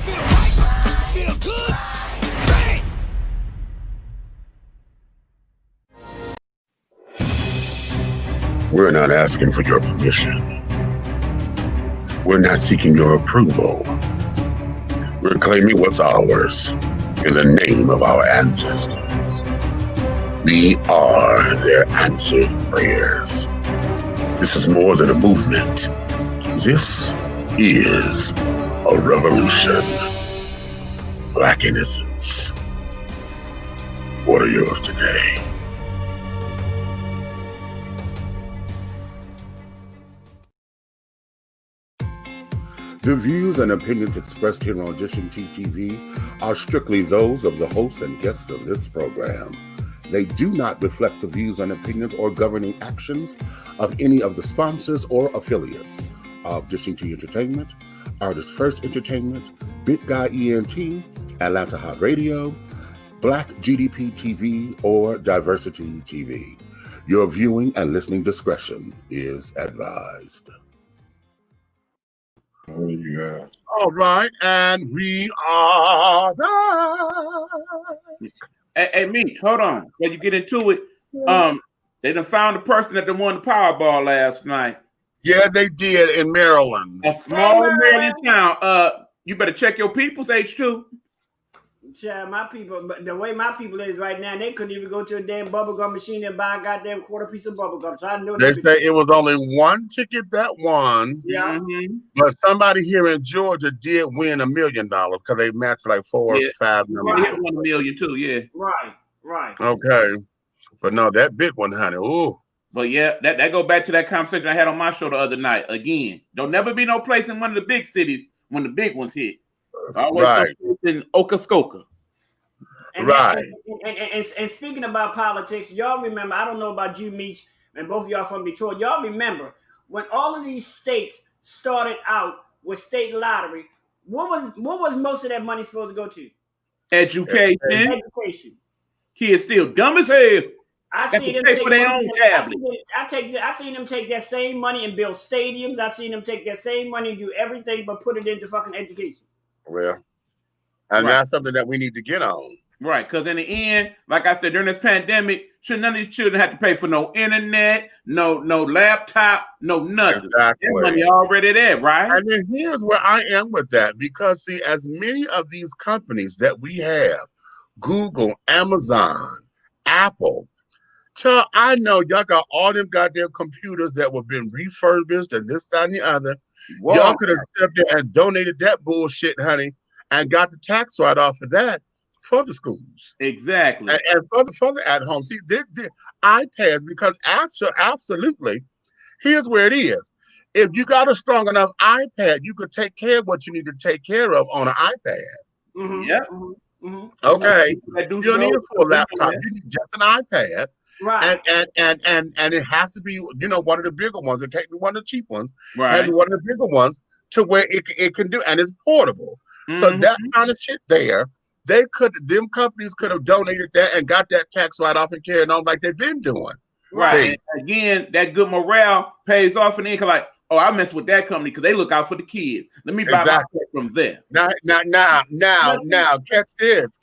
Feel right, feel good, bang! We're not asking for your permission. We're not seeking your approval. We're claiming what's ours in the name of our ancestors. We are their answered prayers. This is more than a movement. This is a revolution. Black innocence. What are yours today? The views and opinions expressed here on Audition TTV are strictly those of the hosts and guests of this program. They do not reflect the views and opinions or governing actions of any of the sponsors or affiliates of Dishing T Entertainment, Artist First Entertainment, Big Guy ENT, Atlanta Hot Radio, Black GDP TV, or Diversity TV. Your viewing and listening discretion is advised. Oh, yeah. All right, and we are back. Hey, Meech, hold on. When you get into it, they done found the person that won the Powerball last night. Yeah, they did in Maryland. A small Maryland town. You better check your people's H2. Yeah, my people, but the way my people is right now, they couldn't even go to a damn bubblegum machine and buy a goddamn quarter piece of bubblegum. So I know they say it was only one ticket that won. Yeah. But somebody here in Georgia did win $1 million because they matched like 4 or 5 numbers. He won $1 million too, yeah. Right. Okay. But no, that big one, honey. Ooh. But yeah, that go back to that conversation I had on my show the other night. Again, there'll never be no place in one of the big cities when the big ones hit. Always right. In Okaskoka. Right. And speaking about politics, y'all remember, I don't know about you, Meech, and both of y'all from Detroit, y'all remember when all of these states started out with state lottery, what was most of that money supposed to go to? Education. Kids still dumb as hell. I see them take I seen them take that same money and build stadiums. I seen them take that same money and do everything but put it into fucking education. Well, and that's something that we need to get on. Right, because in the end, like I said, during this pandemic, should none of these children have to pay for no internet, no laptop, no nothing. Exactly. That money already there, right? And then here's where I am with that, because see, as many of these companies that we have, Google, Amazon, Apple, I know y'all got all them goddamn computers that were being refurbished and this, that, and the other. Whoa. Y'all could have stepped there and donated that bullshit, honey, and got the tax write-off for that for the schools. Exactly. And for the at-home. See, the iPads, because absolutely, here's where it is. if you got a strong enough iPad, you could take care of what you need to take care of on an iPad. Yep. Okay. You don't need a full laptop. Yeah. You need just an iPad. Right. And it has to be, you know, one of the bigger ones. It can't be one of the cheap ones. Right. It has to be one of the bigger ones to where it can do, and it's portable. So that kind of shit there, them companies could have donated that and got that tax write-off and carried on like they've been doing. Right. And again, that good morale pays off in the income. Like, oh, I mess with that company because they look out for the kids. Let me buy my stuff from there. Now, catch this.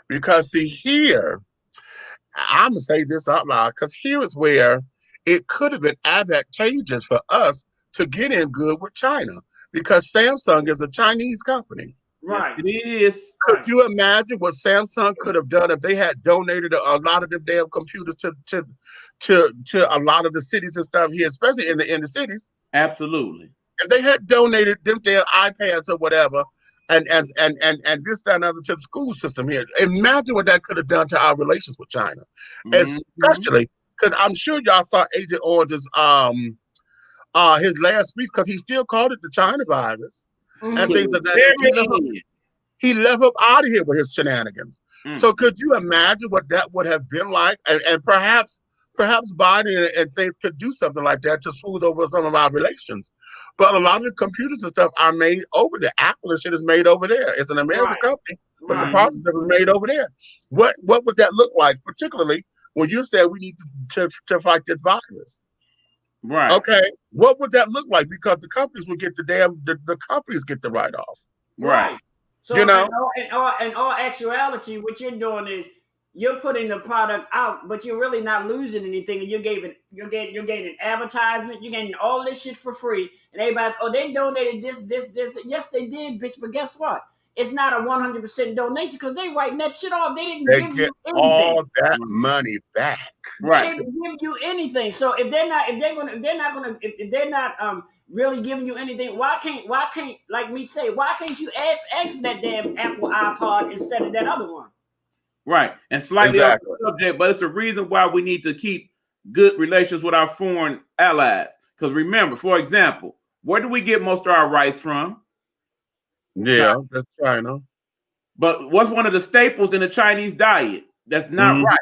Because see here, I'm gonna say this out loud, because here is where it could have been advantageous for us to get in good with China, because Samsung is a Chinese company. Right. Yes, it is. Could you imagine what Samsung could have done if they had donated a lot of them damn computers to a lot of the cities and stuff here, especially in the inner cities? Absolutely. If they had donated them their iPads or whatever, and this, that, and other to the school system here, imagine what that could have done to our relations with China. Especially because I'm sure y'all saw Agent Orange's his last speech, because he still called it the China virus and things like that. He left up out of here with his shenanigans. So could you imagine what that would have been like? And perhaps Biden and things could do something like that to smooth over some of our relations. But a lot of the computers and stuff are made over there. Apple and shit is made over there. It's an American company, but the processors are made over there. What would that look like, particularly when you said we need to fight this virus? Right. Okay. What would that look like? Because the companies would get the companies get the write-off. Right. So you know, in all actuality, what you're doing is you're putting the product out, but you're really not losing anything, and you're getting advertisement, you're getting all this shit for free, and everybody, oh, they donated this. Yes, they did, bitch. But guess what? It's not a 100% donation, because they writing that shit off. They didn't give you anything. All that money back. Right. They didn't give you anything. So if they're not really giving you anything, why can't like me say, why can't you ask for that damn Apple iPod instead of that other one? Right. And slightly off the subject, but it's a reason why we need to keep good relations with our foreign allies. Because remember, for example, where do we get most of our rice from? Yeah, that's China. But what's one of the staples in the Chinese diet that's not rice?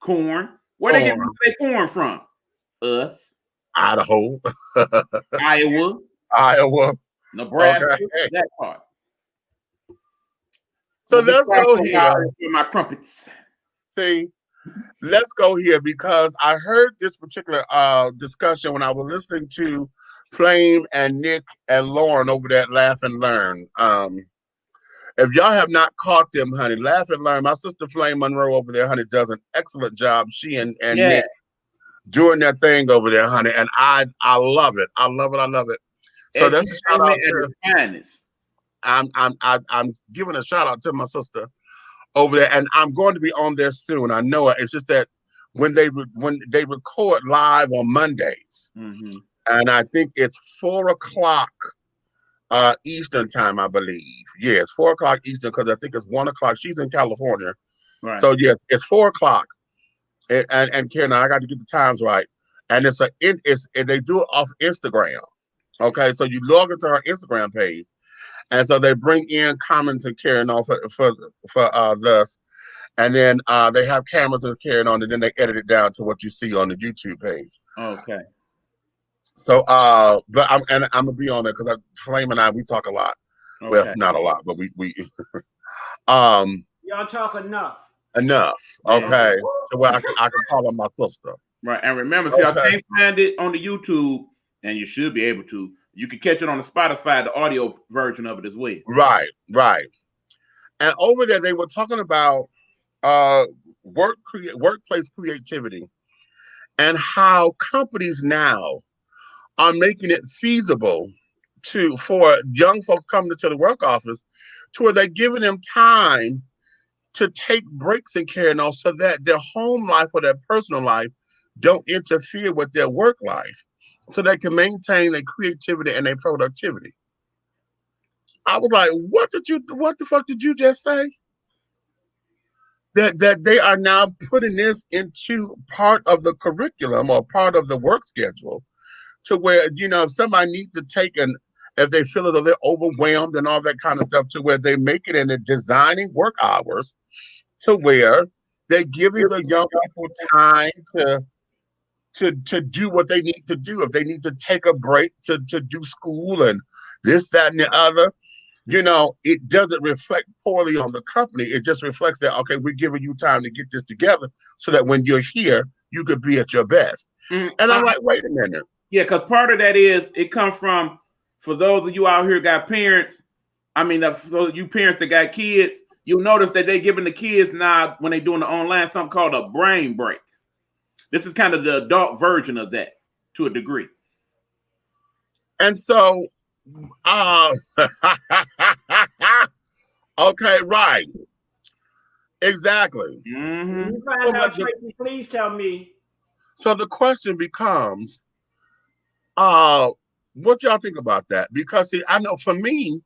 Corn. Where they get most of their corn from? Us. Idaho. Iowa. Okay. Nebraska. That part. So let's go here. My crumpets. See, let's go here, because I heard this particular discussion when I was listening to Flame and Nick and Lauren over there at Laugh and Learn. If y'all have not caught them, honey, Laugh and Learn. My sister Flame Monroe over there, honey, does an excellent job. She and Nick doing their thing over there, honey, and I love it. I love it. So that's a shout out to kindness. I'm giving a shout out to my sister over there, and I'm going to be on there soon. I know it. It's just that when they record live on Mondays, and I think it's 4:00 Eastern time, I believe. Yeah, it's 4:00 Eastern, because I think it's 1:00. She's in California, right? So yeah, it's 4:00. And Karen, I got to get the times right. And they do it off Instagram. Okay, so you log into our Instagram page. And so they bring in comments and carrying on for this, and then they have cameras and carrying on, and then they edit it down to what you see on the YouTube page. Okay. So, but I'm gonna be on there because Flame and I, we talk a lot. Okay. Well, not a lot, but we y'all talk enough. Okay, so where I can call her my sister. Right, and remember, if y'all can't find it on the YouTube, and you should be able to, you can catch it on the Spotify, the audio version of it as well. Right. And over there, they were talking about workplace creativity and how companies now are making it feasible for young folks coming into the work office, to where they're giving them time to take breaks and carrying on, so that their home life or their personal life don't interfere with their work life, so they can maintain their creativity and their productivity. I was like, what the fuck did you just say? That they are now putting this into part of the curriculum or part of the work schedule, to where, if somebody needs to take if they feel as though they're overwhelmed and all that kind of stuff, to where they make it in the designing work hours to where they give these young people time to do what they need to do. If they need to take a break to do school and this, that, and the other, it doesn't reflect poorly on the company. It just reflects that, okay, we're giving you time to get this together so that when you're here, you could be at your best. And I'm like, wait a minute. Yeah, because part of that is it comes from, for those of you out here got parents, so you parents that got kids, you'll notice that they're giving the kids now, when they're doing the online, something called a brain break. This is kind of the adult version of that to a degree. And so, okay, right. Exactly. Mm-hmm. You find out, Tracy, please tell me. So the question becomes, what y'all think about that? Because see, I know for me,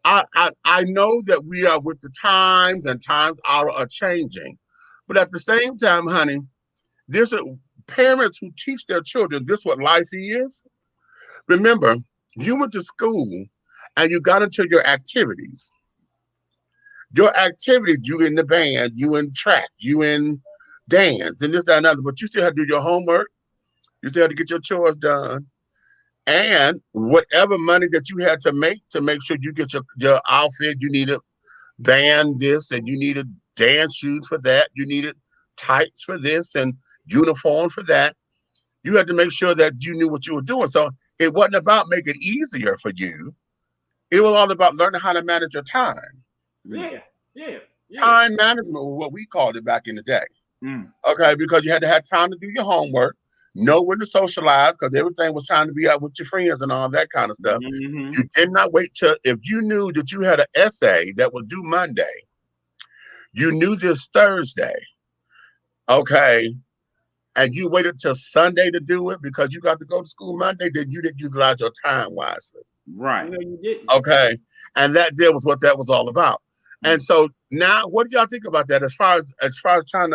I know that we are with the times, and times are changing. But at the same time, honey, there's parents who teach their children this what life is. Remember, you went to school and you got into your activities. Your activities, you in the band, you in track, you in dance, and this, that, and other, but you still have to do your homework. You still have to get your chores done. And whatever money that you had to make sure you get your outfit, you needed band this, and you needed dance shoes for that. You needed tights for this and uniform for that. You had to make sure that you knew what you were doing. So it wasn't about making it easier for you. It was all about learning how to manage your time. Yeah. Time management was what we called it back in the day. Okay, because you had to have time to do your homework, know when to socialize, because everything was trying to be out with your friends and all that kind of stuff. You did not wait till, if you knew that you had an essay that was due Monday, you knew this Thursday, okay, and you waited till Sunday to do it because you got to go to school Monday, then you didn't utilize your time wisely. Right. No, you didn't. Okay. And that was what that was all about. And so now, what do y'all think about that? As far as trying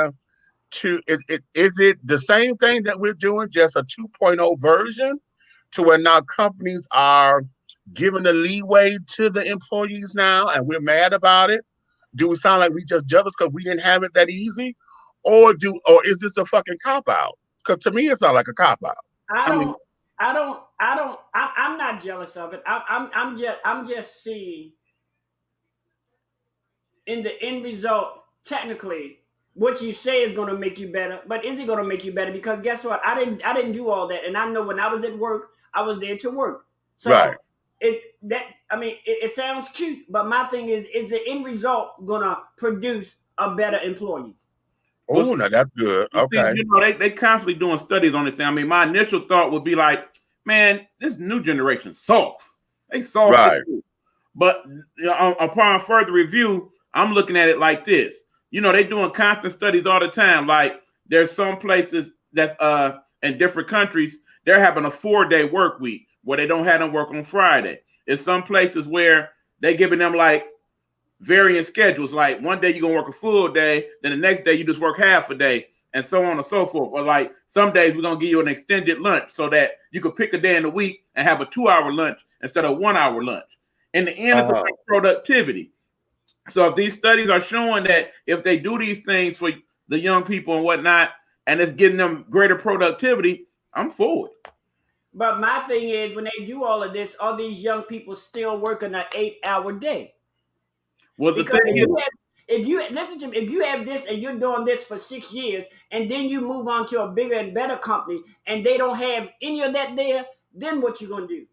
is it the same thing that we're doing, just a 2.0 version, to where now companies are giving the leeway to the employees now, and we're mad about it? Do we sound like we just jealous because we didn't have it that easy, or is this a fucking cop out? Because to me, it sounds like a cop out. I'm not jealous of it. I'm just seeing in the end result, technically, what you say is going to make you better, but is it going to make you better? Because guess what? I didn't do all that, and I know when I was at work, I was there to work. So right. It sounds cute, but my thing is the end result going to produce a better employee? Oh, now that's good. Okay. See, they constantly doing studies on this thing. I mean, my initial thought would be like, man, this new generation soft. They soft. Right. But upon further review, I'm looking at it like this. They're doing constant studies all the time. Like there's some places that's in different countries, they're having a 4-day work week where they don't have them work on Friday. There's some places where they're giving them like varying schedules. Like one day you're gonna work a full day, then the next day you just work half a day, and so on and so forth. Or like some days we're gonna give you an extended lunch so that you could pick a day in the week and have a 2-hour lunch instead of 1-hour lunch. In the end, it's about productivity. So if these studies are showing that if they do these things for the young people and whatnot, and it's getting them greater productivity, I'm for it. But my thing is, when they do all of this, all these young people still working an 8-hour day. Well, the because thing is, if you listen to me, if you have this and you're doing this for 6 years, and then you move on to a bigger and better company, and they don't have any of that there, then what you gonna do?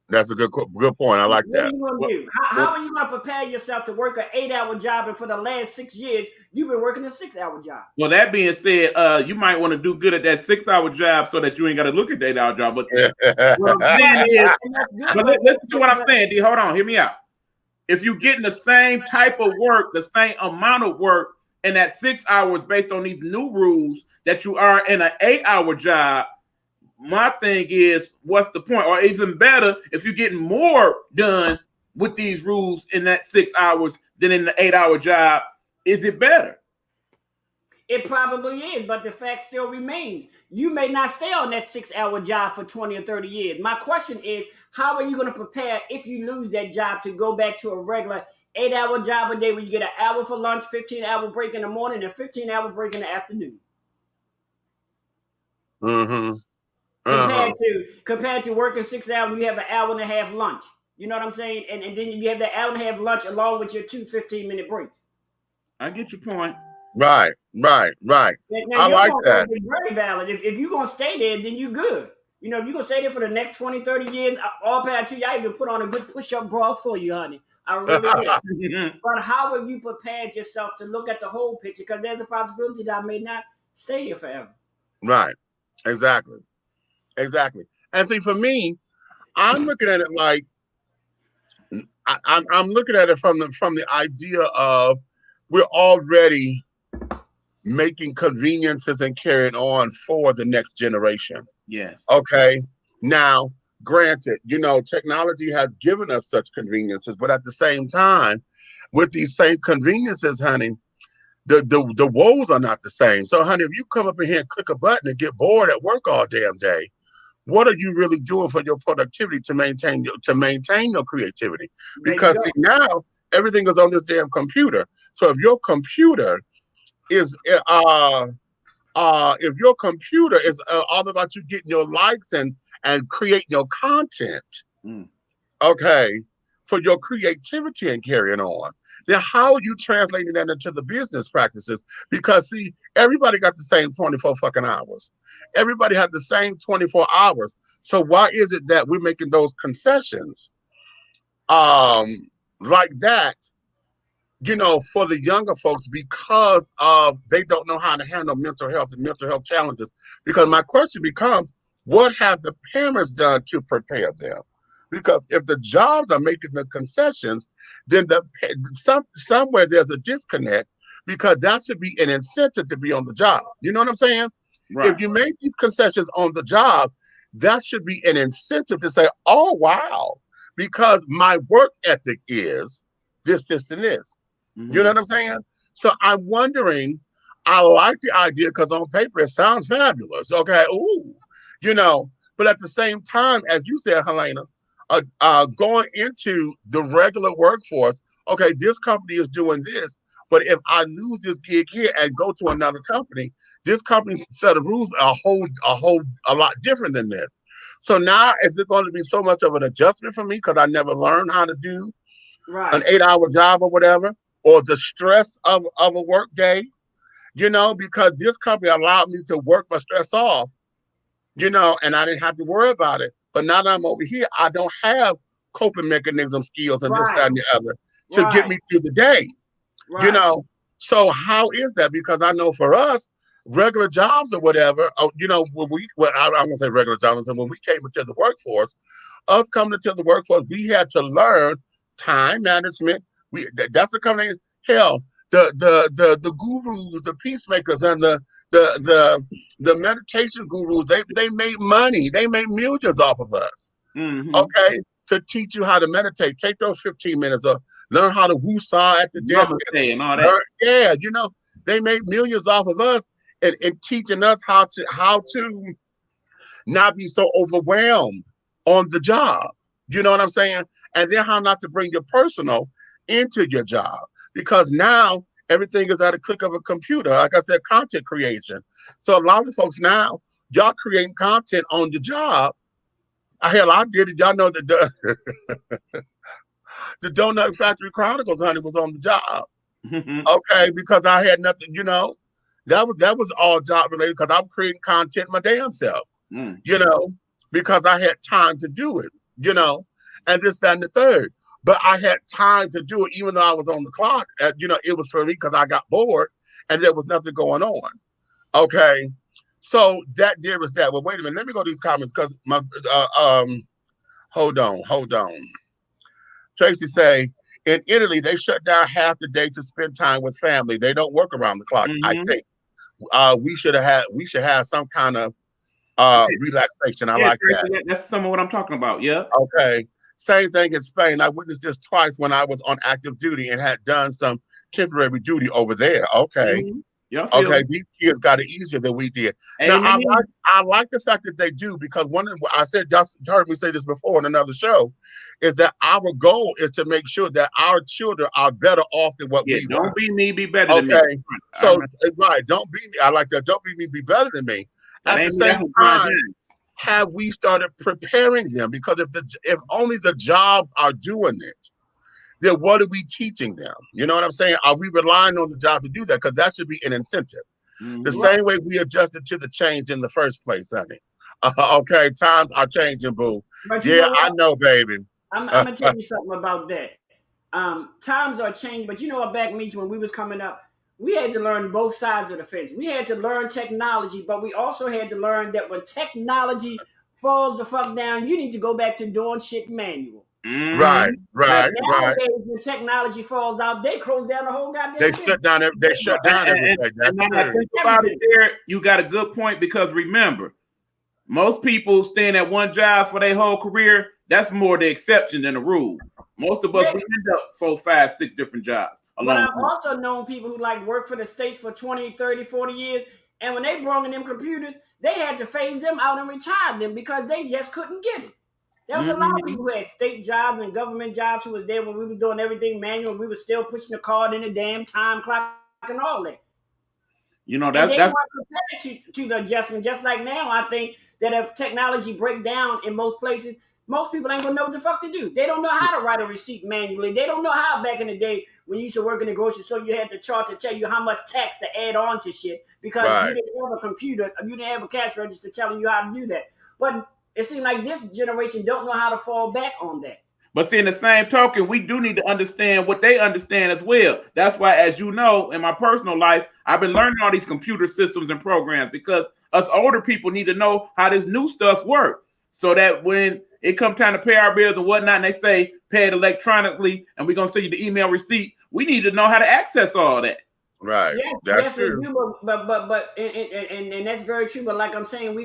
That's a good point. I like that. What are you gonna do? How are you gonna prepare yourself to work an 8-hour job, and for the last 6 years you've been working a 6-hour job? Well, that being said, you might want to do good at that 6-hour job so that you ain't got to look at the 8-hour job. But what I'm saying is, listen to what I'm saying, D. Hold on, hear me out. If you're getting the same type of work, the same amount of work in that 6 hours based on these new rules that you are in an 8-hour job, my thing is, what's the point? Or even better, if you're getting more done with these rules in that 6 hours than in the 8-hour job, is it better? It probably is, but the fact still remains. You may not stay on that 6-hour job for 20 or 30 years. My question is, how are you going to prepare if you lose that job to go back to a regular 8-hour job a day where you get an hour for lunch, 15-hour break in the morning, and 15-hour break in the afternoon? Compared to working 6 hours, you have an hour and a half lunch. You know what I'm saying? And then you have that hour and a half lunch along with your 2 15-minute breaks. I get your point. Right. Now, I like that. It's very valid. If you're going to stay there, then you're good. You know, if you're going to stay there for the next 20, 30 years, all power to you. I even put on a good push-up bra for you, honey. I really do. But how have you prepared yourself to look at the whole picture? Because there's a possibility that I may not stay here forever. Right. Exactly. And see, for me, I'm looking at it like I'm looking at it from the idea of we're already making conveniences and carrying on for the next generation. Yes. Okay. Now, granted, you know, technology has given us such conveniences, but at the same time, with these same conveniences, honey, the woes are not the same. So, honey, if you come up in here and click a button and get bored at work all damn day, what are you really doing for your productivity to maintain your creativity? Because see, now everything is on this damn computer. So if your computer is all about you getting your likes and creating your content, okay, for your creativity and carrying on, then how are you translating that into the business practices? Because see, everybody got the same 24 fucking hours. Everybody had the same 24 hours. So why is it that we're making those concessions like that, you know, for the younger folks, because of they don't know how to handle mental health and mental health challenges? Because my question becomes, what have the parents done to prepare them? Because if the jobs are making the concessions, then somewhere there's a disconnect, because that should be an incentive to be on the job. You know what I'm saying? Right. If you make these concessions on the job, that should be an incentive to say, oh, wow, because my work ethic is this, and this. You know what I'm saying? So I'm wondering, I like the idea because on paper it sounds fabulous. Okay, ooh, you know, but at the same time, as you said, Helena, going into the regular workforce, okay, this company is doing this, but if I lose this gig here and go to another company, this company's set of rules are a lot different than this. So now is it going to be so much of an adjustment for me because I never learned how to do an 8-hour job or whatever, or the stress of a work day, you know, because this company allowed me to work my stress off, you know, and I didn't have to worry about it. But now that I'm over here, I don't have coping mechanism skills and this, that, and the other to get me through the day. You know, so how is that? Because I know for us, regular jobs or whatever, you know, I won't say regular jobs, and when we came into the workforce, us coming into the workforce, we had to learn time management. That's the company. Hell, the gurus, the peacemakers, and the meditation gurus, they made money. They made millions off of us. Okay. To teach you how to meditate, take those 15 minutes or learn how to woo-saw at the desk. And all that. Yeah, you know, they made millions off of us and teaching us how to not be so overwhelmed on the job. You know what I'm saying? And then how not to bring your personal into your job, because now everything is at a click of a computer. Like I said, content creation. So a lot of folks now, y'all creating content on the job. Hell, I did it. Y'all know that the Donut Factory Chronicles, honey, was on the job. Okay, because I had nothing, you know, that was all job related because I'm creating content my damn self, you know, because I had time to do it, you know, and this, that, and the third. But I had time to do it even though I was on the clock. You know, it was for me because I got bored and there was nothing going on. Okay. So that there was that. Well, wait a minute. Let me go to these comments because my hold on. Tracy say in Italy they shut down half the day to spend time with family. They don't work around the clock. I think we should have some kind of relaxation. I like Tracy, that. That's some of what I'm talking about. Yeah. Okay. Same thing in Spain. I witnessed this twice when I was on active duty and had done some temporary duty over there. Okay. Okay, these kids got it easier than we did. Now, I like the fact that they do, because one of I said, y'all heard me say this before in another show, is that our goal is to make sure that our children are better off than what we were. Don't be me, be better than me. Okay, so right, don't be me. I like that. Don't be me, be better than me. At the same time, have we started preparing them? Because if only the jobs are doing it, then what are we teaching them? You know what I'm saying? Are we relying on the job to do that? Because that should be an incentive. The same way we adjusted to the change in the first place, honey. Okay, times are changing, boo. But I know, baby. I'm gonna tell you something about that. Times are changing, but you know what, back means when we was coming up, we had to learn both sides of the fence. We had to learn technology, but we also had to learn that when technology falls the fuck down, you need to go back to doing shit manual. Right. Nowadays, when technology falls out, they close down the whole goddamn They thing. shut down everything. And when I think about it there, you got a good point, because remember, most people staying at one job for their whole career, that's more the exception than the rule. Most of us, we end up 4, 5, 6 different jobs. But I've also known people who like work for the state for 20, 30, 40 years, and when they brought in them computers, they had to phase them out and retire them because they just couldn't get it. There was a lot of people who had state jobs and government jobs who was there when we were doing everything manual. We were still pushing the card in the damn time clock and all that. You know, that's weren't prepared to the adjustment. Just like now, I think that if technology break down in most places, most people ain't gonna know what the fuck to do. They don't know how to write a receipt manually. They don't know how back in the day when you used to work in the grocery store, you had the chart to tell you how much tax to add on to shit because you didn't have a computer, you didn't have a cash register telling you how to do that. But it seems like this generation don't know how to fall back on that. But see, in the same token, we do need to understand what they understand as well. That's why, as you know, in my personal life, I've been learning all these computer systems and programs because us older people need to know how this new stuff works so that when it comes time to pay our bills and whatnot, and they say pay it electronically and we're going to send you the email receipt, we need to know how to access all that. Right. Yes, that's true. We do, but and that's very true. But like I'm saying,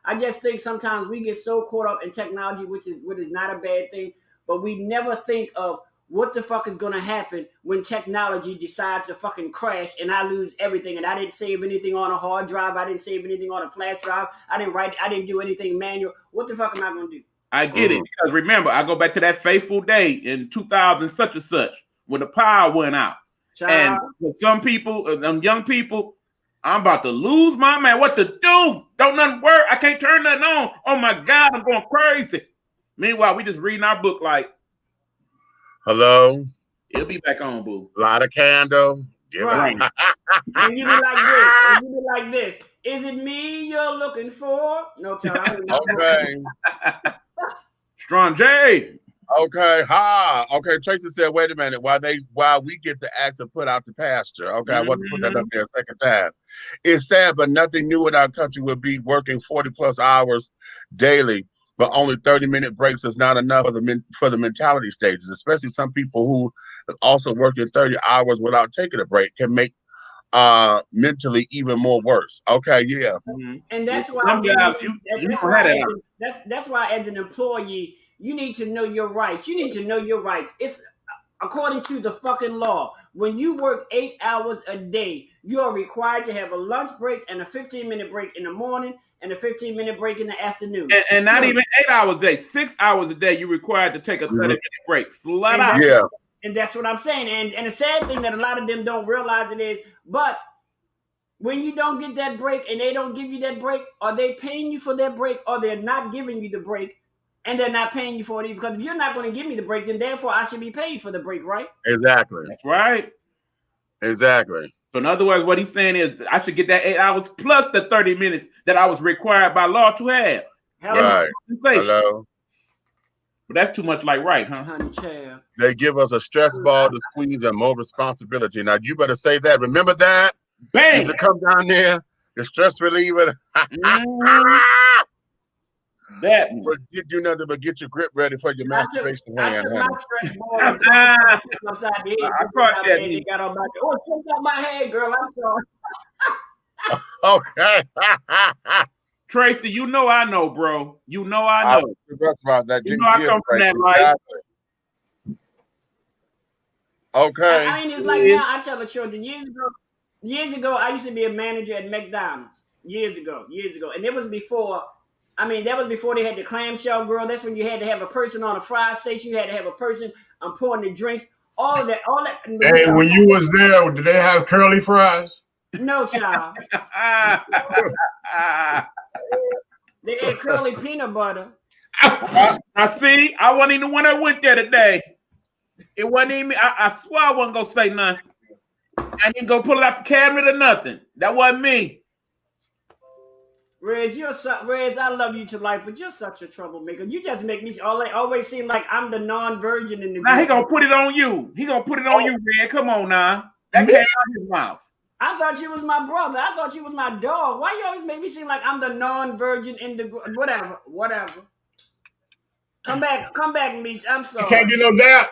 I just think sometimes we get so caught up in technology, which is not a bad thing, but we never think of what the fuck is going to happen when technology decides to fucking crash and I lose everything and I didn't save anything on a hard drive, I didn't save anything on a flash drive, I didn't do anything manual. What the fuck am I going to do? I get it, because remember, I go back to that fateful day in 2000 such and such when the power went out. And for some people, young people, I'm about to lose my man. What to do? Don't nothing work. I can't turn nothing on. Oh my God, I'm going crazy. Meanwhile, we just reading our book like, hello. It'll be back on, boo. Light a candle. Right. And you be like this. And you be like this. Is it me you're looking for? No, child. Okay. Strong J. Okay, okay, Tracy said, wait a minute, while we get the axe to put out the pasture. Okay, I want to put that up there a second time. It's sad, but nothing new in our country will be working 40 plus hours daily, but only 30-minute breaks is not enough for the mentality stages, especially some people who also working 30 hours without taking a break can make mentally even more worse. Okay, yeah. And that's why that's why as an employee, you need to know your rights. You need to know your rights. It's according to the fucking law. When you work 8 hours a day, you are required to have a lunch break and a 15-minute break in the morning and a 15-minute break in the afternoon. And not even 8 hours a day, 6 hours a day, you're required to take a 30-minute break. Flat out. Yeah. And that's what I'm saying. And the sad thing that a lot of them don't realize it is, but when you don't get that break and they don't give you that break, are they paying you for that break or they're not giving you the break? And they're not paying you for it either. Because if you're not going to give me the break, then therefore I should be paid for the break, right? Exactly. That's right. Exactly. So in other words, what he's saying is I should get that 8 hours plus the 30 minutes that I was required by law to have. Right. Hello. But that's too much like right, huh? Honey child. They give us a stress ball to squeeze and more responsibility. Now you better say that. Remember that? Bang! Used to come down there, the stress reliever. That but you do nothing but get your grip ready for your masturbation hand. I took my stress ball and upside the head. I caught that. They got on my check out my head, girl. I'm sorry. Okay. Tracy, you know I know, bro. You know I know. You know I come from that life. Okay. I mean, it's like now I tell the children years ago. Years ago, I used to be a manager at McDonald's. Years ago, and it was before. I mean, that was before they had the clamshell grill. That's when you had to have a person on a fry station. You had to have a person pouring the drinks. All of that. Hey, when you was there, did they have curly fries? No, child. They ate curly peanut butter. I see. I wasn't even the one that went there today. It wasn't even me. I swear I wasn't gonna say nothing. I didn't go pull it out the cabinet or nothing. That wasn't me. Reg, Reg, I love you to life, but you're such a troublemaker. You just make me always seem like I'm the non-virgin in the group. Now he gonna put it on you. He gonna put it on you, Reg. Come on now. That came out of his mouth. I thought you was my brother. I thought you was my dog. Why you always make me seem like I'm the non-virgin in the group? Whatever. Come back, Meech. I'm sorry. I can't get no doubt.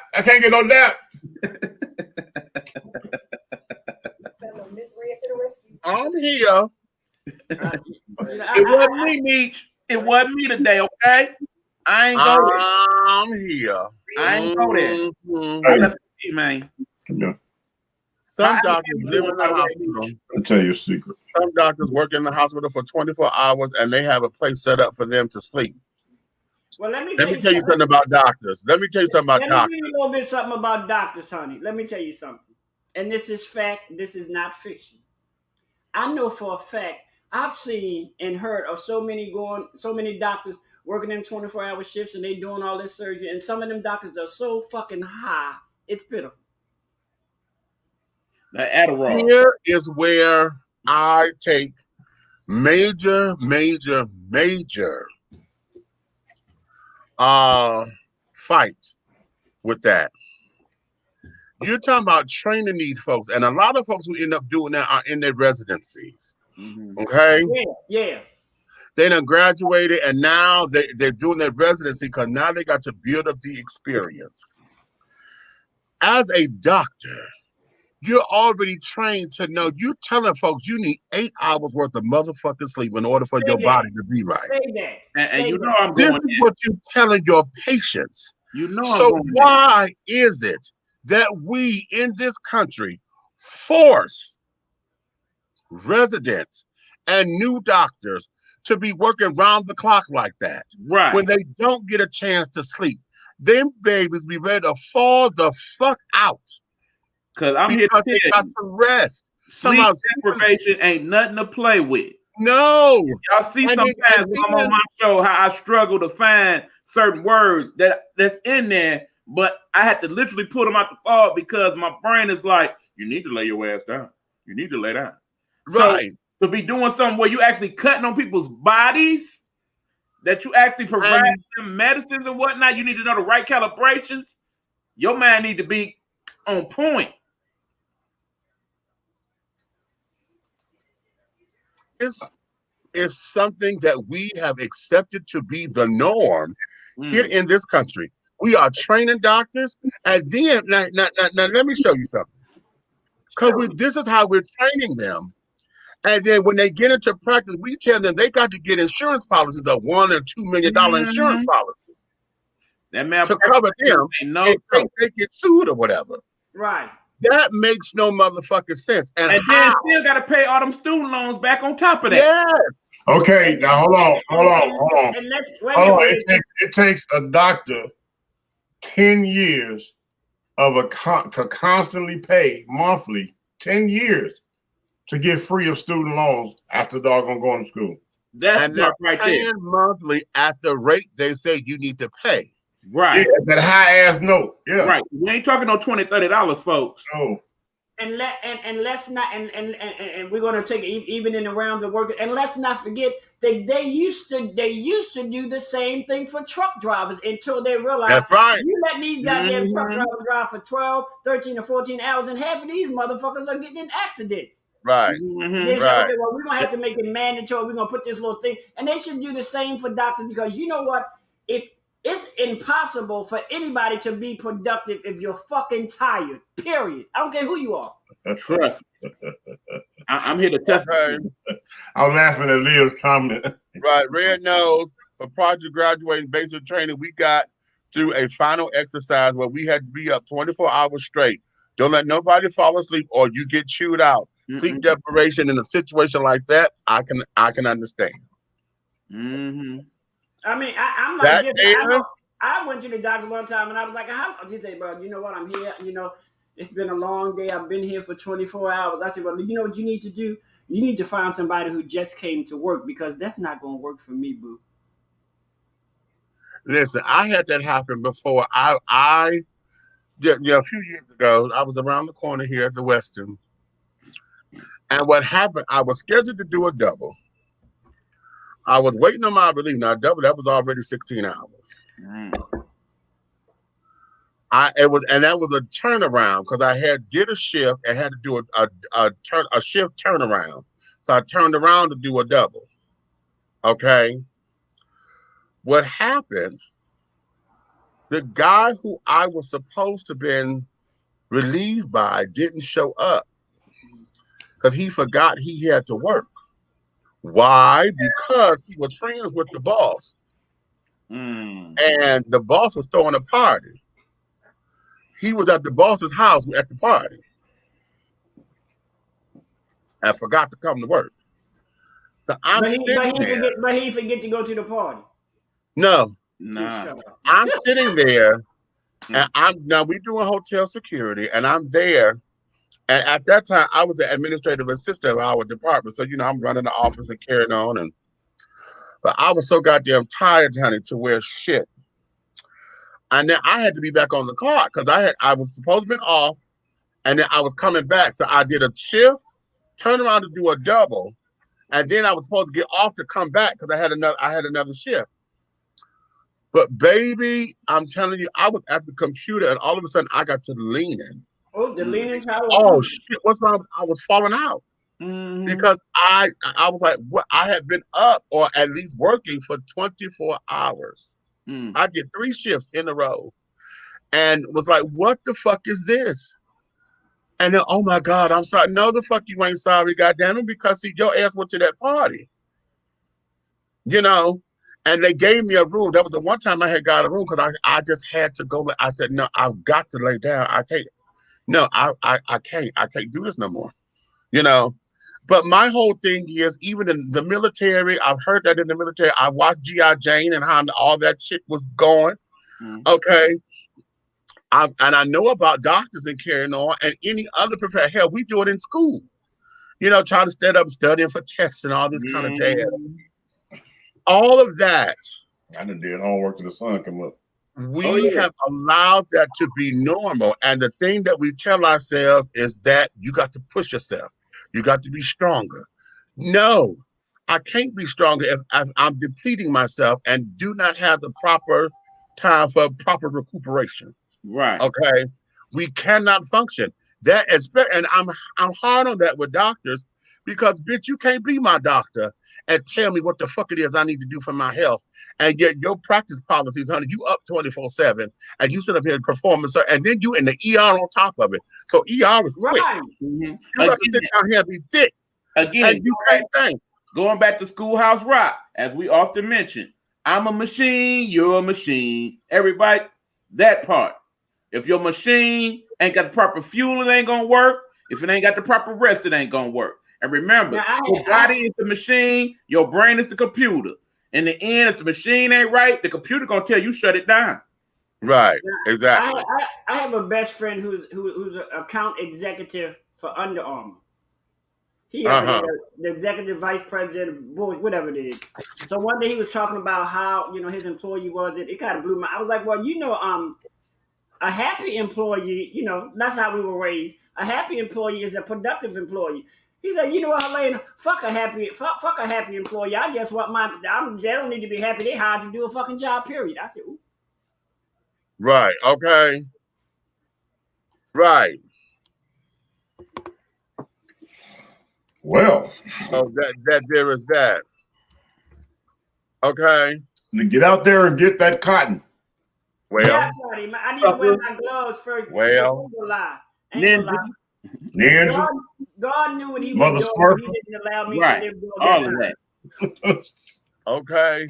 I'm here. It wasn't me, Meech. It wasn't me today, okay? I ain't go there. I'm here. I ain't go there. Mm-hmm. Let's see, man. Some doctors live in the hospital. I'll tell you a secret. Some doctors work in the hospital for 24 hours and they have a place set up for them to sleep. Well, let me tell you something about doctors. Let me tell you something about doctors. Let me tell you a little bit something about doctors, honey. Let me tell you something. And this is fact. This is not fiction. I know for a fact, I've seen and heard of so many doctors working in 24-hour shifts and they doing all this surgery. And some of them doctors are so fucking high. It's pitiful. The Adderall. Here is where I take major fight with that. You're talking about training these folks, and a lot of folks who end up doing that are in their residencies. Mm-hmm. Okay? Yeah. They done graduated, and now they're doing their residency because now they got to build up the experience. As a doctor, you're already trained to know. You're telling folks you need 8 hours worth of motherfucking sleep in order for your body to be right. Say that. And you know I'm this going is what you're telling your patients. You know so why is it that we in this country force residents and new doctors to be working round the clock like that? Right. When they don't get a chance to sleep. Them babies be ready to fall the fuck out. Because I'm here to tell you, got to rest. Sleep deprivation ain't nothing to play with. No. Y'all see sometimes when I'm on my show how I struggle to find certain words that's in there, but I had to literally put them out the fog because my brain is like, you need to lay your ass down. You need to lay down. Right. So to be doing something where you actually cutting on people's bodies, that you actually provide them medicines and whatnot, you need to know the right calibrations. Your mind need to be on point. This is something that we have accepted to be the norm here in this country. We are training doctors, and then now let me show you something. Because this is how we're training them, and then when they get into practice, we tell them they got to get insurance policies of $1 or $2 million insurance policies to cover them in case they get sued or whatever. Right. That makes no motherfucking sense. And then still got to pay all them student loans back on top of that. Yes. Okay, now hold on. It takes a doctor 10 years to constantly pay monthly, 10 years to get free of student loans after doggone going to school. That's they're right paying there. monthly at the rate they say you need to pay. Right. Yeah, that high ass note. Yeah. Right. We ain't talking no $20, $30, folks. No. And let's not and we're gonna take it even in the realms of work. And let's not forget that they used to do the same thing for truck drivers until they realized that's right. You let these goddamn truck drivers drive for 12, 13, or 14 hours, and half of these motherfuckers are getting in accidents. Right. They say, okay, well, we're gonna have to make it mandatory. We're gonna put this little thing, and they should do the same for doctors because you know what? It's impossible for anybody to be productive if you're fucking tired. Period. I don't care who you are. Trust me. I'm here to testify. I'm laughing at Leah's comment. Right. Red Nose, for project graduating basic training, we got through a final exercise where we had to be up 24 hours straight. Don't let nobody fall asleep or you get chewed out. sleep deprivation in a situation like that, I can understand. I mean, I'm like That this. air, I went to the doctor one time and I was like, she said, bro, you know what? I'm here. You know, it's been a long day. I've been here for 24 hours. I said, well, you know what you need to do? You need to find somebody who just came to work because that's not going to work for me, boo. listen, I had that happen before. A few years ago, I was around the corner here at the Western. And what happened, I was scheduled to do a double. I was waiting on my relief. Now, double, that was already 16 hours. That was a turnaround because I did a shift and had to do a shift turnaround. So I turned around to do a double. Okay. What happened? The guy who I was supposed to have been relieved by didn't show up because he forgot he had to work. Why? Because he was friends with the boss. And the boss was throwing a party. He was at the boss's house at the party and forgot to come to work. So I'm sitting there. But he forget to go to the party. No. I'm sitting there and we're doing hotel security and I'm there. And at that time, I was the administrative assistant of our department. So, I'm running the office and carrying on. But I was so goddamn tired, honey, to wear shit. And then I had to be back on the clock because I was supposed to be off. And then I was coming back. So I did a shift, turned around to do a double. And then I was supposed to get off to come back because I had another shift. But baby, I'm telling you, I was at the computer and all of a sudden I got to the leaning. Oh, the leaning tower. Oh shit! What's wrong? I was falling out because I was like, what? I had been up or at least working for 24 hours. I did 3 shifts in a row, and was like, what the fuck is this? And then, oh my God, I'm sorry. No, the fuck you ain't sorry, goddamn it, because see, your ass went to that party. And they gave me a room. That was the one time I had got a room because I just had to go. I said, no, I've got to lay down. I can't. No, I can't do this no more, But my whole thing is, even in the military, I've heard that in the military, I watched G.I. Jane and how all that shit was going. Okay. And I know about doctors and carrying on and any other profession. Hell, we do it in school, trying to stand up and studying for tests and all this kind of jazz. All of that. I done did homework till the sun come up. We have allowed that to be normal. And the thing that we tell ourselves is that you got to push yourself. You got to be stronger. No, I can't be stronger if I'm depleting myself and do not have the proper time for proper recuperation. Right. Okay. We cannot function. And I'm hard on that with doctors because, bitch, you can't be my doctor and tell me what the fuck it is I need to do for my health. And yet your practice policies, honey, you up 24/7 and you sit up here and perform, and then you in the ER on top of it. So ER is quick. Right. You got to sit down here and be thick. Again, and you can't think. Going back to Schoolhouse Rock, as we often mention, I'm a machine, you're a machine. Everybody, that part. If your machine ain't got the proper fuel, it ain't gonna work. If it ain't got the proper rest, it ain't gonna work. And remember, your body is the machine, your brain is the computer. In the end, if the machine ain't right, the computer gonna tell you shut it down. Right, exactly. I have a best friend who's an account executive for Under Armour. He the executive vice president, whatever it is. So one day he was talking about how his employee was. It kind of blew my. I was like, well, a happy employee, that's how we were raised. A happy employee is a productive employee. He said, you know what, Helena, fuck a happy employee. I just want they don't need to be happy. They hired you to do a fucking job, period. I said, ooh. Right, okay. Right. Well. Oh, that there is that. Okay. Get out there and get that cotton. Well. Yeah, I need to wear my gloves first. Well. Ninja. God knew what he Mother was doing. Sparkle. He didn't allow me Right. to live during All that of time. that. Okay.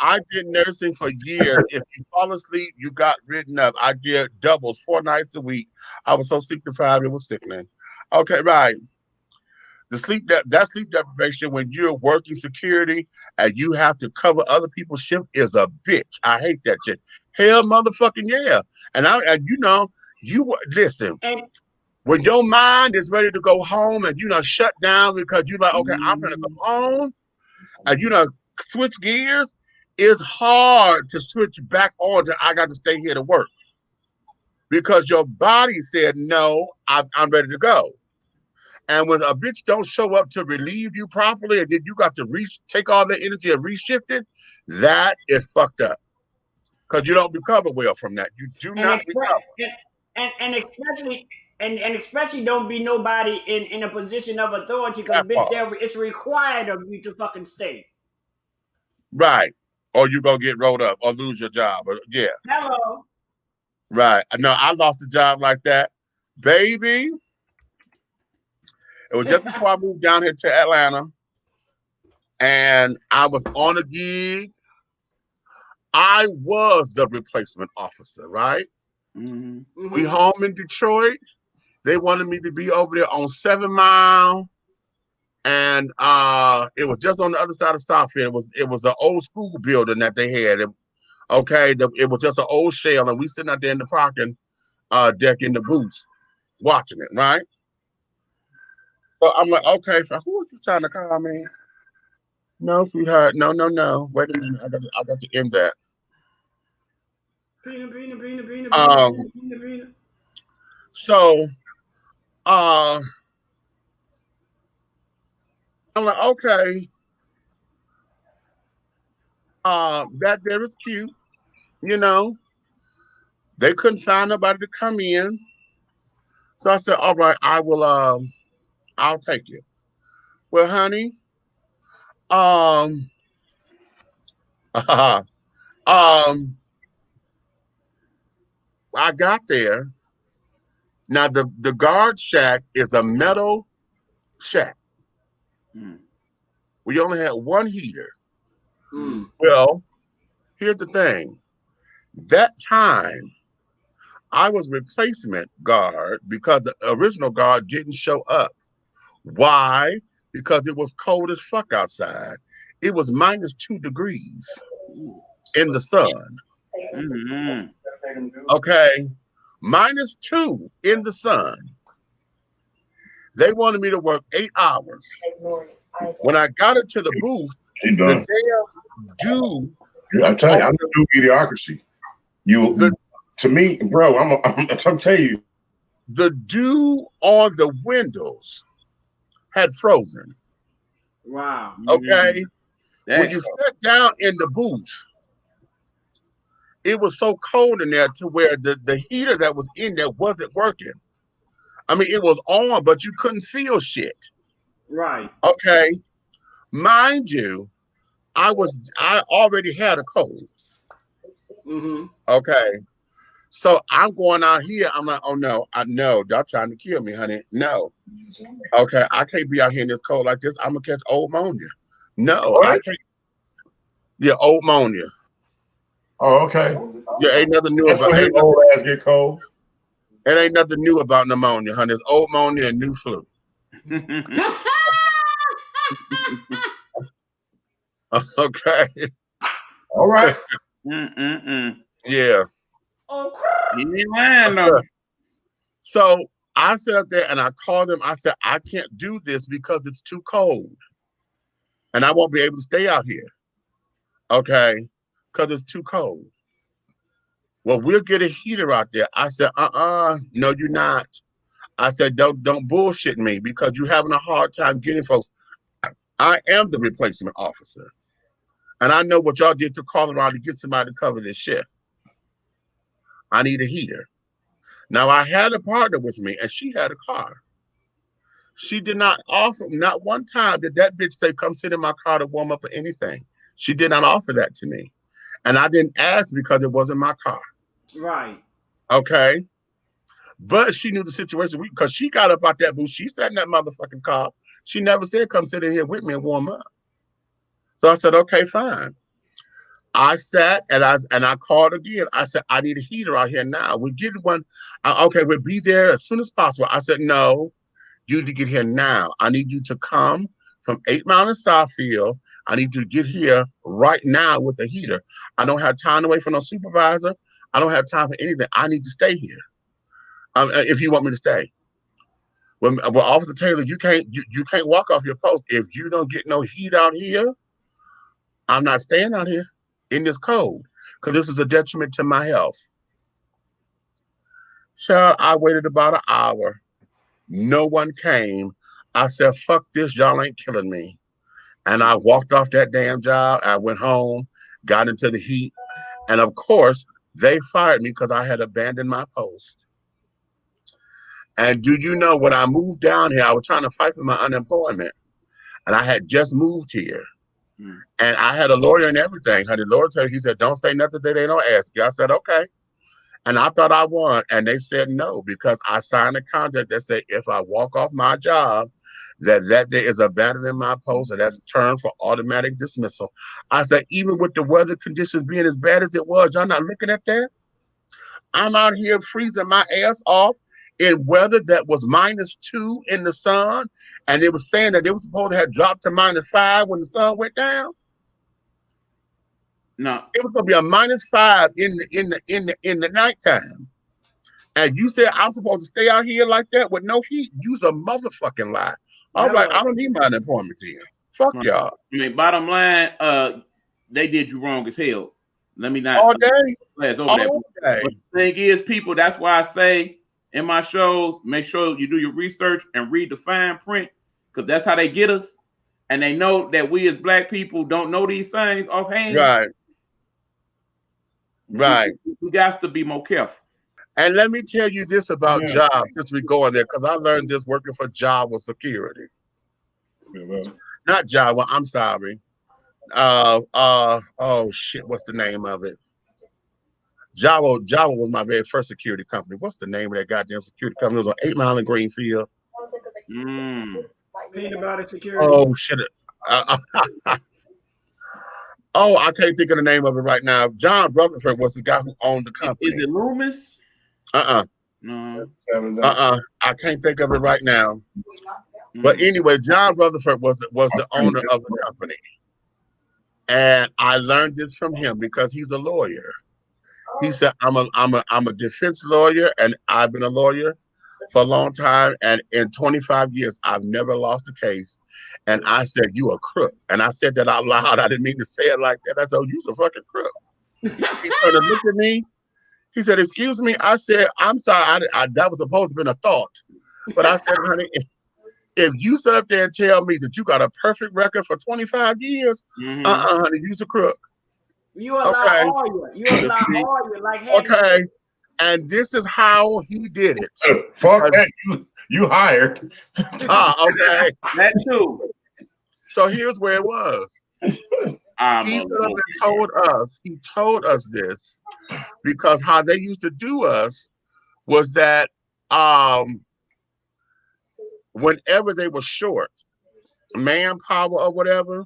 I did nursing for years. If you fall asleep, you got written up. I did doubles 4 nights a week. I was so sleep deprived, it was sickening. Okay, right. that sleep deprivation when you're working security and you have to cover other people's shift is a bitch. I hate that shit. Hell, motherfucking yeah. And you listen. When your mind is ready to go home and shut down because you're like, okay, I'm gonna go home, and switch gears, it's hard to switch back on to I got to stay here to work because your body said no, I'm ready to go. And when a bitch don't show up to relieve you properly, and then you got to take all the energy and reshift it, that is fucked up. Because you don't recover well from that. You do not recover. And especially don't be nobody in a position of authority because bitch, it's required of you to fucking stay. Right. Or you gonna get rolled up or lose your job. Yeah. Hello. Right. No, I lost a job like that. Baby. It was just before I moved down here to Atlanta. And I was on a gig. I was the replacement officer, right? Mm-hmm. We home in Detroit. They wanted me to be over there on 7 Mile. And it was just on the other side of Southfield. It was an old school building that they had. It was just an old shell, and we sitting out there in the parking deck in the booth watching it, right? So I'm like, okay, so who is this trying to call me? No, sweetheart. No. Wait a minute. I got to end that. So I'm like, okay. That there is cute, They couldn't find nobody to come in. So I said, all right, I will I'll take it. Well, honey, I got there. Now the guard shack is a metal shack. We only had one heater. Well, here's the thing. That time, I was replacement guard because the original guard didn't show up. Why? Because it was cold as fuck outside. It was -2 degrees in the sun. Okay, -2 in the sun. They wanted me to work 8 hours. When I got into the booth, the damn dude. I'm telling you, I'm gonna do idiocracy. To me, bro, I'm tell you. The dew on the windows had frozen. Wow. Okay. When you sat down in the booth, it was so cold in there to where the heater that was in there wasn't working. I mean, it was on, but you couldn't feel shit. Right. Okay. Mind you, I already had a cold. Okay. So I'm going out here. I'm like, oh no, y'all trying to kill me, honey. No. Okay, I can't be out here in this cold like this. I'm gonna catch old pneumonia. No, I can't. Yeah, old pneumonia. Oh, okay. Yeah, ain't nothing new about it. Old ass get cold. It ain't nothing new about pneumonia, honey. It's old pneumonia and new flu. Okay. All right. Yeah. Oh, so I sat up there and I called him. I said, I can't do this because it's too cold. And I won't be able to stay out here. Okay. Because it's too cold. Well, we'll get a heater out there. I said, no, you're not. I said, don't bullshit me because you're having a hard time getting folks. I am the replacement officer. And I know what y'all did to call around to get somebody to cover this shift. I need a heater. Now, I had a partner with me, and she had a car. She did not offer, not one time did that bitch say, come sit in my car to warm up or anything. She did not offer that to me. And I didn't ask because it wasn't my car. Right. Okay. But she knew the situation because she got up out that booth. She sat in that motherfucking car. She never said, come sit in here with me and warm up. So I said, okay, fine. I sat and I called again. I said, I need a heater out here now. We're getting one. Okay, we'll be there as soon as possible. I said, no, You need to get here now. I need you to come from 8 Mile in Southfield. I need you to get here right now with a heater. I don't have time to wait for no supervisor. I don't have time for anything. I need to stay here. If you want me to stay. Well, Officer Taylor, you can't walk off your post. If you don't get no heat out here, I'm not staying out here in this cold because this is a detriment to my health. Child, I waited about an hour. No one came. I said, fuck this, y'all ain't killing me. And I walked off that damn job. I went home, got into the heat. And of course, they fired me because I had abandoned my post. And do you know, when I moved down here, I was trying to fight for my unemployment. And I had just moved here. And I had a lawyer and everything. The lawyer said, he said, don't say nothing that they don't ask you. I said, okay. And I thought I won. And they said no, because I signed a contract that said if I walk off my job, that there is abandoning my post, and that's a term for automatic dismissal. I said, even with the weather conditions being as bad as it was, y'all not looking at that? I'm out here freezing my ass off in weather that was -2 in the sun, and they were saying that they were supposed to have dropped to -5 when the sun went down. No, it was gonna be a -5 in the nighttime. And you said I'm supposed to stay out here like that with no heat? You's a motherfucking lie. All right, I don't need my unemployment then. Fuck y'all. I mean, bottom line, they did you wrong as hell. Let me not all day. But the thing is, people, that's why I say in my shows, make sure you do your research and read the fine print, because that's how they get us. And they know that we as black people don't know these things offhand. Right. Right. We got to be more careful. And let me tell you this about jobs, since we go in there, because I learned this working for Java Security. Not Java, I'm sorry. Oh shit, what's the name of it? Java was my very first security company. What's the name of that goddamn security company? It was on 8 Mile in Greenfield. Peanut butter security. Oh shit. Oh, I can't think of the name of it right now. John Rutherford was the guy who owned the company. Is it Loomis? No. I can't think of it right now. But anyway, John Rutherford was the owner of the company. And I learned this from him because he's a lawyer. He said, I'm a defense lawyer, and I've been a lawyer for a long time. And in 25 years, I've never lost a case. And I said, you a crook. And I said that out loud. I didn't mean to say it like that. I said, oh, you's a fucking crook. He turned and looked at me. He said, excuse me. I said, I'm sorry. That was supposed to have been a thought. But I said, honey, if you sit up there and tell me that you got a perfect record for 25 years, honey, you's a crook. You a lawyer. You a lawyer. Like, okay. And this is how he did it. Fuck that. You hired. Okay. That too. So here's where it was. He told us this because how they used to do us was that whenever they were short manpower or whatever,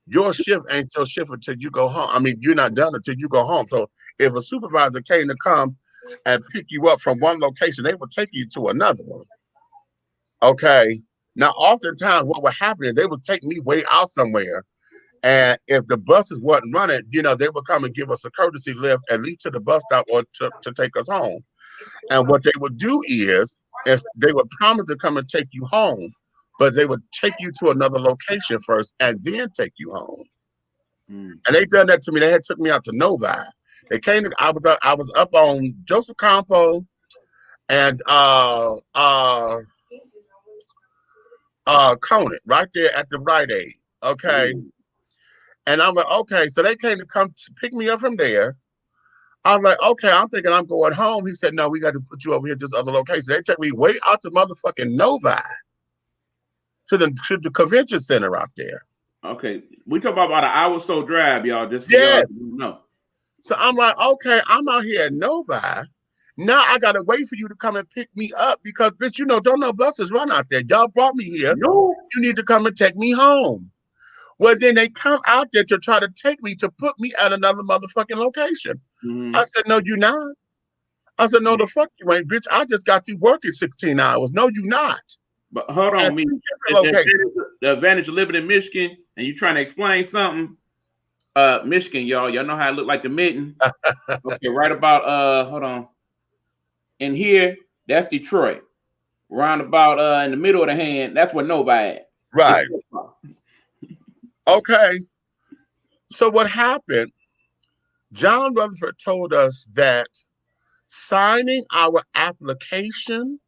your shift ain't your shift until you go home. I mean, you're not done until you go home. So if a supervisor came to come and pick you up from one location, they would take you to another one. Okay. Now, oftentimes what would happen is they would take me way out somewhere. And if the buses wasn't running, they would come and give us a courtesy lift, at least to the bus stop or to take us home. And what they would do is they would promise to come and take you home, but they would take you to another location first and then take you home. And they done that to me. They had took me out to Novi. They came to, I was up on Joseph Campo and Conant, right there at the Rite Aid. Okay. And I'm like, okay. So they came to come to pick me up from there. I was like, okay, I'm thinking I'm going home. He said, no, we got to put you over here to this other location. They took me way out to motherfucking Novi to the convention center out there. Okay. We talk about an hour or so drive, y'all. Just yes. Y'all know. So I'm like, okay, I'm out here at Novi. Now I gotta wait for you to come and pick me up because, bitch, don't no buses run out there. Y'all brought me here. No. You need to come and take me home. Well, then they come out there to try to take me to put me at another motherfucking location. I said, no, you're not. I said, no, the fuck you ain't, bitch. I just got you working 16 hours. No, you not. But hold on, me. The advantage of living in Michigan, and you trying to explain something. Michigan, y'all know how it look like the mitten. Okay, right about hold on. In here, that's Detroit. Round about in the middle of the hand, that's where nobody. Right. Okay. So what happened? John Rutherford told us that signing our application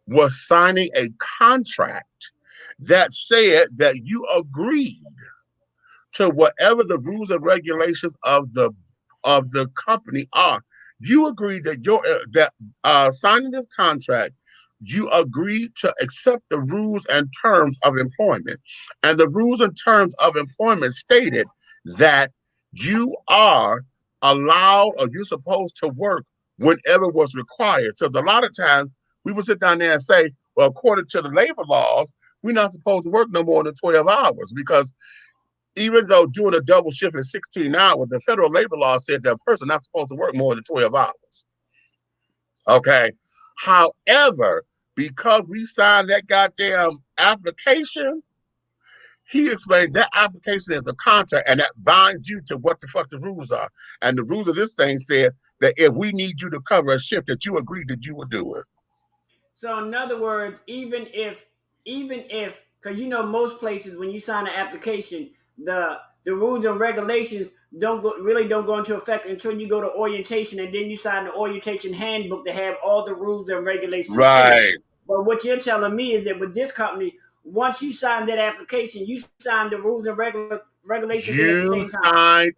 was signing a contract that said that you agreed to whatever the rules and regulations of the company are. You agreed that signing this contract, you agreed to accept the rules and terms of employment. And the rules and terms of employment stated that you are allowed or you're supposed to work whenever was required. So a lot of times we would sit down there and say, well, according to the labor laws, we're not supposed to work no more than 12 hours because even though doing a double shift is 16 hours, the federal labor law said that a person not supposed to work more than 12 hours. Okay. However, because we signed that goddamn application, he explained that application is a contract and that binds you to what the fuck the rules are. And the rules of this thing said that if we need you to cover a shift, that you agreed that you would do it. So in other words, even if, because you know most places when you sign an application, the rules and regulations don't go into effect until you go to orientation, and then you sign the orientation handbook to have all the rules and regulations. Right. But what you're telling me is that with this company, once you sign that application, you sign the rules and regulations at the same time.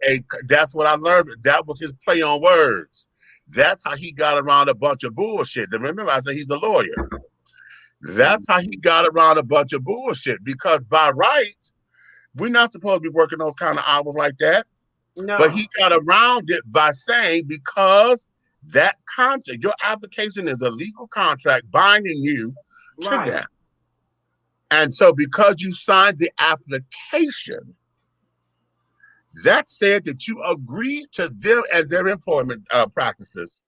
That's what I learned. That was his play on words. That's how he got around a bunch of bullshit. Remember, I said he's a lawyer. That's how he got around a bunch of bullshit, because by right, we're not supposed to be working those kind of hours like that. No. But he got around it by saying, because that contract, your application is a legal contract binding you to that. And so because you signed the application, that said that you agreed to them and their employment practices.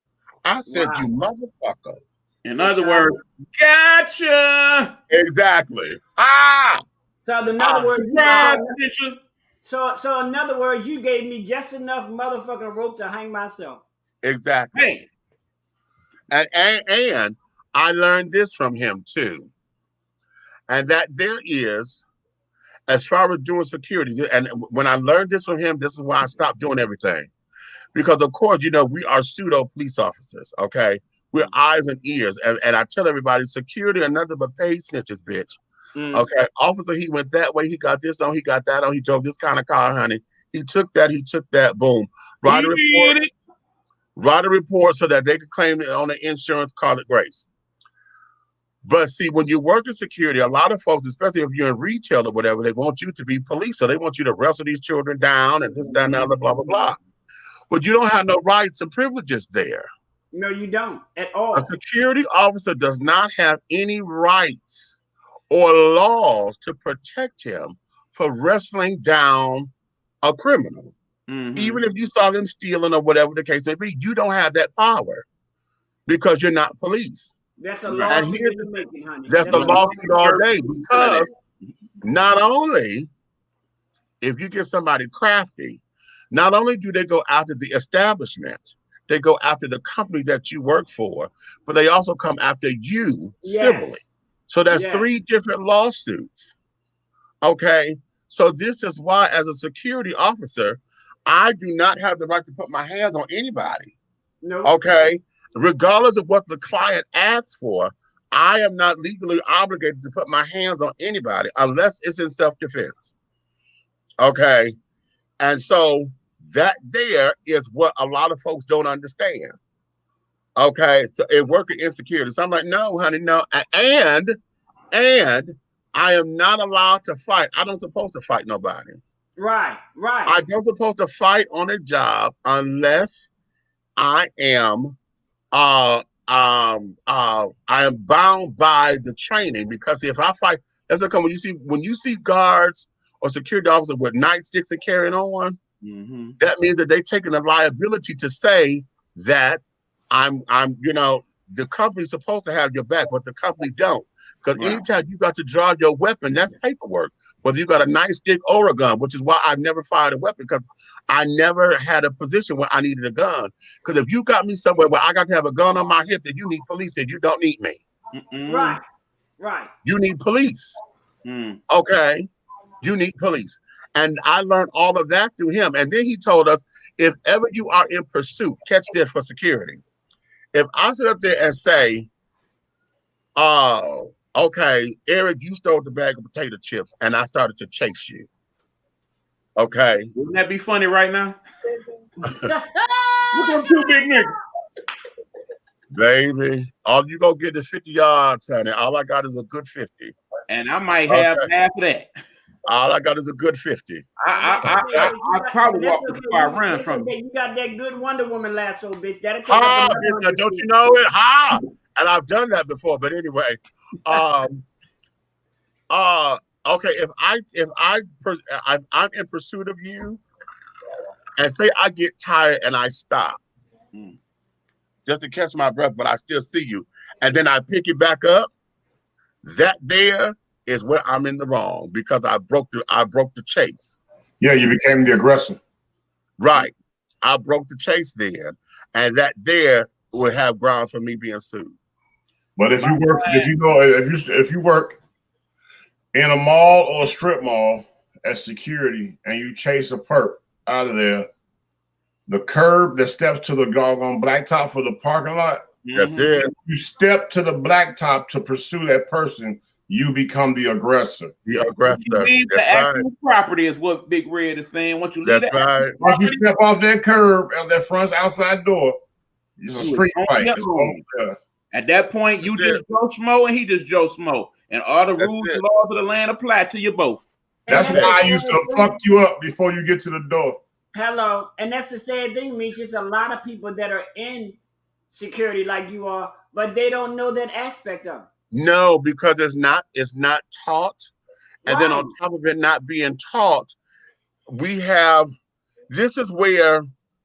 I said, you motherfucker. In other words, gotcha. Exactly. So in other words, so in other words, you gave me just enough motherfucking rope to hang myself. Exactly. Hey. And I learned this from him too. And that there is, as far as doing security, and when I learned this from him, this is why I stopped doing everything. Because of course, you know, we are pseudo police officers, okay? We're eyes and ears. And I tell everybody, security are nothing but paid snitches, bitch. Okay, officer, he went that way, he got this on, he got that on, he drove this kind of car, honey. He took that, boom. Write a report so that they could claim it on the insurance, call it grace. But see, when you work in security, a lot of folks, especially if you're in retail or whatever, they want you to be police. So they want you to wrestle these children down and this, that, and that, blah, blah, blah. But you don't have no rights and privileges there. No, you don't at all. A security officer does not have any rights or laws to protect him for wrestling down a criminal. Even if you saw them stealing or whatever the case may be, you don't have that power because you're not police. That's a lawsuit you're making, honey. That's the lawsuit all day, because not only if you get somebody crafty, not only do they go after the establishment, they go after the company that you work for, but they also come after you civilly. So that's 3 different lawsuits. Okay. So this is why, as a security officer, I do not have the right to put my hands on anybody. No. Okay. Regardless of what the client asks for, I am not legally obligated to put my hands on anybody unless it's in self-defense. Okay. And so that there is what a lot of folks don't understand. Okay. So in working insecurity. So I'm like, no, honey, no. And I am not allowed to fight. I don't supposed to fight nobody. Right. I don't supposed to fight on a job unless I am I am bound by the training, because if I fight, that's what come when you see guards or security officers with nightsticks and carrying on, that means that they're taking the liability to say that you know, the company's supposed to have your back, but the company don't. Because anytime you got to draw your weapon, that's paperwork. Whether you got a nightstick or a gun, which is why I've never fired a weapon, because I never had a position where I needed a gun. Because if you got me somewhere where I got to have a gun on my hip, then you need police, then you don't need me. Right. Right. You need police. Okay. You need police. And I learned all of that through him. And then he told us, if ever you are in pursuit, catch this for security. If I sit up there and say, oh, okay, Eric, you stole the bag of potato chips and I started to chase you. Okay. Wouldn't that be funny right now? Look at two big niggas. Baby, all you go get is 50 yards, honey. All I got is a good 50. And I might have half of that. All I got is a good 50. I probably walk the far run from you. You got that good Wonder Woman lasso, bitch. That'll take bitch, don't you know it? Ha! And I've done that before, but anyway. Okay, if I'm in pursuit of you, and say I get tired and I stop, just to catch my breath, but I still see you, and then I pick it back up, that there is where I'm in the wrong, because I broke the chase. Yeah, you became the aggressor. Right. I broke the chase then, and that there would have grounds for me being sued. But if you work, if you work in a mall or a strip mall as security and you chase a perp out of there, the curb that steps to the doggone blacktop for the parking lot, that's it. You step to the blacktop to pursue that person, you become the aggressor. The aggressor. You leave the actual property is what Big Red is saying. Once you leave that, once you step off that curb at that front outside door, it's a street fight. At that point, you just Joe Schmo and he just Joe Schmo. And all the rules and laws of the land apply to you both. That's why I used to fuck you up before you get to the door. Hello. And that's the sad thing, Meech. It's a lot of people that are in security like you are, but they don't know that aspect of it. No, because it's not taught. And then on top of it not being taught, this is where,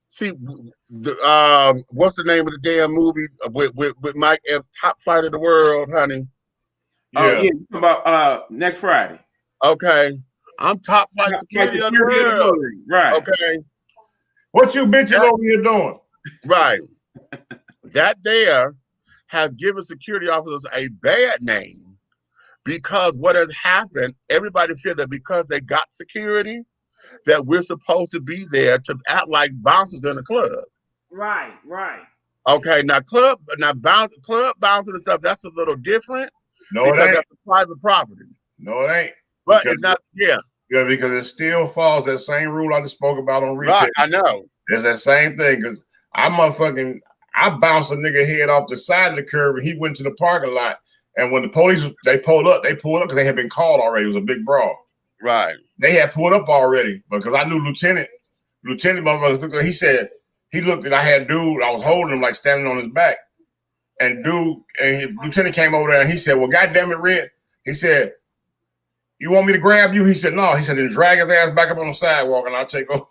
see, what's the name of the damn movie with Mike F. Top Fight of the World, honey? Oh, yeah, about next Friday. Okay. I'm top flight security of the world. Right. Okay. What you bitches over here doing? Right. That there has given security officers a bad name, because what has happened, everybody feels that because they got security, that we're supposed to be there to act like bouncers in a club. Right. Okay, now club bouncing and stuff, that's a little different. No, it ain't. That's a private property. No, it ain't. But it's not, Yeah, because it still follows that same rule I just spoke about on retail. Right, I know. It's that same thing, because I bounced a nigga head off the side of the curb and he went to the parking lot. And when the police, they pulled up because they had been called already. It was a big brawl. Right. They had pulled up already because I knew Lieutenant motherfucker, he said, he looked and I had dude, I was holding him like standing on his back. And Lieutenant came over there and he said, well, goddamn it, Red. He said, you want me to grab you? He said, no. He said, then drag his ass back up on the sidewalk and I'll take over.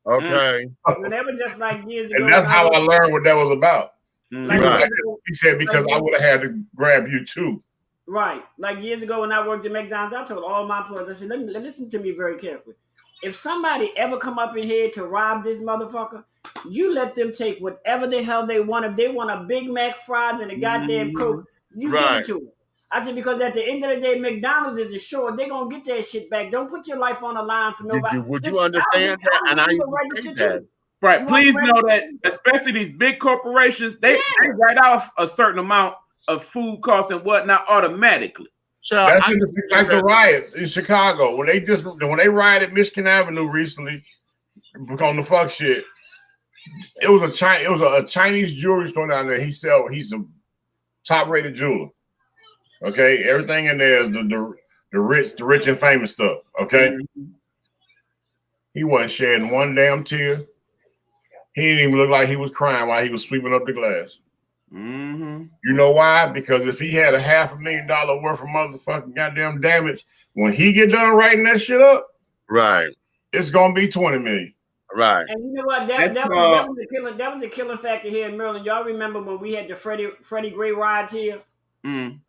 Okay. And that was just like years ago. And that's how I learned what that was about. Like He said, because I would have had to grab you too. Right. Like years ago when I worked at McDonald's, I told all my employees, I said, listen to me very carefully. If somebody ever come up in here to rob this motherfucker, you let them take whatever the hell they want. If they want a Big Mac fries and a goddamn Coke, you give it to them. I said, because at the end of the day, McDonald's is assured they're going to get that shit back. Don't put your life on the line for nobody. Would you understand that? And I used to say that. Right. Please know that, especially these big corporations, they write off a certain amount of food costs and whatnot automatically. That's like the riots in Chicago when they rioted Michigan Avenue recently on the fuck shit. It was a Chinese jewelry store down there. He's a top rated jeweler. Okay, everything in there is the rich and famous stuff. Okay, he wasn't shedding one damn tear. He didn't even look like he was crying while he was sweeping up the glass. You know why? Because if he had $500,000 worth of motherfucking goddamn damage, when he get done writing that shit up, right, it's gonna be 20 million. Right. And you know what? That was a killing factor here in Maryland. Y'all remember when we had the Freddie Gray riots here? Mm.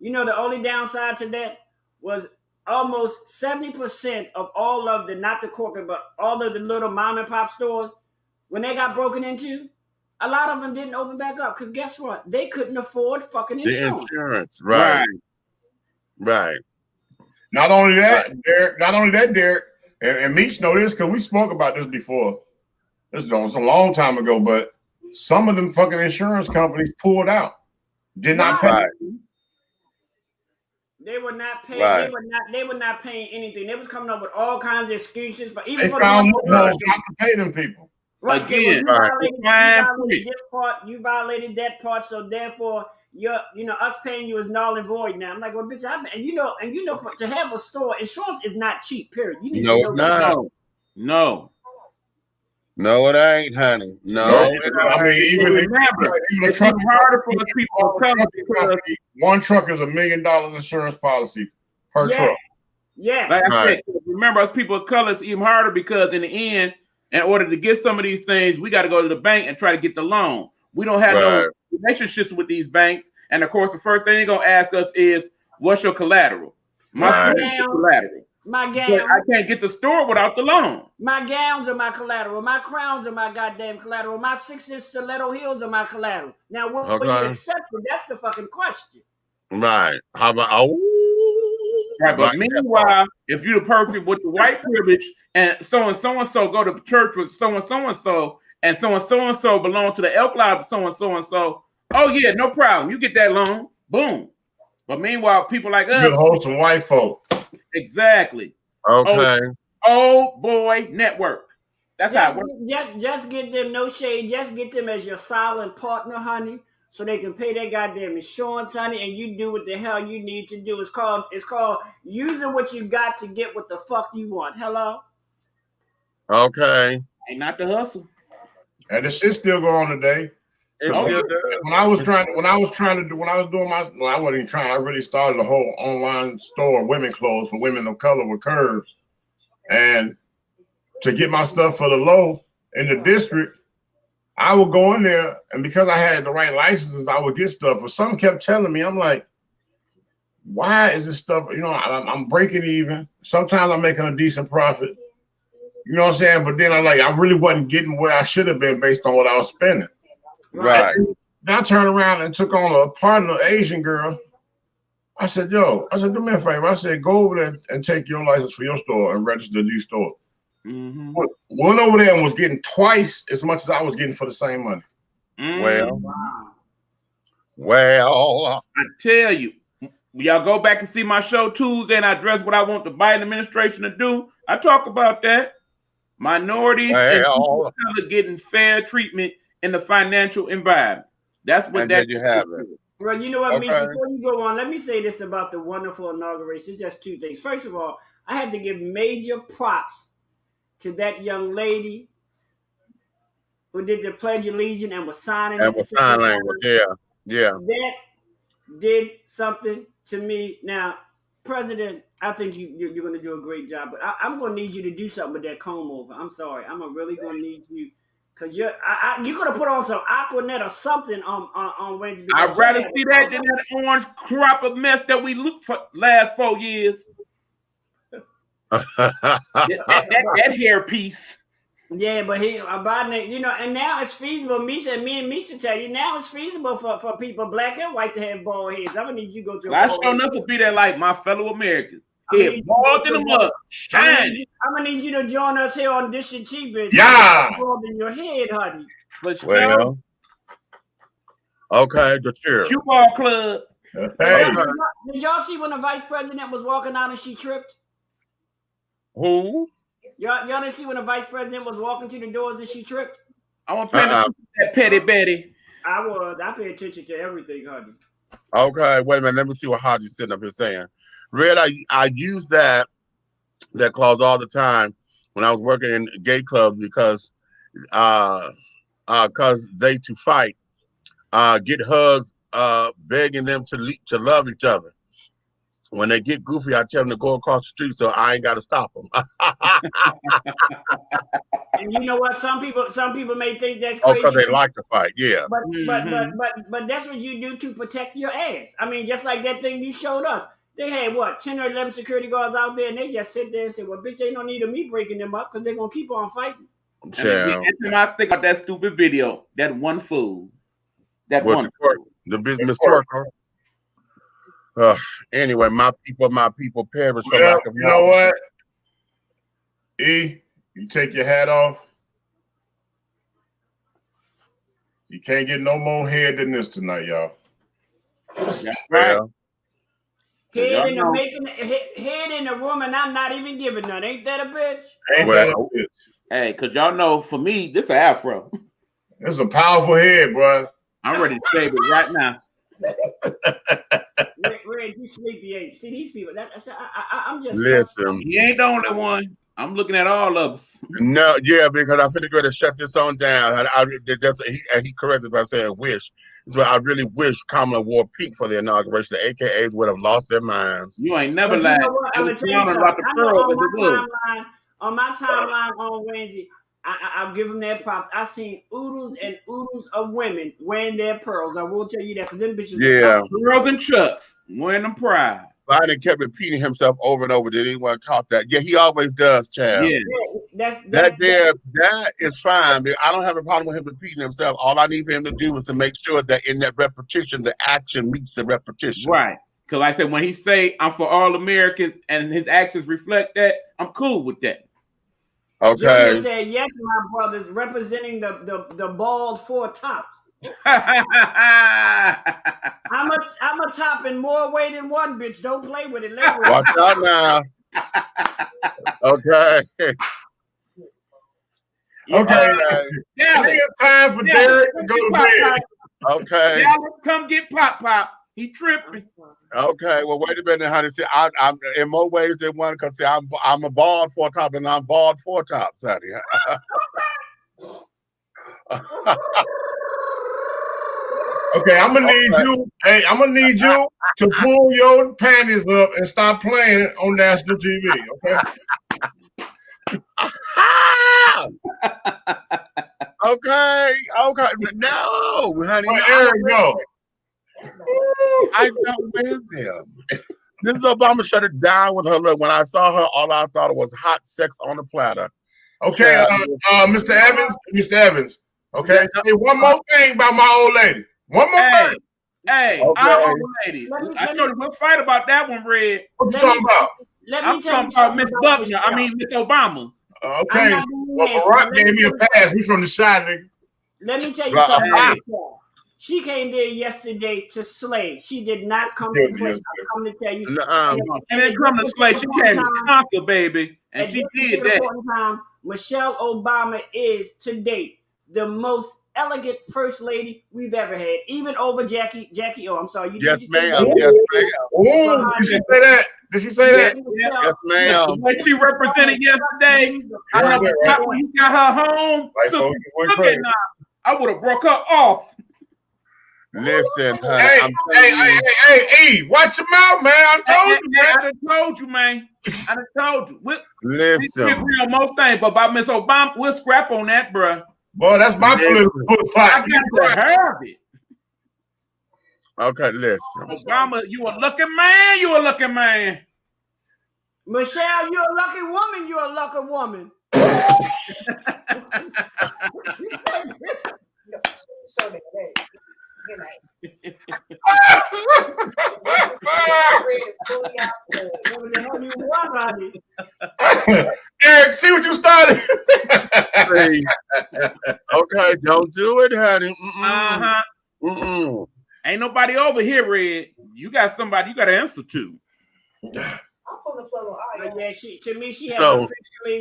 You know, the only downside to that was almost 70% of all of the, not the corporate, but all of the little mom and pop stores, when they got broken into, a lot of them didn't open back up. Because guess what? They couldn't afford fucking insurance. The insurance, right. Right. Not only that, Derek, and Meech know this because we spoke about this before. This was a long time ago, but some of them fucking insurance companies pulled out. Did not pay. They were not paying. Right. They were not paying anything. They was coming up with all kinds of excuses. But even They for found the loopholes not to pay them people. right, Again, so you violated this part, you violated that part, so therefore us paying you is null and void now. I'm like, well, bitch, and you know, to have a store, insurance is not cheap. Period. You need to know it's not. No, it ain't, honey. No, I mean, even remember, it's truck harder for the people to come because one truck is $1 million insurance policy per truck. Yes. Like I said, remember, us people of color, it's even harder because in the end, in order to get some of these things, we got to go to the bank and try to get the loan. We don't have no relationships with these banks, and of course, the first thing they're gonna ask us is, "What's your collateral?" My collateral. My gown. But I can't get the store without the loan. My gowns are my collateral. My crowns are my goddamn collateral. My 6-inch stiletto heels are my collateral. Now, what you accept it? That's the fucking question. Right. How about Right, but meanwhile, if you're the person with the white privilege and so go to church with so and so belong to the elk life of so, oh yeah, no problem. You get that loan. Boom. But meanwhile, people like us, good wholesome white folk. Exactly. Okay. Old boy network. That's how it works. Just get them, no shade, just get them as your silent partner, honey, so they can pay their goddamn insurance, honey, and you do what the hell you need to do. It's called using what you got to get what the fuck you want. Hello? Okay. Ain't not the hustle. And the shit still go on today. When I was doing my, well, I wasn't even trying. I really started a whole online store, women clothes for women of color with curves, and to get my stuff for the low in the district, I would go in there, and because I had the right licenses, I would get stuff. But something kept telling me, I'm like, why is this stuff? You know, I'm breaking even. Sometimes I'm making a decent profit. You know what I'm saying? But then I really wasn't getting where I should have been based on what I was spending. Right. Then I turned around and took on a partner, Asian girl. I said, do me a favor. I said, go over there and take your license for your store and register the store. Mm-hmm. Went over there and was getting twice as much as I was getting for the same money. Well, I tell you, y'all go back and see my show Tuesday, and I address what I want the Biden administration to do. I talk about that. Minorities and people of color getting fair treatment in the financial environment. That's what that you have it. Well, you know what, Mitch, before you go on, let me say this about the wonderful inauguration. It's just two things. First of all, I had to give major props to that young lady who did the Pledge of Allegiance and was signing. And was sign language, yeah. That did something to me. Now, President, I think you're going to do a great job, but I'm going to need you to do something with that comb over. I'm sorry. I'm really going to need you. Because you're going to put on some Aquanet or something on Wednesday. I'd rather see that than that orange crop of mess that we looked for last 4 years. that hair piece. Yeah, but Biden, you know, and now it's feasible. Me and Misha tell you, now it's feasible for people, black and white, to have bald heads. I'm going to need you to go to I sure enough to be there like my fellow Americans. Head bald in the mud, shining. I'm gonna need you to join us here on Dish and Tea, bitch. Yeah. Bald in your head, honey. Well, okay, the chair. Cue ball club. Hey. Did y'all see when the vice president was walking out and she tripped? Who? Y'all didn't see when the vice president was walking to the doors and she tripped? I want to pay that petty Betty. I pay attention to everything, honey. Okay, wait a minute. Let me see what Haji's sitting up here saying. Red, I use that clause all the time when I was working in gay clubs because they to fight, get hugs, begging them to love each other. When they get goofy, I tell them to go across the street so I ain't got to stop them. And you know what? Some people may think that's Oh, crazy. because they like to fight. Yeah. But that's what you do to protect your ass. I mean, just like that thing you showed us. They had what 10 or 11 security guards out there, and they just sit there and say, "Well, bitch, ain't no need of me breaking them up because they're gonna keep on fighting." Yeah. And I think about that stupid video, that one fool, that What, one the business twerker. Anyway, my people perish for Well, lack of you know what? E, you take your hat off. You can't get no more head than this tonight, y'all. That's right. Head in the room, and I'm not even giving none. Ain't that a bitch? Ain't that a bitch? Hey, cause y'all know, for me, this is an afro. It's a powerful head, bro. I'm ready to save it right now. Red, you sleepy, ain't you? See these people. I'm just listen. He ain't the only one. I'm looking at all of us. No, yeah, because I finna go to shut this on down. He corrected by saying wish. So I really wish Kamala wore pink for the inauguration. The AKAs would have lost their minds. You ain't never But lied. you know what? I'm gonna tell you something. I know on my timeline on Wednesday, I'll give them their props. I seen oodles and oodles of women wearing their pearls. I will tell you that because them bitches. Yeah, pearls and chucks wearing them pride. Biden kept repeating himself over and over. Did anyone caught that? Yeah, he always does, Chad. Yeah, that is fine. I don't have a problem with him repeating himself. All I need for him to do is to make sure that in that repetition, the action meets the repetition. Right. Because like I said, when he say I'm for all Americans and his actions reflect that, I'm cool with that. Okay. Junior said, yes, my brothers, representing the bald four tops. I'm a top in more way than one, bitch. Don't play with it. Watch out now. Okay. Okay. It's time for Derek to go to bed. Okay. Dallas, come get Pop. He tripping. Okay. Well, wait a minute, honey. See, I'm in more ways than one because see, I'm a bald four top and I'm bald four tops, honey. Okay, I'm gonna need you. Hey, I'm gonna need you to pull your panties up and stop playing on national TV. Okay. Okay. No, honey. Eric, no. I don't with him. This Obama shut it down with her look. When I saw her, all I thought was hot sex on a platter. Okay, Mr. Evans. Okay, hey, one more thing about my old lady. One more thing. Hey, our old lady. I told you we'll fight about that one, Red. What you talking about? I'm talking about Miss Buckner. I mean Miss Obama. Okay. Well, Barack gave me a pass. He's from the side, nigga. Let me tell you something. She came there yesterday to slay. She did not come to play. I'm coming to tell you. She didn't come to slay. She came to conquer, baby. And she did that. Michelle Obama is, to date, the most elegant first lady we've ever had, even over Jackie. I'm sorry. Yes, ma'am. Yes, ma'am. Oh, did she say that? Did she say that? Yes, ma'am. When she represented yesterday, I know when you got her home. Look at now. I would have broke her off. Listen, honey, hey, watch your mouth, man. I told you, man. I done told you, man. I done told you. Listen. We agree on most things, but about Miss Obama, we'll scrap on that, bruh. Boy, that's my political pot. I got to have it. Okay, listen. Obama, you a looking man. You a looking man. Michelle, you a lucky woman. You a lucky woman. Eric, see what you started. Okay, don't do it, honey. Ain't nobody over here, Red. You got somebody you got to answer to. Yeah,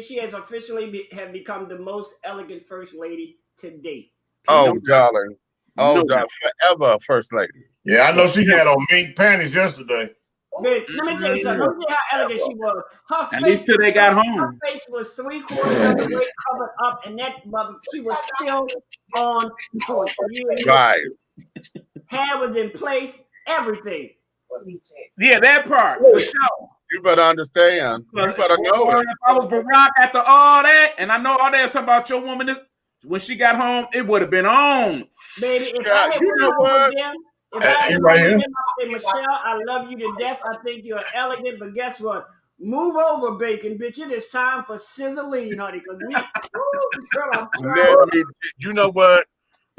she has officially have become the most elegant first lady to date. Oh, darling. Oh, darling. Forever first lady. Yeah, I know she had on mink panties yesterday. Bitch, let me tell you something. Let me tell you how elegant she was. Her At face, least till they got home. Her face was 3/4 of the way covered up, and that mother, she was still on point. Right. Hair was in place, everything. Yeah, that part for sure. You better understand. You better know it. If I was Barack after all that, and I know all that talking about your woman, when she got home, it would have been on. Baby, if I had went home with them, if I had right went home here. with them, I'd say, Michelle, I love you to death. I think you're elegant, but guess what? Move over, bacon, bitch. It is time for sizzling, honey. Cause me, girl, I'm trying. You know what?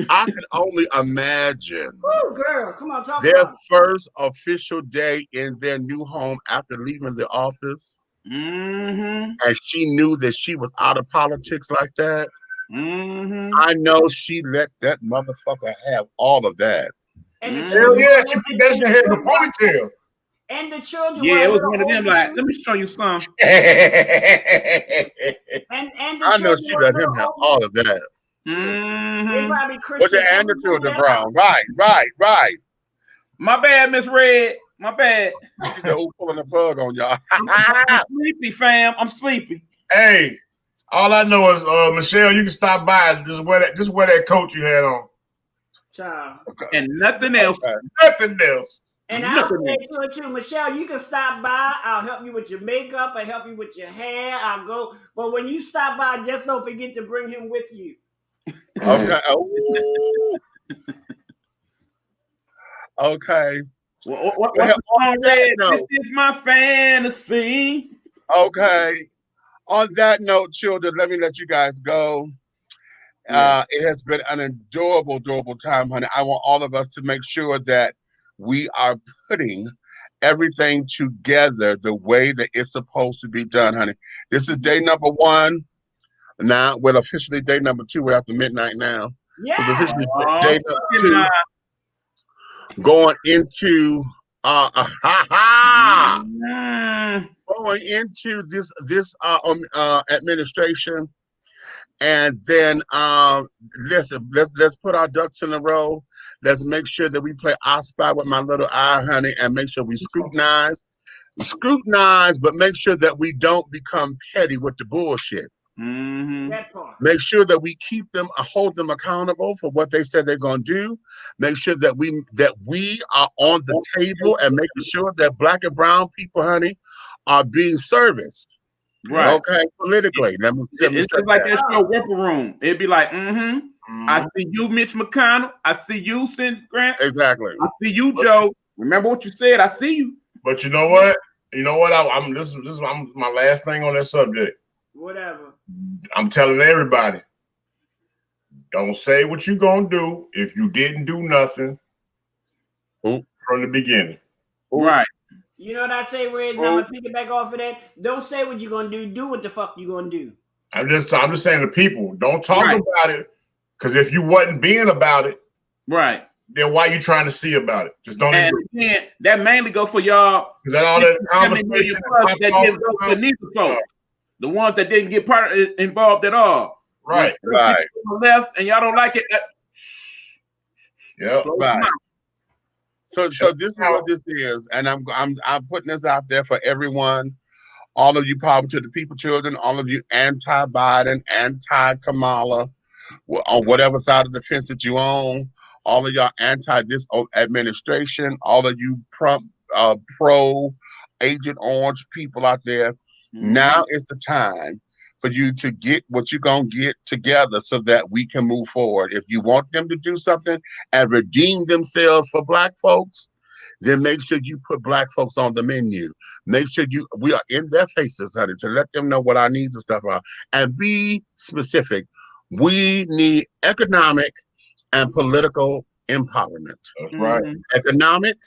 I can only imagine. Woo, girl, come on, talk their about it. first official day in their new home after leaving the office. Mm-hmm. And she knew that she was out of politics like that. Mm-hmm. I know she let that motherfucker have all of that. And the Hell children, yeah, she put that shit in the ponytail. and the children. Yeah, it was were one of them like, let me show you some. And the I know children she were let him little have older. all of that. They Mm-hmm. probably What's Christian. your and the children brown? Right. My bad, Miss Red. My bad. She said, "Who pulling the plug on y'all?" I'm sleepy, fam. I'm sleepy. Hey, all I know is Michelle, you can stop by. Just wear that coat you had on. Child. And nothing else. Nothing else. And I'll say to her too, Michelle, you can stop by. I'll help you with your makeup. I'll help you with your hair. I'll go. But when you stop by, just don't forget to bring him with you. Okay. Okay. What's the song, Red? This is my fantasy. Okay. On that note, children, let me let you guys go. It has been an adorable time, honey. I want all of us to make sure that we are putting everything together the way that it's supposed to be done, honey. This is day number 1. Now, well, officially day number 2. We're after midnight now. Yeah. It's officially day number 2. Going into going into this administration. And then listen, let's put our ducks in a row. Let's make sure that we play I Spy with my little eye, honey, and make sure we scrutinize, but make sure that we don't become petty with the bullshit. Mm-hmm. That part. Make sure that we keep them, hold them accountable for what they said they're gonna do. Make sure that we are on the table and making sure that Black and brown people, honey, are being serviced. Right. Okay, politically. It's just like that show Whipper Room. It'd be like, I see you, Mitch McConnell. I see you, Senator Grant. Exactly. I see you, Joe. Remember what you said. I see you. But you know what? This is my last thing on that subject. Whatever. I'm telling everybody, don't say what you're gonna do if you didn't do nothing from the beginning. Right. You know what I say, Reg? I'm gonna piggyback off of that. Don't say what you're gonna do. Do what the fuck you gonna do. I'm just saying to people, don't talk about it, because if you wasn't being about it, right, then why you trying to see about it? Just don't. And again, that mainly go for y'all. Is that all that conversation that didn't go for neither folk? The ones that didn't get involved at all. Right. Left, and y'all don't like it. Yeah. Right. So this is what this is, and I'm putting this out there for everyone, all of you Power to the People children, all of you anti-Biden, anti-Kamala, on whatever side of the fence that you own, all of y'all anti this administration, all of you pro Agent Orange people out there. Now is the time for you to get what you're gonna get together so that we can move forward. If you want them to do something and redeem themselves for Black folks, then make sure you put Black folks on the menu. Make sure we are in their faces, honey, to let them know what our needs and stuff are. And be specific. We need economic and political empowerment. That's right. Economic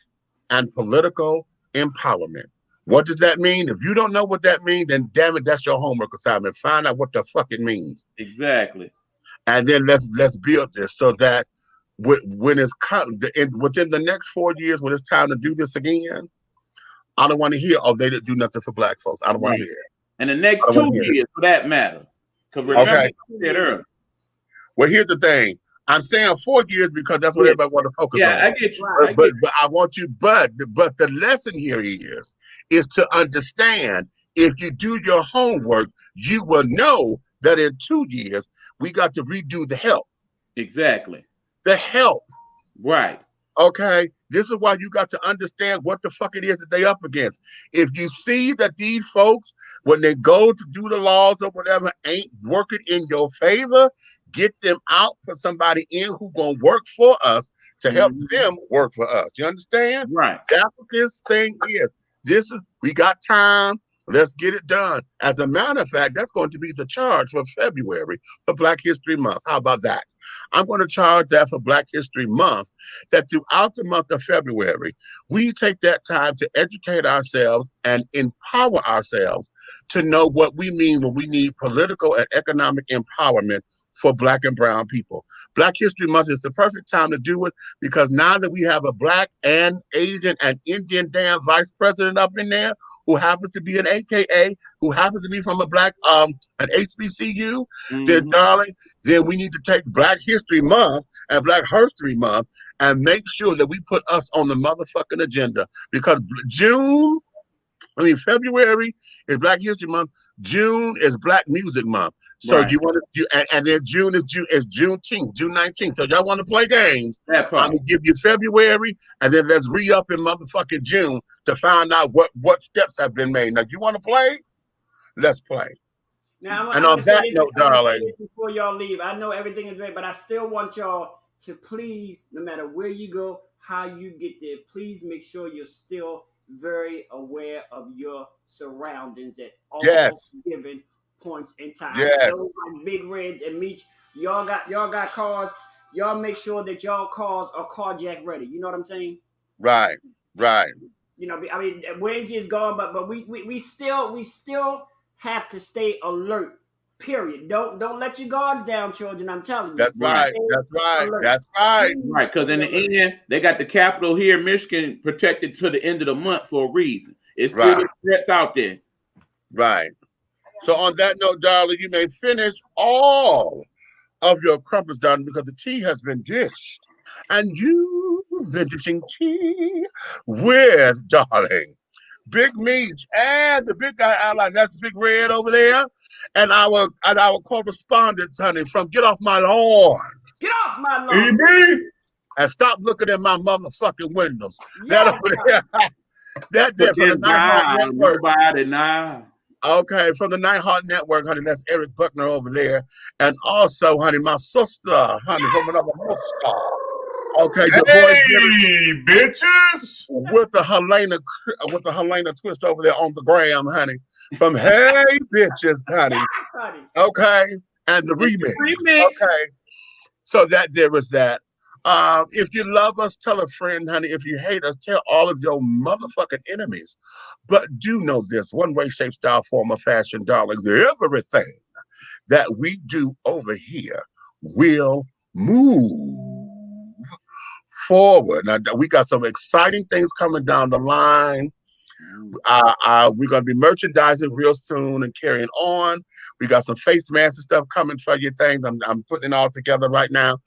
and political empowerment. What does that mean? If you don't know what that means, then damn it, that's your homework assignment. Find out what the fuck it means. Exactly. And then let's build this so that when it's within the next 4 years, when it's time to do this again, I don't want to hear, they didn't do nothing for Black folks. I don't want to hear it. And the next 2 years, for that matter. Because remember, I said earlier. Well, here's the thing. I'm saying 4 years because that's what everybody want to focus on. Yeah, I get you. But I want you, but the lesson here is to understand, if you do your homework, you will know that in 2 years, we got to redo the help. Exactly. The help. Right. Okay, this is why you got to understand what the fuck it is that they up against. If you see that these folks, when they go to do the laws or whatever, ain't working in your favor, get them out, put somebody in who gonna work for us to help them work for us. You understand? Right. That's what this thing is. We got time. Let's get it done. As a matter of fact, that's going to be the charge for February for Black History Month. How about that? I'm going to charge that for Black History Month, that throughout the month of February, we take that time to educate ourselves and empower ourselves to know what we mean when we need political and economic empowerment for Black and brown people. Black History Month is the perfect time to do it, because now that we have a Black and Asian and Indian damn vice president up in there who happens to be an AKA, who happens to be from a Black an HBCU, then darling, then we need to take Black History Month and Black History Month and make sure that we put us on the motherfucking agenda, because February is Black History Month. June is Black Music Month. So Right. you want to, and then June is Juneteenth, June 19th. So y'all want to play games? I'm gonna give you February, and then let's re-up in motherfucking June to find out what steps have been made. Now, you want to play? Let's play. Now, And on that note, darling, before y'all leave, I know everything is ready, but I still want y'all to please, no matter where you go, how you get there, please make sure you're still very aware of your surroundings at all given points in time. Yes. Those like Big Reds and Meech, y'all got cars. Y'all make sure that y'all cars are carjack ready. You know what I'm saying? Right. You know, I mean, Wednesday is gone, but we still have to stay alert. Period. Don't let your guards down, children. I'm telling you. That's right. That's right. Right, because in the end, they got the Capitol here in Michigan protected to the end of the month for a reason. It's still threats out there. Right. So on that note, darling, you may finish all of your crumpets, darling, because the tea has been dished. And you've been dishing tea with, darling, Big Meech and the big guy outline. That's Big Red over there. And our correspondent, honey, from Get Off My Lawn. Get off my lawn. And stop looking at my motherfucking windows. That over there. That there from the Nighthawk Network. Nobody now. Okay, from the Nighthawk Network, honey, that's Eric Buckner over there. And also, honey, my sister, honey, from another sister. Okay, hey, bitches! With the Helena twist over there on the gram, honey. From Hey Bitches, honey. Okay, and the remix. Okay, so that there was that. If you love us, tell a friend, honey. If you hate us, tell all of your motherfucking enemies. But do know this: one way, shape, style, form, or fashion, darlings, everything that we do over here will move forward. Now, we got some exciting things coming down the line. We're going to be merchandising real soon and carrying on. We got some face masks and stuff coming for you things. I'm putting it all together right now.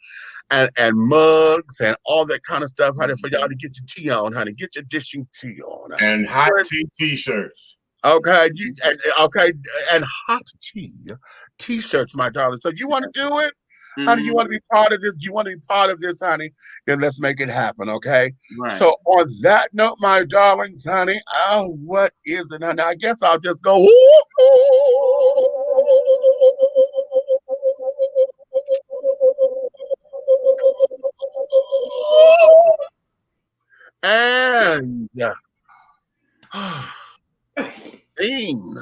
And mugs and all that kind of stuff, honey, for y'all to get your tea on, honey. Get your dishing tea on. Honey. And hot tea t-shirts. Okay, and hot tea t-shirts, my darling. So you want to do it? Honey, you want to be part of this? You want to be part of this, honey? Then let's make it happen, okay? Right. So on that note, my darlings, honey, what is it, honey? I guess I'll just go. And sing.